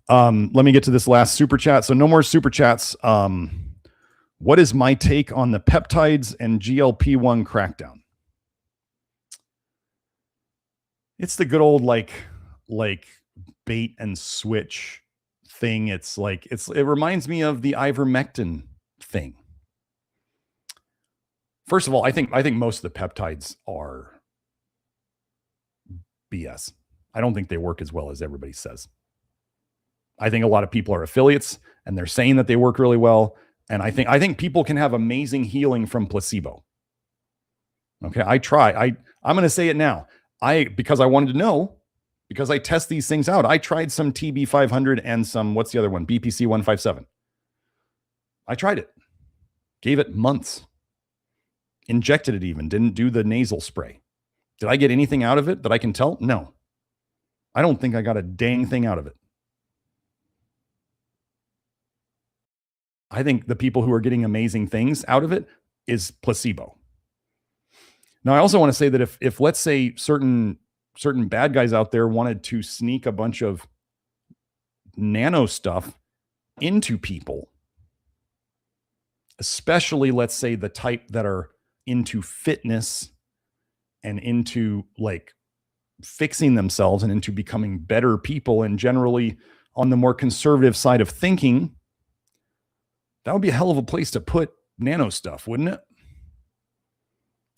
Let me get to this last super chat. So no more super chats. What is my take on the peptides and GLP-1 crackdown? It's the good old like bait and switch thing. It's like it reminds me of the ivermectin thing. First of all, I think most of the peptides are BS. I don't think they work as well as everybody says. I think a lot of people are affiliates and they're saying that they work really well. And I think people can have amazing healing from placebo. Okay, I'm going to say it now. Because I wanted to know, because I test these things out. I tried some TB500 and some, what's the other one? BPC 157. I tried it. Gave it months. Injected it even. Didn't do the nasal spray. Did I get anything out of it that I can tell? No. I don't think I got a dang thing out of it. I think the people who are getting amazing things out of it is placebo. Now, I also want to say that if let's say certain bad guys out there wanted to sneak a bunch of nano stuff into people, especially let's say the type that are into fitness and into like fixing themselves and into becoming better people and generally on the more conservative side of thinking, that would be a hell of a place to put nano stuff, wouldn't it?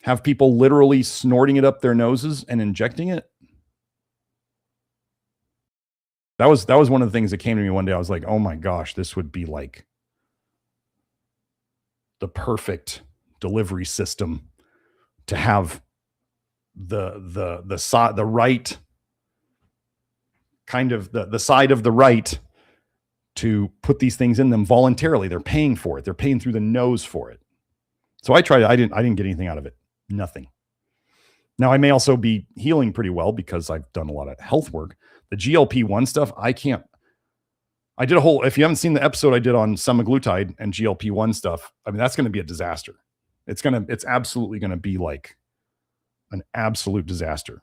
Have people literally snorting it up their noses and injecting it? That was one of the things that came to me one day. I was like, oh my gosh, this would be like the perfect delivery system to have the right kind of the side of the right to put these things in them voluntarily. They're paying for it. They're paying through the nose for it. So I tried it. I didn't get anything out of it. Nothing. Now I may also be healing pretty well because I've done a lot of health work. The GLP-1 stuff, I did a whole, if you haven't seen the episode I did on semaglutide and GLP-1 stuff, I mean, that's going to be a disaster. It's absolutely going to be like an absolute disaster.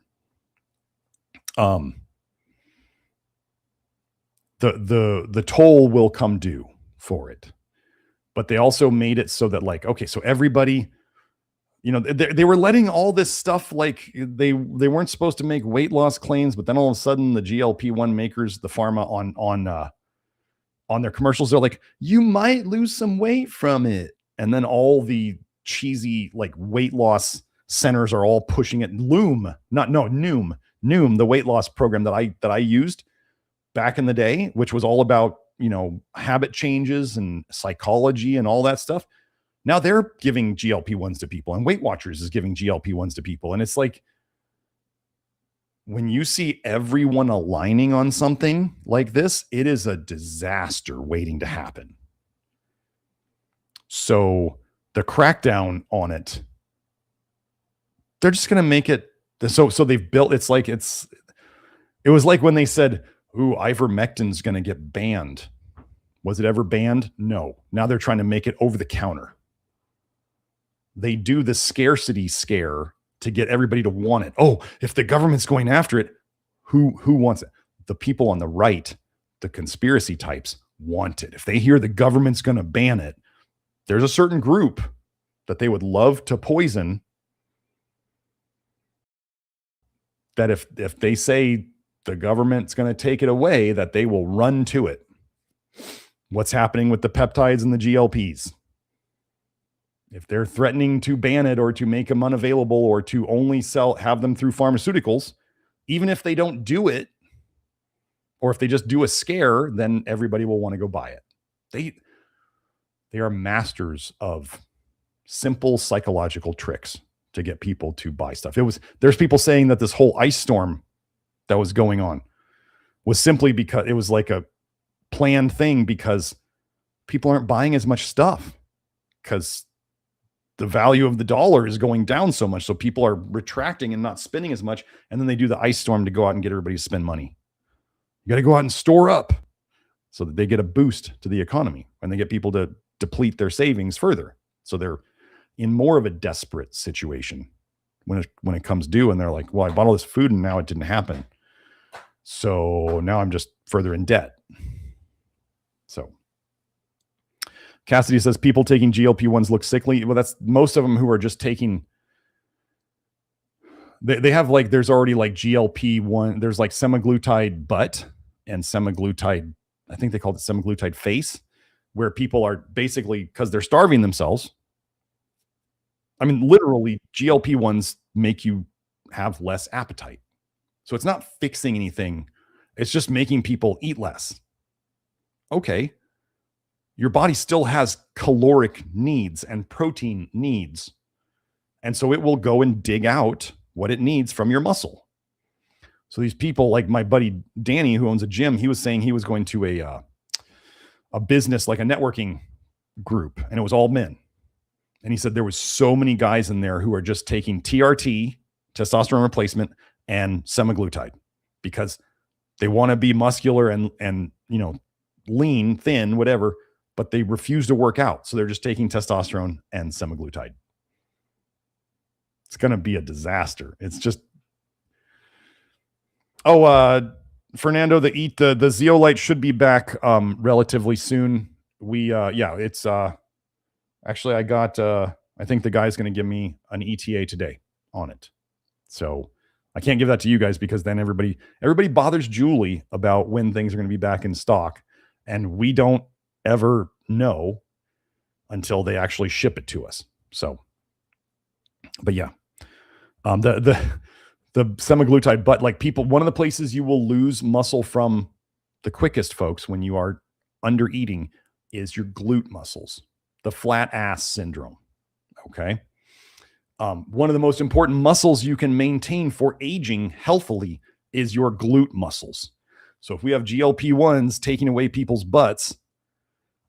The toll will come due for it, but they also made it so that like, okay, so everybody, you know, they were letting all this stuff, like they weren't supposed to make weight loss claims, but then all of a sudden the GLP-1 makers, the pharma on their commercials, they're like, you might lose some weight from it. And then all the cheesy like weight loss centers are all pushing it. Noom, the weight loss program that I used back in the day, which was all about, you know, habit changes and psychology and all that stuff. Now they're giving GLP-1s to people, and Weight Watchers is giving GLP-1s to people. And it's like, when you see everyone aligning on something like this, it is a disaster waiting to happen. So the crackdown on it, they're just going to make it so they've built, it was like when they said, ooh, ivermectin's going to get banned. Was it ever banned? No. Now they're trying to make it over the counter. They do the scarcity scare to get everybody to want it. Oh, if the government's going after it, who wants it? The people on the right, the conspiracy types, want it. If they hear the government's going to ban it, there's a certain group that they would love to poison, that if they say the government's going to take it away, that they will run to it. What's happening with the peptides and the GLPs? If they're threatening to ban it or to make them unavailable or to only have them through pharmaceuticals, even if they don't do it, or if they just do a scare, then everybody will want to go buy it. They are masters of simple psychological tricks to get people to buy stuff. There's people saying that this whole ice storm that was going on was simply because it was like a planned thing, because people aren't buying as much stuff because the value of the dollar is going down so much. So people are retracting and not spending as much. And then they do the ice storm to go out and get everybody to spend money. You got to go out and store up so that they get a boost to the economy, and they get people to deplete their savings further. So they're in more of a desperate situation when it comes due. And they're like, well, I bought all this food and now it didn't happen. So now I'm just further in debt. So Cassidy says people taking GLP-1s look sickly. Well, that's most of them who are just taking, they have like, there's already like GLP-1, there's like semaglutide butt and semaglutide, I think they called it semaglutide face, where people are basically, because they're starving themselves. I mean, literally GLP-1s make you have less appetite. So it's not fixing anything. It's just making people eat less. Okay. Your body still has caloric needs and protein needs. And so it will go and dig out what it needs from your muscle. So these people, like my buddy Danny, who owns a gym, he was saying he was going to a business, like a networking group, and it was all men. And he said there was so many guys in there who are just taking TRT, testosterone replacement, and semaglutide because they want to be muscular and you know, lean, thin, whatever, but they refuse to work out. So they're just taking testosterone and semaglutide. It's going to be a disaster. It's just, Fernando, the Zeolite should be back relatively soon. It's actually I got I think the guy's going to give me an ETA today on it. So I can't give that to you guys because then everybody bothers Julie about when things are going to be back in stock, and we don't ever know until they actually ship it to us. So, but yeah, the semaglutide, but like people, one of the places you will lose muscle from the quickest, folks, when you are under eating is your glute muscles, the flat ass syndrome. Okay. One of the most important muscles you can maintain for aging healthily is your glute muscles. So if we have GLP-1s taking away people's butts,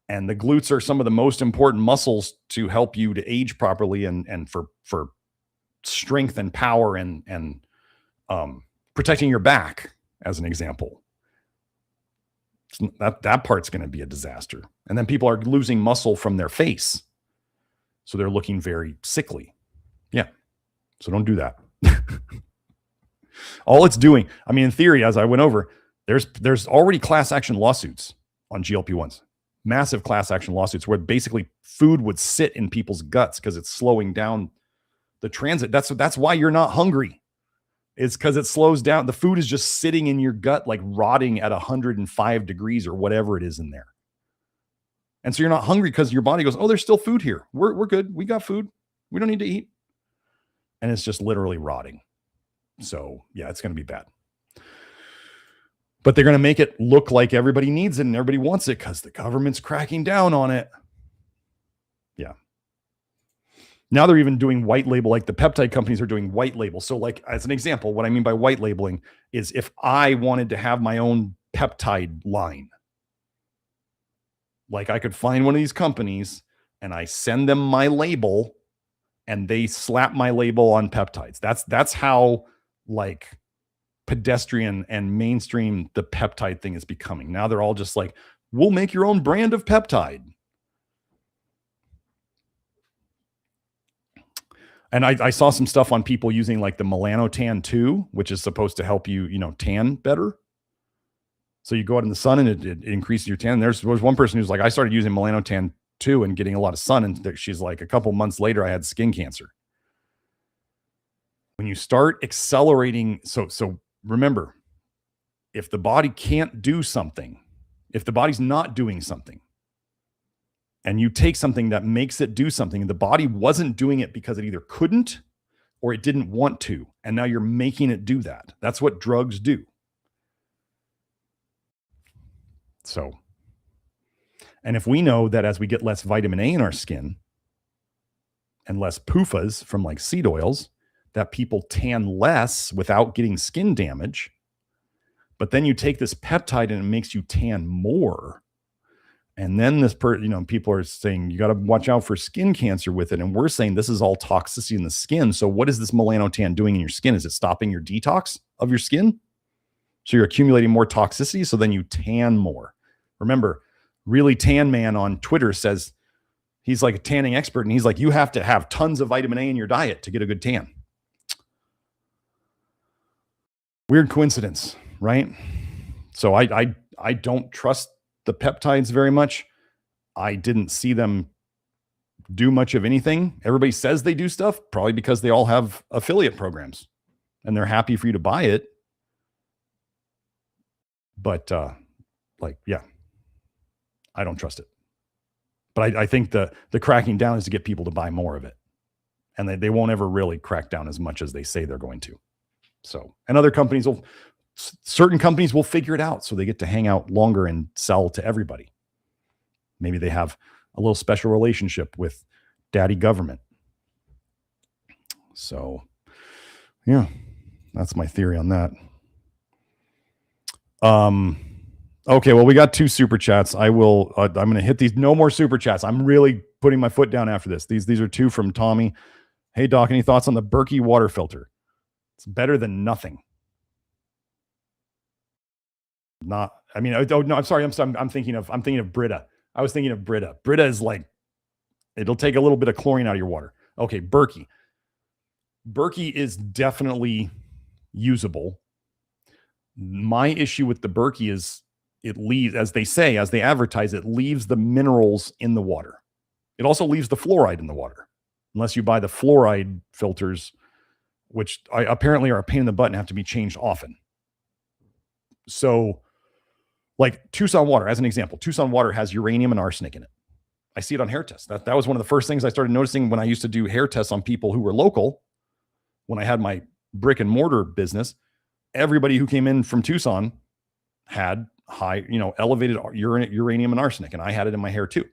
and the glutes are some of the most important muscles to help you to age properly and for strength and power and protecting your back, as an example, that part's going to be a disaster. And then people are losing muscle from their face, so they're looking very sickly. Yeah. So don't do that. All it's doing, I mean, in theory, as I went over, there's already class action lawsuits on GLP-1s, massive class action lawsuits where basically food would sit in people's guts because it's slowing down the transit. That's why you're not hungry. It's because it slows down. The food is just sitting in your gut, like rotting at 105 degrees or whatever it is in there. And so you're not hungry because your body goes, oh, there's still food here. We're good. We got food. We don't need to eat. And it's just literally rotting. So yeah, it's going to be bad. But they're going to make it look like everybody needs it and everybody wants it because the government's cracking down on it. Yeah. Now they're even doing white label, like the peptide companies are doing white label. So like, as an example, what I mean by white labeling is if I wanted to have my own peptide line, like I could find one of these companies and I send them my label and they slap my label on peptides. That's how like pedestrian and mainstream the peptide thing is becoming. Now they're all just like, we'll make your own brand of peptide. And I saw some stuff on people using like the melanotan 2, which is supposed to help you, tan better. So you go out in the sun and it increases your tan. There was one person who's like, I started using melanotan 2 and getting a lot of sun. And she's like, a couple months later, I had skin cancer. When you start accelerating, so remember, if the body can't do something, if the body's not doing something, and you take something that makes it do something, and the body wasn't doing it because it either couldn't or it didn't want to, and now you're making it do that. That's what drugs do. So, and if we know that as we get less vitamin A in our skin and less PUFAs from like seed oils, that people tan less without getting skin damage, but then you take this peptide and it makes you tan more. And then people are saying you got to watch out for skin cancer with it. And we're saying this is all toxicity in the skin. So what is this melanotan doing in your skin? Is it stopping your detox of your skin? So you're accumulating more toxicity. So then you tan more. Remember, Really Tan Man on Twitter says he's like a tanning expert. And he's like, you have to have tons of vitamin A in your diet to get a good tan. Weird coincidence, right? So I don't trust the peptides very much. I didn't see them do much of anything. Everybody says they do stuff, probably because they all have affiliate programs and they're happy for you to buy it. But yeah, I don't trust it. But I think the cracking down is to get people to buy more of it. And they won't ever really crack down as much as they say they're going to. So, and certain companies will figure it out so they get to hang out longer and sell to everybody. Maybe they have a little special relationship with daddy government. So yeah, that's my theory on that. Okay. Well, we got 2 super chats. I'm going to hit these. No more super chats. I'm really putting my foot down after this. These are 2 from Tommy. Hey Doc, any thoughts on the Berkey water filter? It's better than nothing. I'm sorry. I'm thinking of Brita. I was thinking of Brita. Brita is like, it'll take a little bit of chlorine out of your water. Okay. Berkey is definitely usable. My issue with the Berkey is it leaves, as they advertise, it leaves the minerals in the water. It also leaves the fluoride in the water, unless you buy the fluoride filters, which apparently are a pain in the butt and have to be changed often. So like Tucson water, as an example, Tucson water has uranium and arsenic in it. I see it on hair tests. That was one of the first things I started noticing when I used to do hair tests on people who were local. When I had my brick and mortar business, everybody who came in from Tucson had high, elevated uranium and arsenic, and I had it in my hair too.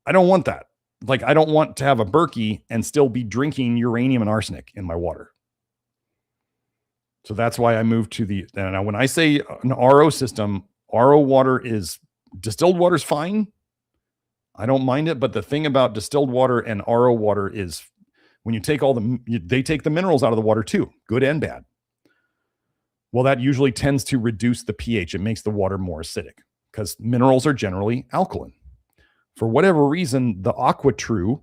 I don't want that. Like, I don't want to have a Berkey and still be drinking uranium and arsenic in my water. So that's why I moved to now when I say an RO system, RO water distilled water is fine. I don't mind it. But the thing about distilled water and RO water is when you take they take the minerals out of the water too, good and bad. Well, that usually tends to reduce the pH. It makes the water more acidic because minerals are generally alkaline. For whatever reason, the AquaTru,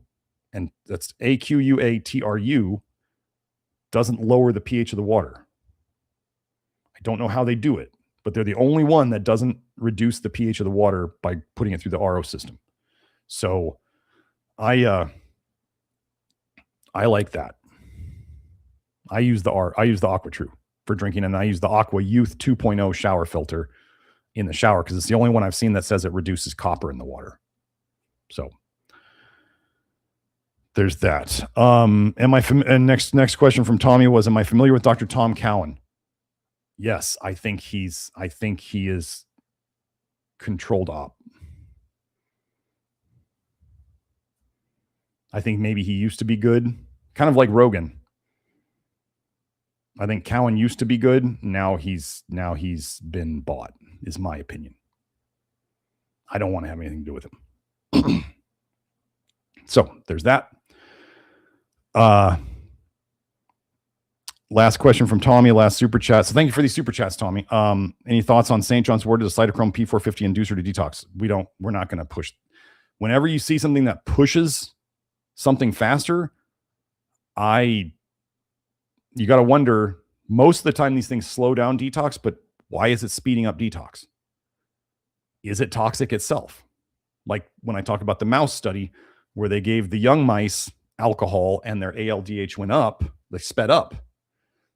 and that's AQUATRU, doesn't lower the pH of the water. I don't know how they do it, but they're the only one that doesn't reduce the pH of the water by putting it through the RO system. So I like that. I use the AquaTru for drinking, and I use the Aqua Youth 2.0 shower filter in the shower because it's the only one I've seen that says it reduces copper in the water. So there's that. And next question from Tommy was, am I familiar with Dr. Tom Cowan? Yes, I think he is controlled op. I think maybe he used to be good, kind of like Rogan. I think Cowan used to be good. Now he's been bought, is my opinion. I don't want to have anything to do with him. So there's that. Last question from Tommy, last super chat. So thank you for these super chats, Tommy. Any thoughts on St. John's wort as a cytochrome P450 inducer to detox? We're not going to push. Whenever you see something that pushes something faster, you got to wonder, most of the time these things slow down detox, but why is it speeding up detox? Is it toxic itself? Like when I talk about the mouse study where they gave the young mice alcohol and their ALDH went up, they sped up.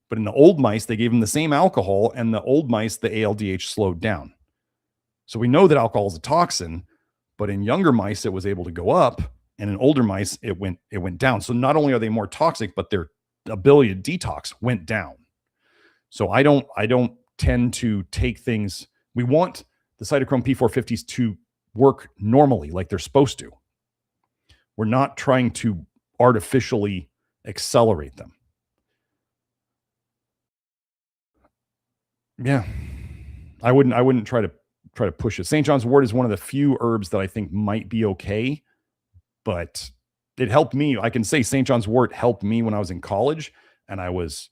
But in the old mice, they gave them the same alcohol, and the old mice, the ALDH slowed down. So we know that alcohol is a toxin, but in younger mice, it was able to go up, and in older mice, it went down. So not only are they more toxic, but their ability to detox went down. So I don't tend to take things. We want the cytochrome P450s to work normally, like they're supposed to. We're not trying to artificially accelerate them. Yeah, I wouldn't try to push it. St. John's wort is one of the few herbs that I think might be okay, but it helped me. I can say St. John's wort helped me when I was in college, and I was,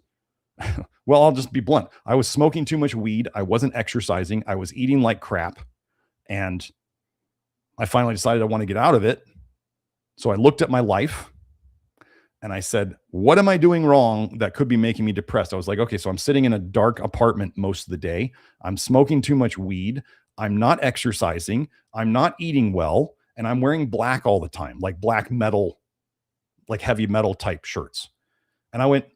well, I'll just be blunt. I was smoking too much weed. I wasn't exercising. I was eating like crap, and I finally decided I want to get out of it. So I looked at my life and I said, what am I doing wrong that could be making me depressed? I was like, okay, so I'm sitting in a dark apartment most of the day. I'm smoking too much weed. I'm not exercising. I'm not eating well. And I'm wearing black all the time, like black metal, like heavy metal type shirts. And I went,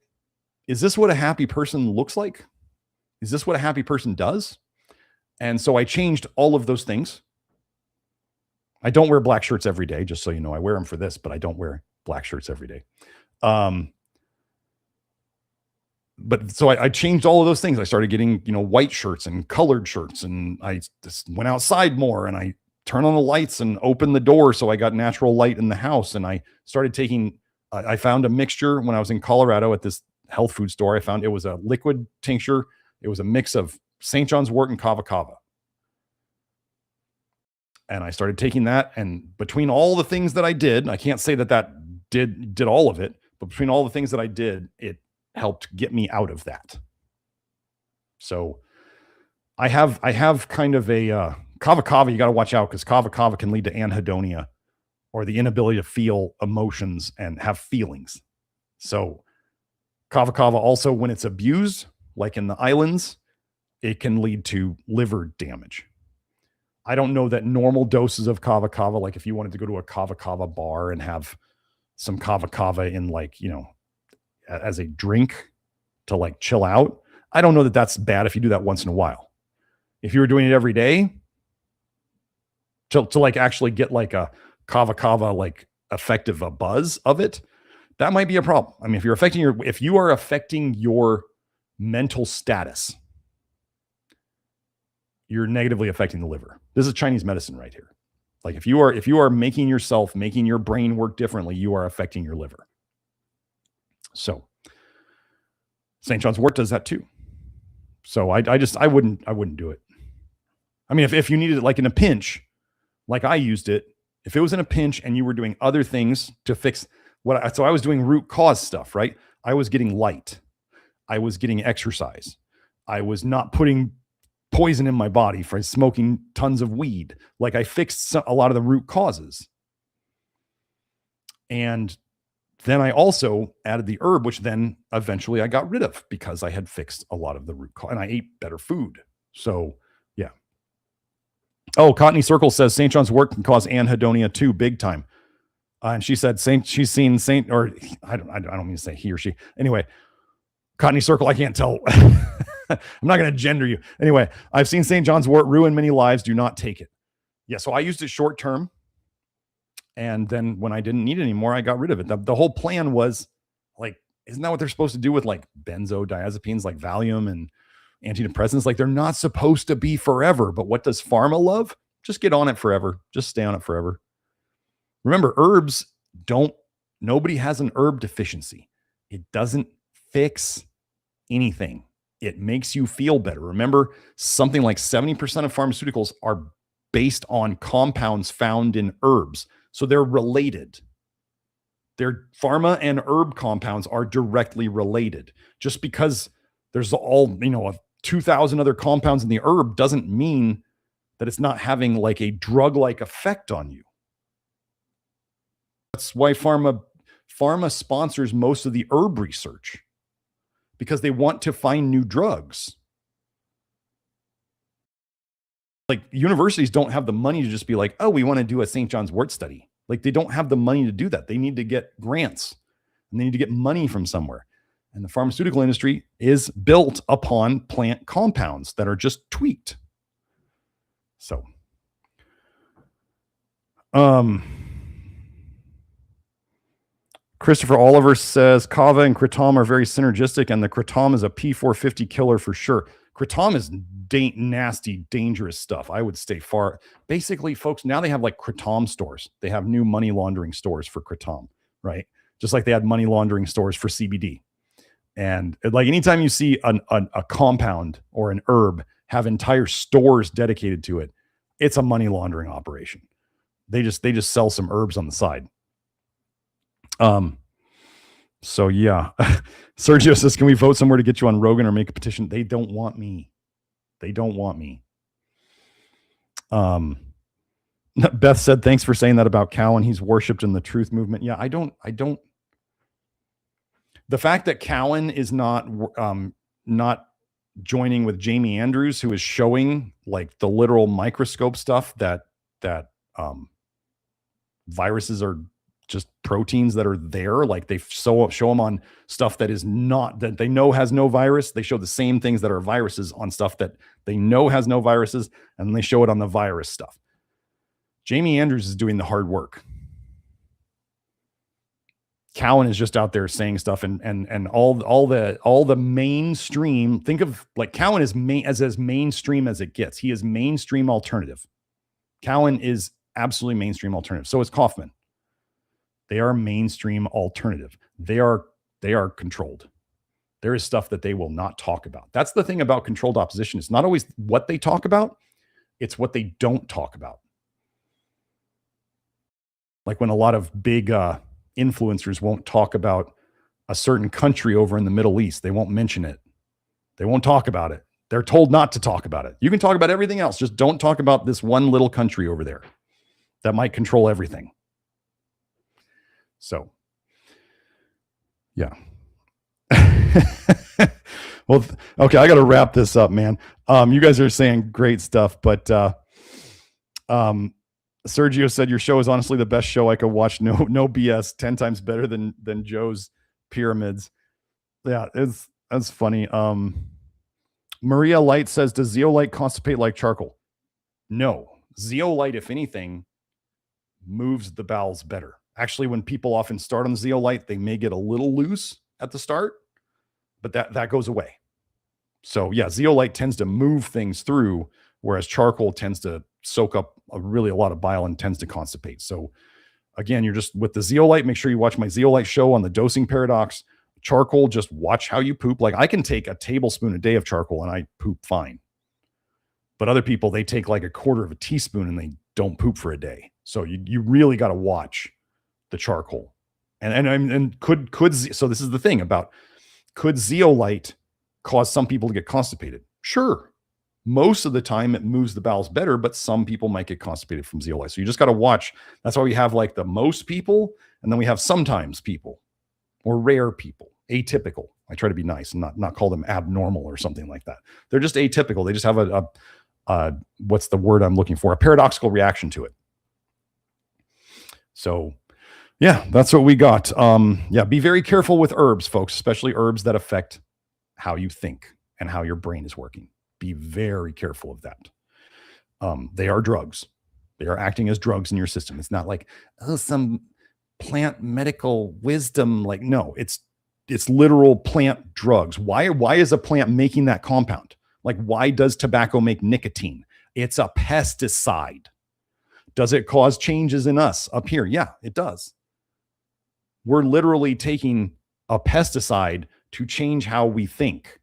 is this what a happy person looks like? Is this what a happy person does? And so I changed all of those things. I don't wear black shirts every day, just so you know. I wear them for this, but I don't wear black shirts every day. But so I changed all of those things. I started getting, white shirts and colored shirts, and I just went outside more, and I turned on the lights and opened the door so I got natural light in the house. And I started taking, I found a mixture when I was in Colorado at this health food store. I found it was a liquid tincture. It was a mix of St. John's wort and kava kava. And I started taking that, and between all the things that I did, I can't say that did all of it, but between all the things that I did, it helped get me out of that. So I have kind of a kava kava. You got to watch out, because kava kava can lead to anhedonia, or the inability to feel emotions and have feelings. So kava kava also, when it's abused, like in the islands, it can lead to liver damage. I don't know that normal doses of kava kava, like if you wanted to go to a kava kava bar and have some kava kava in, like, as a drink to like chill out, I don't know that that's bad if you do that once in a while. If you were doing it every day to like actually get like a kava kava, like effective a buzz of it, that might be a problem. I mean, if you are affecting your mental status you're negatively affecting the liver. This is Chinese medicine right here. Like if you are making your brain work differently, you are affecting your liver. So St. John's wort does that too. So I wouldn't do it. I mean, if you needed it like in a pinch, like I used it, if it was in a pinch and you were doing other things to fix so I was doing root cause stuff, right? I was getting light. I was getting exercise. I was not putting poison in my body for smoking tons of weed. Like I fixed a lot of the root causes. And then I also added the herb, which then eventually I got rid of because I had fixed a lot of the root cause and I ate better food. So yeah. Oh, Cottony Circle says St. John's wort can cause anhedonia too, big time. And she said she's seen Saint, or I don't mean to say he or she. Anyway, Cottony Circle, I can't tell. I'm not going to gender you. Anyway, I've seen St. John's wort ruin many lives. Do not take it. Yeah, so I used it short term. And then when I didn't need it anymore, I got rid of it. The whole plan was like, isn't that what they're supposed to do with like benzodiazepines, like Valium and antidepressants? Like they're not supposed to be forever. But what does pharma love? Just get on it forever. Just stay on it forever. Remember, herbs nobody has an herb deficiency. It doesn't fix anything. It makes you feel better. Remember, something like 70% of pharmaceuticals are based on compounds found in herbs. So they're related. Their pharma and herb compounds are directly related. Just because there's 2,000 other compounds in the herb doesn't mean that it's not having like a drug-like effect on you. That's why pharma sponsors most of the herb research, because they want to find new drugs. Like universities don't have the money to just be like, oh, we want to do a St. John's wort study. Like they don't have the money to do that. They need to get grants and they need to get money from somewhere. And the pharmaceutical industry is built upon plant compounds that are just tweaked. So, Christopher Oliver says kava and kratom are very synergistic, and the kratom is a P450 killer for sure. Kratom is nasty, dangerous stuff. I would stay far. Basically, folks, now they have like kratom stores. They have new money laundering stores for kratom, right? Just like they had money laundering stores for CBD. And like anytime you see a compound or an herb have entire stores dedicated to it, it's a money laundering operation. They just sell some herbs on the side. So yeah, Sergio says, can we vote somewhere to get you on Rogan or make a petition? They don't want me. They don't want me. Beth said, thanks for saying that about Cowan. He's worshipped in the truth movement. Yeah, I don't, the fact that Cowan is not joining with Jamie Andrews, who is showing like the literal microscope stuff that viruses are just proteins that are there. Like they show them on stuff that is not, that they know has no virus. They show the same things that are viruses on stuff that they know has no viruses, and then they show it on the virus stuff. Jamie Andrews is doing the hard work. Cowan is just out there saying stuff, and all the mainstream. Think of like Cowan is as mainstream as it gets. He is mainstream alternative. Cowan is absolutely mainstream alternative. So is Kaufman. They are mainstream alternative. They are controlled. There is stuff that they will not talk about. That's the thing about controlled opposition. It's not always what they talk about. It's what they don't talk about. Like when a lot of big influencers won't talk about a certain country over in the Middle East. They won't mention it. They won't talk about it. They're told not to talk about it. You can talk about everything else. Just don't talk about this one little country over there that might control everything. So, yeah. Well, okay, I got to wrap this up, man. You guys are saying great stuff, but Sergio said your show is honestly the best show I could watch. No BS. 10 times better than Joe's pyramids. Yeah, that's funny. Maria Light says, does zeolite constipate like charcoal? No. Zeolite, if anything, moves the bowels better. Actually, when people often start on zeolite, they may get a little loose at the start, but that goes away. So yeah, zeolite tends to move things through whereas charcoal tends to soak up a lot of bile and tends to constipate. So again, you're just with the zeolite, make sure you watch my zeolite show on the dosing paradox. Charcoal, just watch how you poop. Like I can take a tablespoon a day of charcoal and I poop fine. But other people, they take like a quarter of a teaspoon and they don't poop for a day. So you really got to watch the charcoal. And could so this is the thing about, could zeolite cause some people to get constipated? Sure. Most of the time it moves the bowels better, but some people might get constipated from zeolite. So you just got to watch. That's why we have like the most people, and then we have sometimes people or rare people, atypical. I try to be nice and not call them abnormal or something like that. They're just atypical. They just have a what's the word I'm looking for? A paradoxical reaction to it. So yeah, that's what we got. Yeah, be very careful with herbs, folks, especially herbs that affect how you think and how your brain is working. Be very careful of that. They are drugs. They are acting as drugs in your system. It's not like, oh, some plant medical wisdom. Like, no, it's literal plant drugs. Why is a plant making that compound? Like, why does tobacco make nicotine? It's a pesticide. Does it cause changes in us up here? Yeah, it does. We're literally taking a pesticide to change how we think.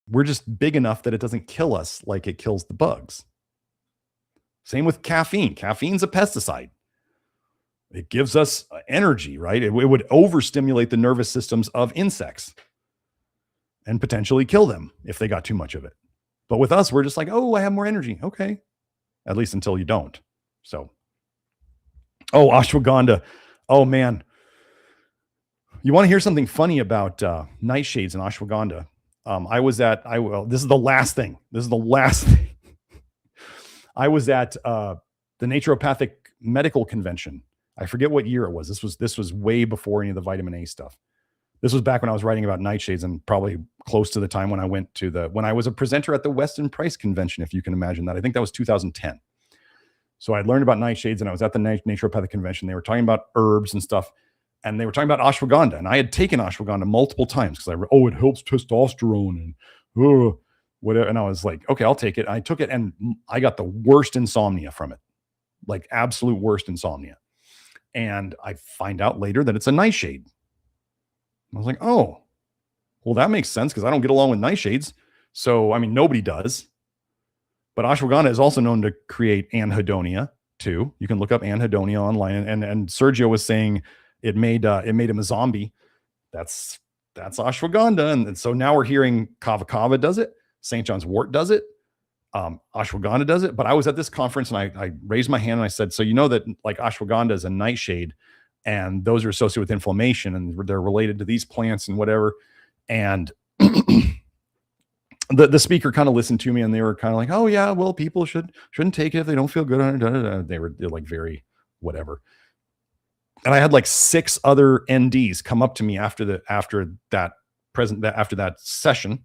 We're just big enough that it doesn't kill us like it kills the bugs. Same with caffeine. Caffeine's a pesticide. It gives us energy, right? It would overstimulate the nervous systems of insects and potentially kill them if they got too much of it. But with us, we're just like, oh, I have more energy. Okay. At least until you don't. So, oh, ashwagandha. Oh, man. You want to hear something funny about nightshades and ashwagandha? This is the last thing. I was at the Naturopathic Medical Convention. I forget what year it was. This was way before any of the vitamin A stuff. This was back when I was writing about nightshades, and probably close to the time when I was a presenter at the Weston Price Convention, if you can imagine that. I think that was 2010. So I learned about nightshades, and I was at the Naturopathic Convention. They were talking about herbs and stuff, and they were talking about ashwagandha. And I had taken ashwagandha multiple times because it helps testosterone and whatever. And I was like, okay, I'll take it. I took it, and I got the worst insomnia from it, like absolute worst insomnia. And I find out later that it's a nightshade. I was like, oh, well, that makes sense because I don't get along with nightshades. So, I mean, nobody does. But ashwagandha is also known to create anhedonia too. You can look up anhedonia online, and Sergio was saying it made him a zombie. That's ashwagandha, and so now we're hearing kava kava does it, St. John's wort does it, ashwagandha does it. But I was at this conference and I raised my hand and I said, so you know that like ashwagandha is a nightshade, and those are associated with inflammation, and they're related to these plants and whatever. And the speaker kind of listened to me, and they were kind of like, oh yeah, well, people shouldn't take it if they don't feel good on it. They're like very whatever. And I had like 6 other NDs come up to me after that session,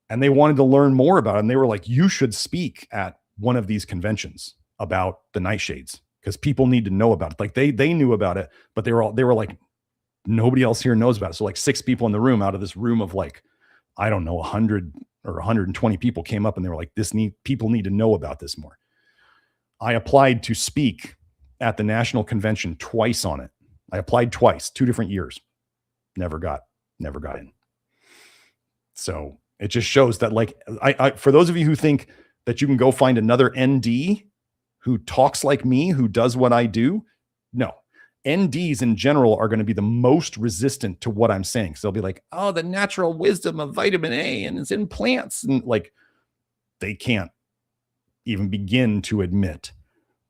and they wanted to learn more about it. And they were like, you should speak at one of these conventions about the nightshades, because people need to know about it. Like they knew about it, but they were like, nobody else here knows about it. So like 6 people in the room out of this room of like, I don't know, 100 or 120 people came up, and they were like, people need to know about this more. I applied to speak at the national convention twice on it. I applied twice, 2 different years. Never got in. So it just shows that, like, I for those of you who think that you can go find another ND who talks like me, who does what I do, no. NDs in general are going to be the most resistant to what I'm saying. So they'll be like, oh, the natural wisdom of vitamin A, and it's in plants. And like, they can't even begin to admit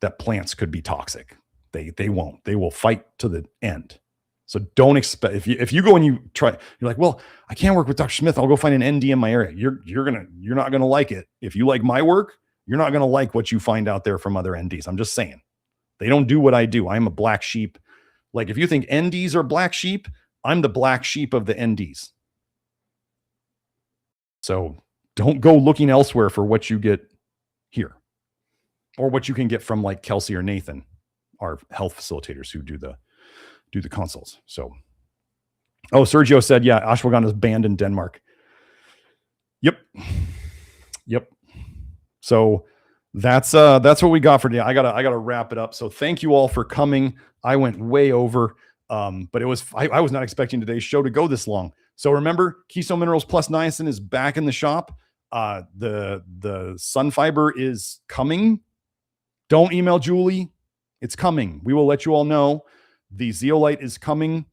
that plants could be toxic. They won't. They will fight to the end. So don't expect, if you go and you try, you're like, well, I can't work with Dr. Smith. I'll go find an ND in my area. You're not going to like it. If you like my work, you're not going to like what you find out there from other NDs. I'm just saying. They don't do what I do. I'm a black sheep. Like, if you think NDs are black sheep, I'm the black sheep of the NDs. So don't go looking elsewhere for what you get here, or what you can get from like Kelsey or Nathan, our health facilitators who do the consults. So, oh, Sergio said, yeah, ashwagandha is banned in Denmark. Yep. Yep. So that's what we got for today. I gotta wrap it up. So thank you all for coming. I went way over, but I was not expecting today's show to go this long. So remember, Keystone Minerals plus Niacin is back in the shop. The sun fiber is coming. Don't email Julie. It's coming. We will let you all know. The Zeolite is coming.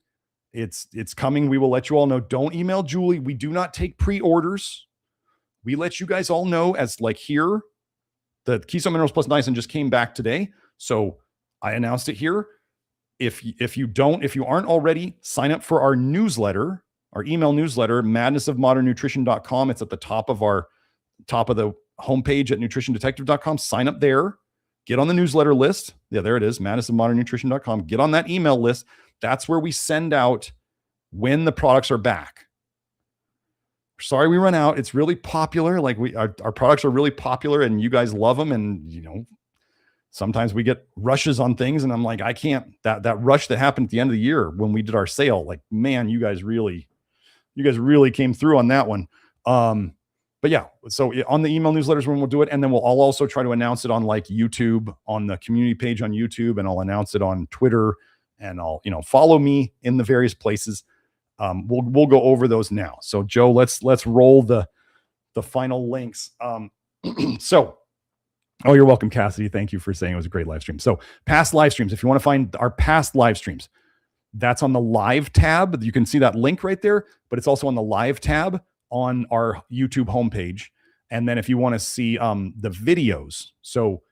It's coming. We will let you all know. Don't email Julie. We do not take pre-orders. We let you guys all know as like here. The Keystone Minerals plus Niacin just came back today. So I announced it here. If you aren't already, sign up for our newsletter, our email newsletter, madnessofmodernnutrition.com. It's at the top of the homepage at nutritiondetective.com. Sign up there. Get on the newsletter list. Yeah, there it is, madnessofmodernnutrition.com. Get on that email list. That's where we send out when the products are back. Sorry we run out. It's really popular. Like our products are really popular and you guys love them. And sometimes we get rushes on things and I'm like, I can't, that rush that happened at the end of the year when we did our sale, like, man, you guys really came through on that one. But yeah, so on the email newsletters when we'll do it. And then I'll also try to announce it on like YouTube, on the community page on YouTube, and I'll announce it on Twitter, and I'll, follow me in the various places. We'll go over those now. So Joe, let's roll the final links. So, oh, you're welcome, Cassidy. Thank you for saying it was a great live stream. So past live streams, if you want to find our past live streams, that's on the live tab. You can see that link right there, but it's also on the live tab on our YouTube homepage. And then if you want to see the videos, so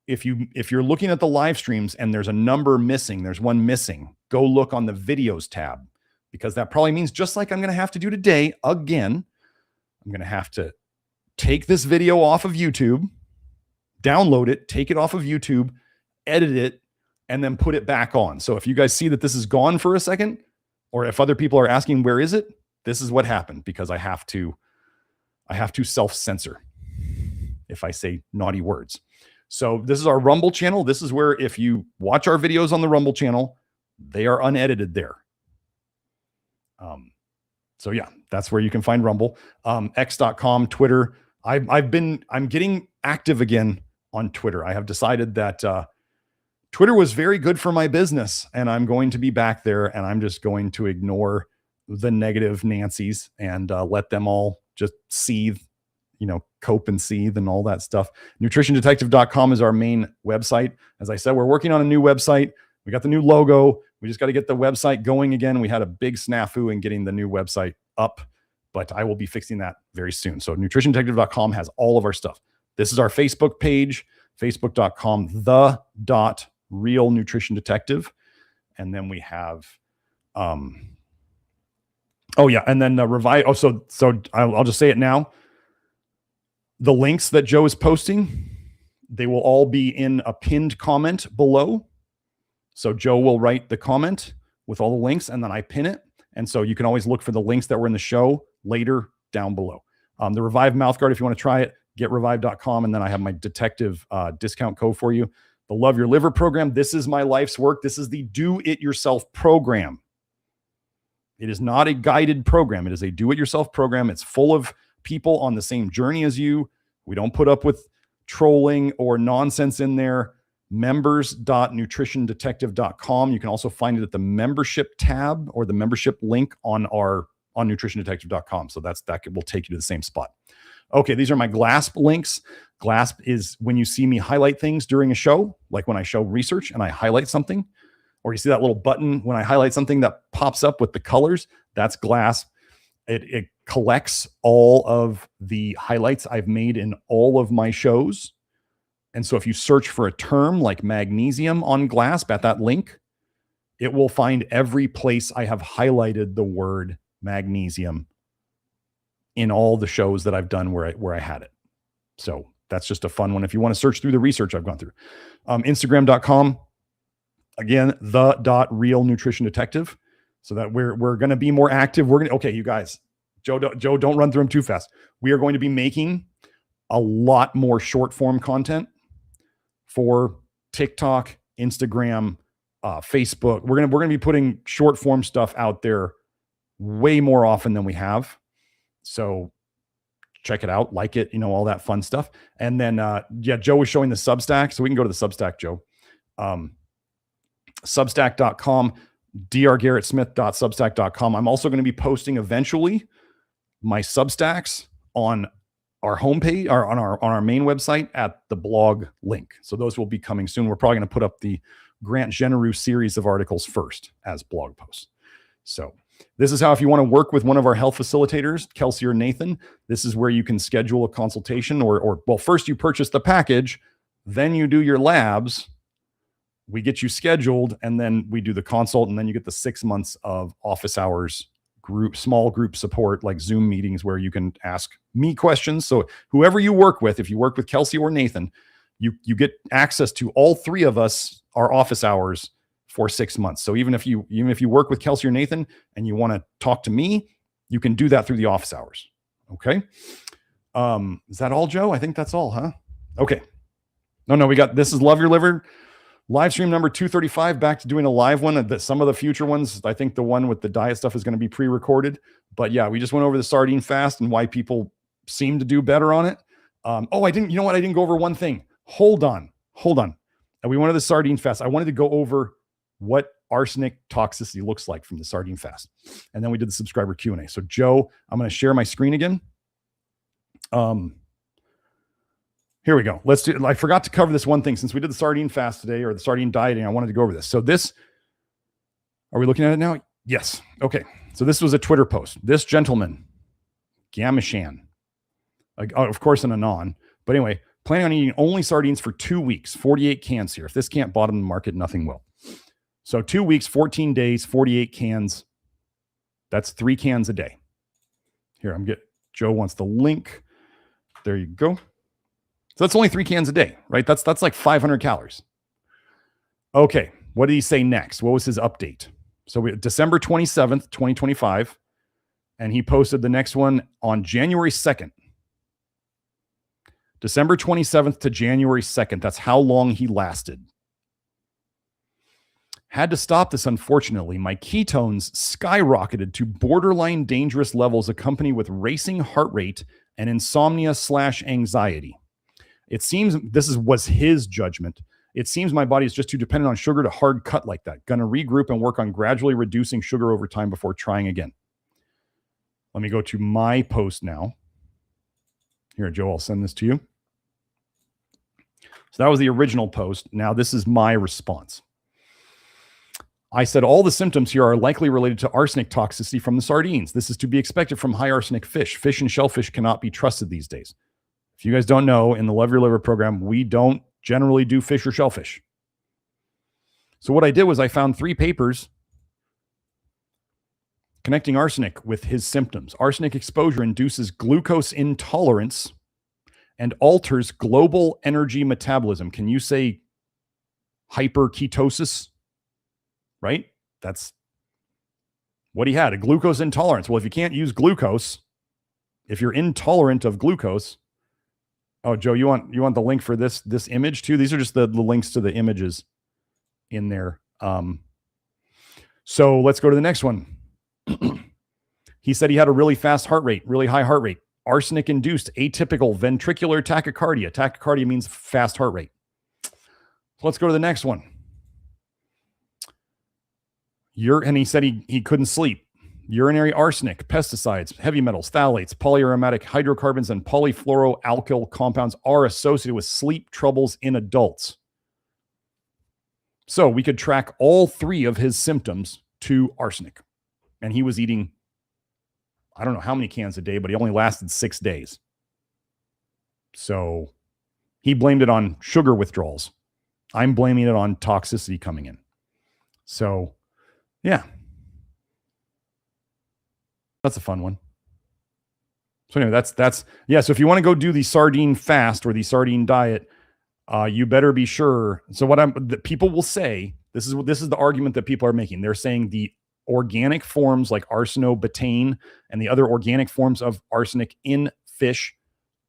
if you're looking at the live streams and there's a number missing, there's one missing, go look on the videos tab, because that probably means, just like I'm going to have to do today again, I'm going to have to take this video off of YouTube, download it, take it off of YouTube, edit it, and then put it back on. So if you guys see that this is gone for a second, or if other people are asking, where is it? This is what happened, because I have to self-censor if I say naughty words. So this is our Rumble channel. This is where, if you watch our videos on the Rumble channel, they are unedited there. So yeah, that's where you can find Rumble. X.com, Twitter. I'm getting active again on Twitter. I have decided that Twitter was very good for my business, and I'm going to be back there, and I'm just going to ignore the negative Nancys and let them all just seethe, cope and seethe and all that stuff. NutritionDetective.com is our main website. As I said, we're working on a new website. We got the new logo. We just got to get the website going again. We had a big snafu in getting the new website up, but I will be fixing that very soon. So NutritionDetective.com has all of our stuff. This is our Facebook page, facebook.com, @Real Nutrition Detective. And then we have, oh yeah. And then Reviv. Oh, so I'll just say it now. The links that Joe is posting, they will all be in a pinned comment below. So Joe will write the comment with all the links, and then I pin it. And so you can always look for the links that were in the show later down below. The Reviv mouthguard, if you want to try it, get reviv.com. And then I have my detective discount code for you. The Love Your Liver program. This is my life's work. This is the do-it-yourself program. It is not a guided program. It is a do-it-yourself program. It's full of people on the same journey as you. We don't put up with trolling or nonsense in there. members.nutritiondetective.com. You can also find it at the membership tab or the membership link on nutritiondetective.com. So that will take you to the same spot. Okay, these are my GLASP links. GLASP is when you see me highlight things during a show, like when I show research and I highlight something, or you see that little button when I highlight something that pops up with the colors, that's GLASP. It collects all of the highlights I've made in all of my shows. And so if you search for a term like magnesium on GLASP at that link, it will find every place I have highlighted the word magnesium in all the shows that I've done where I had it. So that's just a fun one if you want to search through the research I've gone through. Instagram.com, again, @Real Nutrition Detective, so that we're going to be more active. Okay, you guys, Joe, don't run through them too fast. We are going to be making a lot more short form content for TikTok, Instagram, Facebook. We're going to be putting short form stuff out there way more often than we have. So check it out, like it, all that fun stuff. And then, Joe was showing the Substack. So we can go to the Substack, Joe. Substack.com, drgarrettsmith.substack.com. I'm also going to be posting eventually my Substacks on our homepage or on our main website at the blog link. So those will be coming soon. We're probably going to put up the Grant Genereux series of articles first as blog posts. So this is how, if you want to work with one of our health facilitators, Kelsey or Nathan, this is where you can schedule a consultation or first you purchase the package, then you do your labs, we get you scheduled, and then we do the consult, and then you get the 6 months of office hours small group support, like Zoom meetings where you can ask me questions. So whoever you work with, if you work with Kelsey or Nathan, you get access to all three of us, our office hours for 6 months. So even if you work with Kelsey or Nathan and you want to talk to me, you can do that through the office hours. Okay. Is that all, Joe? I think that's all, huh? Okay. No, we got, this is Love Your Liver live stream number 235, back to doing a live one. That some of the future ones, I think the one with the diet stuff is going to be pre-recorded, but yeah, we just went over the sardine fast and why people seem to do better on it. I didn't go over one thing. Hold on. And we went to the sardine fast. I wanted to go over what arsenic toxicity looks like from the sardine fast. And then we did the subscriber Q&A. So Joe, I'm going to share my screen again. Here we go. Let's do, I forgot to cover this one thing since we did the sardine fast today, or the sardine dieting. I wanted to go over this. So this, are we looking at it now? Yes. Okay. So this was a Twitter post. This gentleman, Gamashan, of course, an anon, but anyway, planning on eating only sardines for 2 weeks, 48 cans here. If this can't bottom the market, nothing will. So 2 weeks, 14 days, 48 cans. That's 3 cans a day. Here, Joe wants the link. There you go. So that's only 3 cans a day, right? That's like 500 calories. Okay. What did he say next? What was his update? So December 27th, 2025. And he posted the next one on January 2nd. December 27th to January 2nd. That's how long he lasted. Had to stop this, unfortunately. My ketones skyrocketed to borderline dangerous levels, accompanied with racing heart rate and insomnia/anxiety. It seems was his judgment. It seems my body is just too dependent on sugar to hard cut like that. Gonna regroup and work on gradually reducing sugar over time before trying again. Let me go to my post now. Here, Joe, I'll send this to you. So that was the original post. Now this is my response. I said, all the symptoms here are likely related to arsenic toxicity from the sardines. This is to be expected from high arsenic fish. Fish and shellfish cannot be trusted these days. If you guys don't know, in the Love Your Liver program, we don't generally do fish or shellfish. So what I did was I found 3 papers connecting arsenic with his symptoms. Arsenic exposure induces glucose intolerance and alters global energy metabolism. Can you say hyperketosis? Right? That's what he had, a glucose intolerance. Well, if you can't use glucose, if you're intolerant of glucose, oh, Joe, you want the link for this image too? These are just the links to the images in there. So let's go to the next one. He said he had a really fast heart rate, really high heart rate. Arsenic-induced atypical ventricular tachycardia. Tachycardia means fast heart rate. So let's go to the next one. And he said he couldn't sleep. Urinary arsenic, pesticides, heavy metals, phthalates, polyaromatic hydrocarbons, and polyfluoroalkyl compounds are associated with sleep troubles in adults. So we could track all 3 of his symptoms to arsenic. And he was eating, I don't know how many cans a day, but he only lasted 6 days. So he blamed it on sugar withdrawals. I'm blaming it on toxicity coming in. So, yeah. That's a fun one. So anyway, that's yeah. So if you want to go do the sardine fast or the sardine diet, you better be sure. So people will say, this is the argument that people are making. They're saying the organic forms like arsenobutane and the other organic forms of arsenic in fish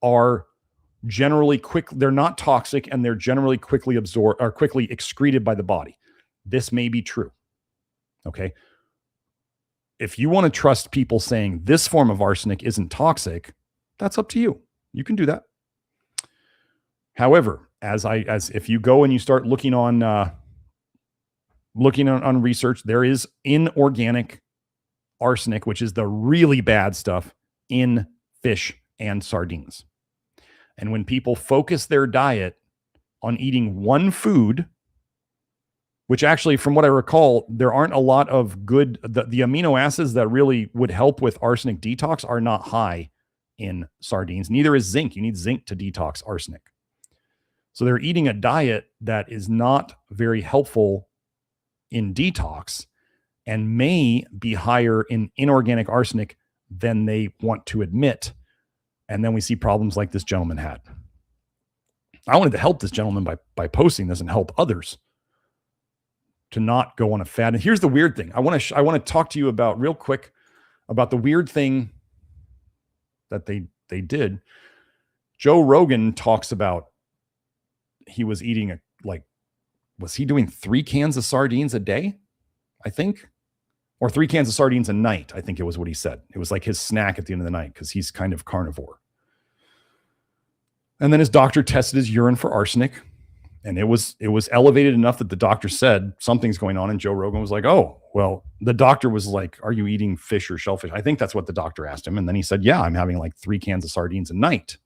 are generally they're not toxic, and they're generally quickly absorbed or quickly excreted by the body. This may be true. Okay. If you want to trust people saying this form of arsenic isn't toxic, That's up to you. You can do that. However, as if you go and you start looking on research, there is inorganic arsenic, which is the really bad stuff in fish and sardines. And when people focus their diet on eating one food, which actually, from what I recall, there aren't a lot of good, the amino acids that really would help with arsenic detox are not high in sardines. Neither is zinc. You need zinc to detox arsenic. So they're eating a diet that is not very helpful in detox and may be higher in inorganic arsenic than they want to admit. And then we see problems like this gentleman had. I wanted to help this gentleman by posting this and help others to not go on a fad. And here's the weird thing. I want to talk to you about real quick about the weird thing that they did. Joe Rogan talks about he was eating was he doing 3 cans of sardines a day? I think, or 3 cans of sardines a night. I think it was what he said. It was like his snack at the end of the night because he's kind of carnivore. And then his doctor tested his urine for arsenic, and it was elevated enough that the doctor said something's going on. And Joe Rogan was like, "Oh, well," the doctor was like, "Are you eating fish or shellfish?" I think that's what the doctor asked him. And then he said, "Yeah, I'm having like 3 cans of sardines a night."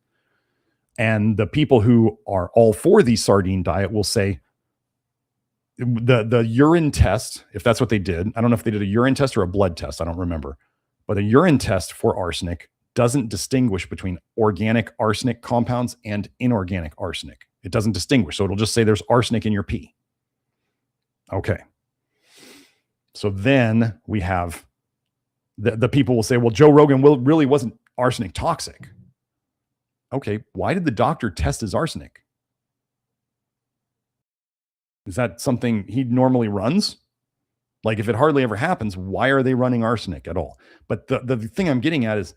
And the people who are all for the sardine diet will say the urine test, if that's what they did, I don't know if they did a urine test or a blood test, I don't remember, but a urine test for arsenic doesn't distinguish between organic arsenic compounds and inorganic arsenic. It doesn't distinguish. So it'll just say there's arsenic in your pee. Okay. So then we have the people will say, well, Joe Rogan really wasn't arsenic toxic. Okay. Why did the doctor test his arsenic? Is that something he normally runs? Like, if it hardly ever happens, why are they running arsenic at all? But the thing I'm getting at is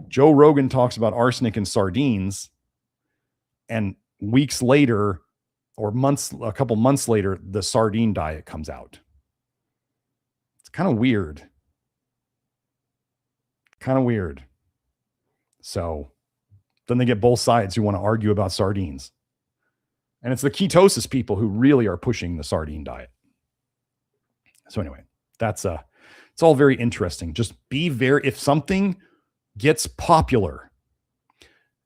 Joe Rogan talks about arsenic in sardines, and weeks later or a couple months later, the sardine diet comes out. It's kind of weird. So then they get both sides who want to argue about sardines. And it's the ketosis people who really are pushing the sardine diet. So anyway, it's all very interesting. Just if something gets popular,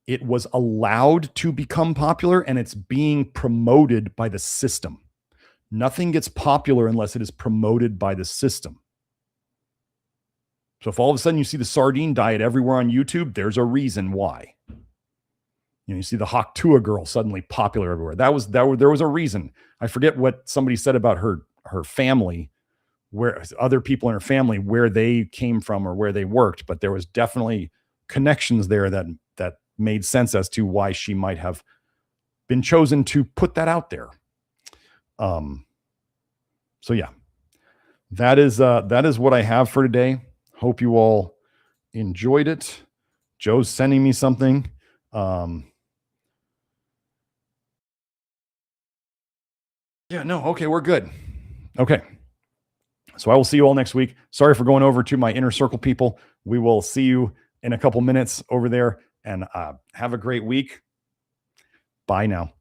it was allowed to become popular and it's being promoted by the system. Nothing gets popular unless it is promoted by the system. So if all of a sudden you see the sardine diet everywhere on YouTube, there's a reason why. You see the Haktua girl suddenly popular everywhere. There was a reason. I forget what somebody said about her family, where other people in her family, where they came from or where they worked, but there was definitely connections there that made sense as to why she might have been chosen to put that out there. So yeah, that is what I have for today. Hope you all enjoyed it. Joe's sending me something. Yeah, no. Okay. We're good. Okay. So I will see you all next week. Sorry for going over to my inner circle people. We will see you in a couple minutes over there, and have a great week. Bye now.